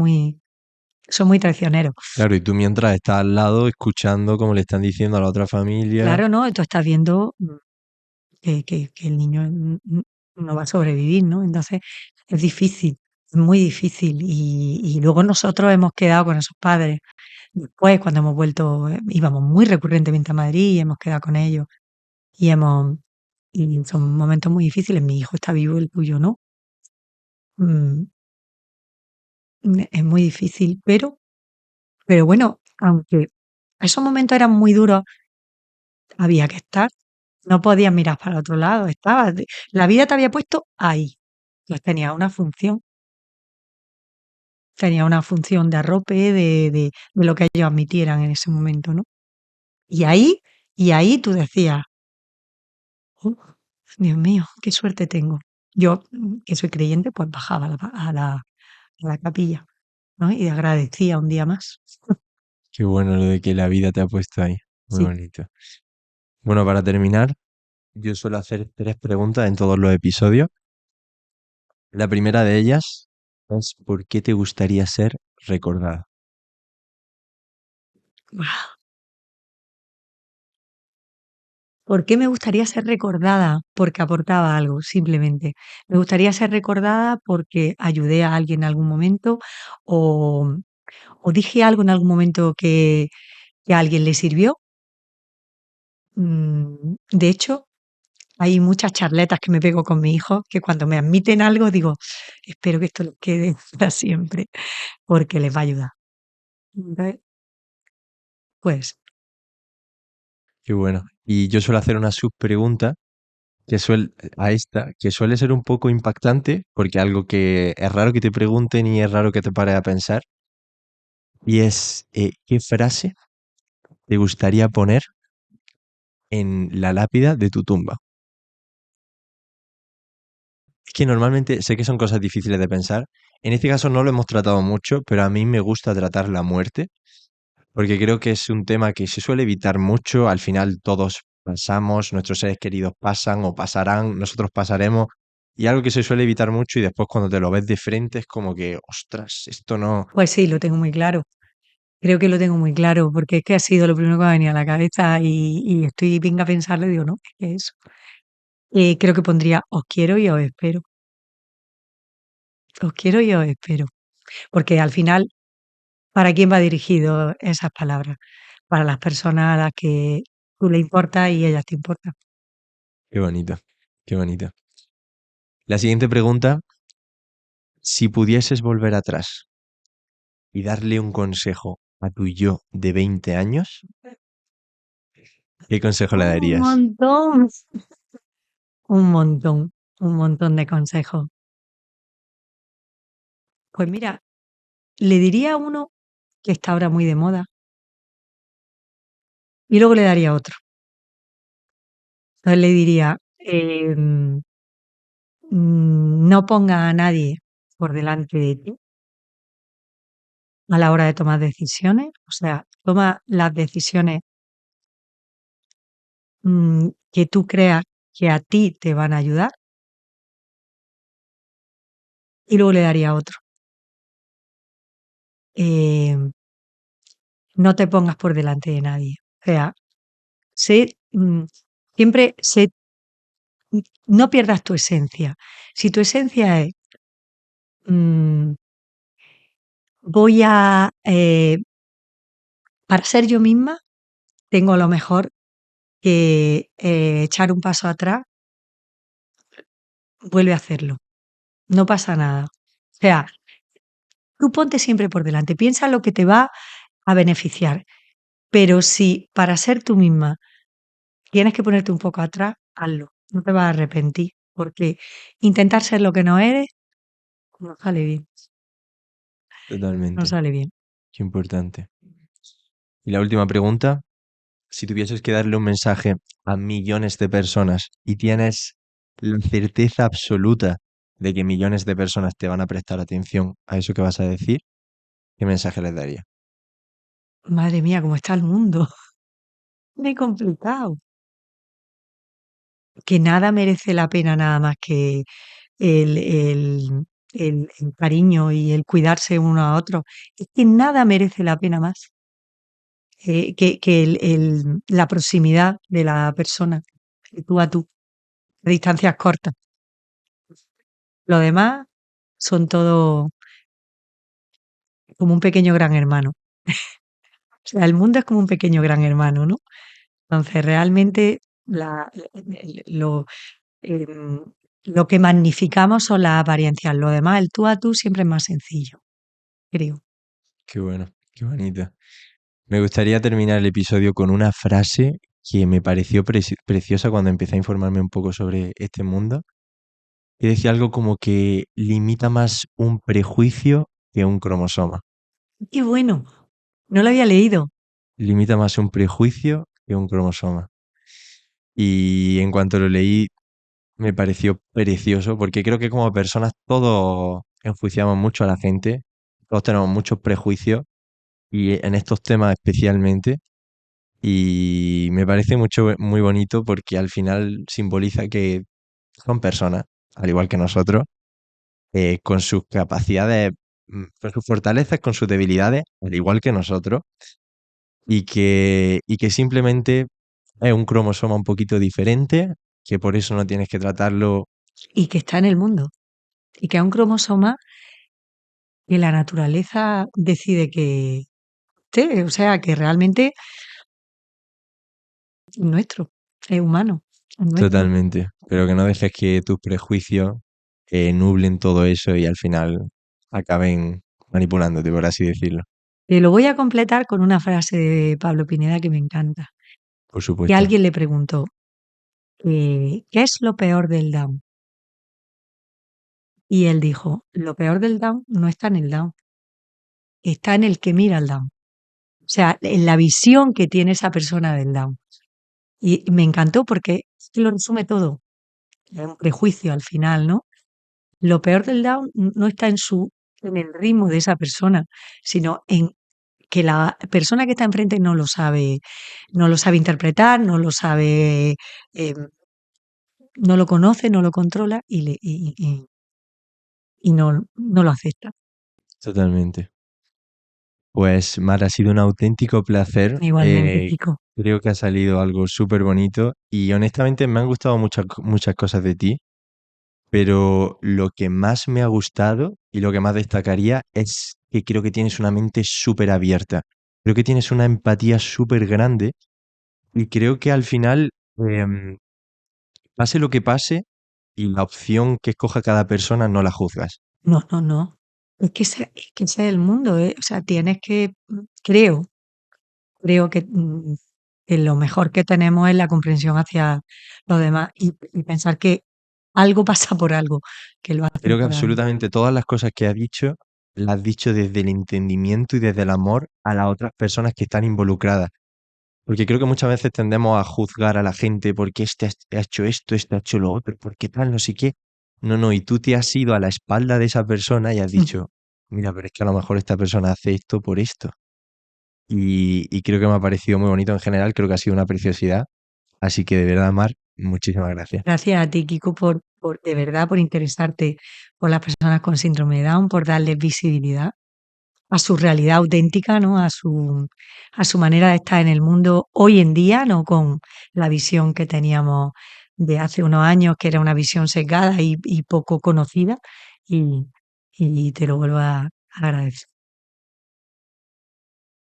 Speaker 1: son muy traicioneros.
Speaker 2: Claro, y tú mientras estás al lado escuchando como le están diciendo a la otra familia.
Speaker 1: Claro, ¿no? Tú estás viendo que el niño no va a sobrevivir, ¿no? Entonces es difícil, es muy difícil. Y luego nosotros hemos quedado con esos padres. Después, cuando hemos vuelto, íbamos muy recurrentemente a Madrid y hemos quedado con ellos. Y hemos, y son momentos muy difíciles. Mi hijo está vivo, el tuyo no. Mm, es muy difícil, pero bueno, aunque esos momentos eran muy duros, había que estar. No podías mirar para otro lado, estabas. La vida te había puesto ahí. Pues tenía una función de arrope, de lo que ellos admitieran en ese momento, ¿no? Y ahí, y ahí tú decías, "Oh, Dios mío, qué suerte tengo". Yo, que soy creyente, pues bajaba a la capilla, ¿no? Y agradecía un día más.
Speaker 2: Qué bueno lo de que la vida te ha puesto ahí. Muy
Speaker 1: Sí.
Speaker 2: bonito. Bueno, para terminar, yo suelo hacer tres preguntas en todos los episodios. La primera de ellas es ¿por qué te gustaría ser recordada?
Speaker 1: ¿Por qué me gustaría ser recordada? Porque aportaba algo, simplemente. Me gustaría ser recordada porque ayudé a alguien en algún momento o, o dije algo en algún momento que a alguien le sirvió. De hecho, hay muchas charletas que me pego con mi hijo que cuando me admiten algo digo, espero que esto les quede para siempre porque les va a ayudar. Entonces, pues,
Speaker 2: Qué bueno. Y yo suelo hacer una subpregunta que suele ser un poco impactante, porque algo que es raro que te pregunten y es raro que te pares a pensar, y es ¿qué frase te gustaría poner en la lápida de tu tumba? Es que normalmente sé que son cosas difíciles de pensar. En este caso no lo hemos tratado mucho, pero a mí me gusta tratar la muerte, porque creo que es un tema que se suele evitar mucho. Al final todos pasamos, nuestros seres queridos pasan o pasarán, nosotros pasaremos. Y algo que se suele evitar mucho y después cuando te lo ves de frente es como que, ostras, esto no.
Speaker 1: pues sí, lo tengo muy claro. Creo que lo tengo muy claro, porque es que ha sido lo primero que me ha venido a la cabeza y estoy venga a pensarlo y digo, no, es que eso. Creo que pondría os quiero y os espero. Os quiero y os espero. Porque al final, ¿para quién va dirigido esas palabras? Para las personas a las que tú le importas y ellas te importan.
Speaker 2: Qué bonito, qué bonito. La siguiente pregunta, si pudieses volver atrás y darle un consejo a tu yo de 20 años, ¿qué consejo le
Speaker 1: Un
Speaker 2: darías?
Speaker 1: montón, un montón, un montón de consejos. Pues mira, le diría a uno que está ahora muy de moda y luego le daría otro. Entonces le diría, no ponga a nadie por delante de ti a la hora de tomar decisiones. O sea, toma las decisiones que tú creas que a ti te van a ayudar y luego le daría otro. Eh, no te pongas por delante de nadie. O sea, sé, siempre sé, no pierdas tu esencia. Si tu esencia es, mm, voy a, para ser yo misma, tengo a lo mejor que echar un paso atrás, vuelve a hacerlo. No pasa nada. O sea, tú ponte siempre por delante, piensa lo que te va a beneficiar, pero si para ser tú misma tienes que ponerte un poco atrás, hazlo. No te vas a arrepentir, porque intentar ser lo que no eres no sale bien, no
Speaker 2: Totalmente,
Speaker 1: sale bien.
Speaker 2: qué importante. Y la última pregunta, si tuvieses que darle un mensaje a millones de personas y tienes la certeza absoluta de que millones de personas te van a prestar atención a eso que vas a decir, ¿qué mensaje les daría?
Speaker 1: Madre mía, cómo está el mundo. Muy complicado. Que nada merece la pena nada más que el, el, el cariño y el cuidarse uno a otro. Es que nada merece la pena más que la proximidad de la persona, de tú a tú, a distancias cortas. Lo demás son todo como un pequeño gran hermano. O sea, el mundo es como un pequeño gran hermano, ¿no? Entonces, realmente lo, em, lo que magnificamos son las apariencias. Lo demás, el tú a tú siempre es más sencillo, creo.
Speaker 2: Qué bueno, qué bonito. Me gustaría terminar el episodio con una frase que me pareció preciosa cuando empecé a informarme un poco sobre este mundo. Y decía algo como que limita más un prejuicio que un cromosoma.
Speaker 1: Qué bueno, no lo había leído.
Speaker 2: Limita más un prejuicio que un cromosoma. Y en cuanto lo leí, me pareció precioso, porque creo que como personas todos enjuiciamos mucho a la gente, todos tenemos muchos prejuicios, y en estos temas especialmente. Y me parece mucho, muy bonito porque al final simboliza que son personas, al igual que nosotros, con sus capacidades, con sus fortalezas, con sus debilidades, al igual que nosotros, y que simplemente es un cromosoma un poquito diferente, que por eso no tienes que tratarlo
Speaker 1: Y que está en el mundo. Y que es un cromosoma que la naturaleza decide que esté. O sea, que realmente es nuestro, es humano, es nuestro.
Speaker 2: totalmente, pero que no dejes que tus prejuicios nublen todo eso y al final acaben manipulándote, por así decirlo.
Speaker 1: Te lo voy a completar con una frase de Pablo Pineda que me encanta.
Speaker 2: Por
Speaker 1: Que
Speaker 2: supuesto.
Speaker 1: alguien le preguntó, ¿qué es lo peor del Down? Y él dijo, lo peor del Down no está en el Down, está en el que mira el Down. O sea, en la visión que tiene esa persona del Down. Y me encantó porque es que lo resume todo. Es un prejuicio al final, ¿no? Lo peor del Down no está en el ritmo de esa persona, sino en que la persona que está enfrente no lo sabe interpretar, no lo sabe, eh, no lo conoce, no lo controla y no lo acepta.
Speaker 2: Totalmente. Pues Mar, ha sido un auténtico placer.
Speaker 1: Igualmente, Kiko.
Speaker 2: Creo que ha salido algo súper bonito y honestamente me han gustado muchas cosas de ti. pero lo que más me ha gustado y lo que más destacaría es que creo que tienes una mente súper abierta. Creo que tienes una empatía súper grande y creo que al final, pase lo que pase, y la opción que escoja cada persona no la juzgas.
Speaker 1: No, no, no. Es que ese es el mundo, o sea, tienes que, creo que lo mejor que tenemos es la comprensión hacia los demás y pensar que algo pasa por algo, que lo hacen
Speaker 2: Creo que
Speaker 1: por algo.
Speaker 2: absolutamente todas las cosas que has dicho, las has dicho desde el entendimiento y desde el amor a las otras personas que están involucradas. Porque creo que muchas veces tendemos a juzgar a la gente porque ha hecho esto, este ha hecho lo otro, porque tal, no sé qué. No, no, y tú te has ido a la espalda de esa persona y has dicho, mira, pero es que a lo mejor esta persona hace esto por esto. Y creo que me ha parecido muy bonito en general, creo que ha sido una preciosidad. Así que de verdad, Mar, muchísimas gracias.
Speaker 1: Gracias a ti, Kiko, por de verdad, por interesarte por las personas con síndrome de Down, por darles visibilidad a su realidad auténtica, ¿no? A su manera de estar en el mundo hoy en día, no con la visión que teníamos de hace unos años, que era una visión sesgada y poco conocida, y, y te lo vuelvo a agradecer.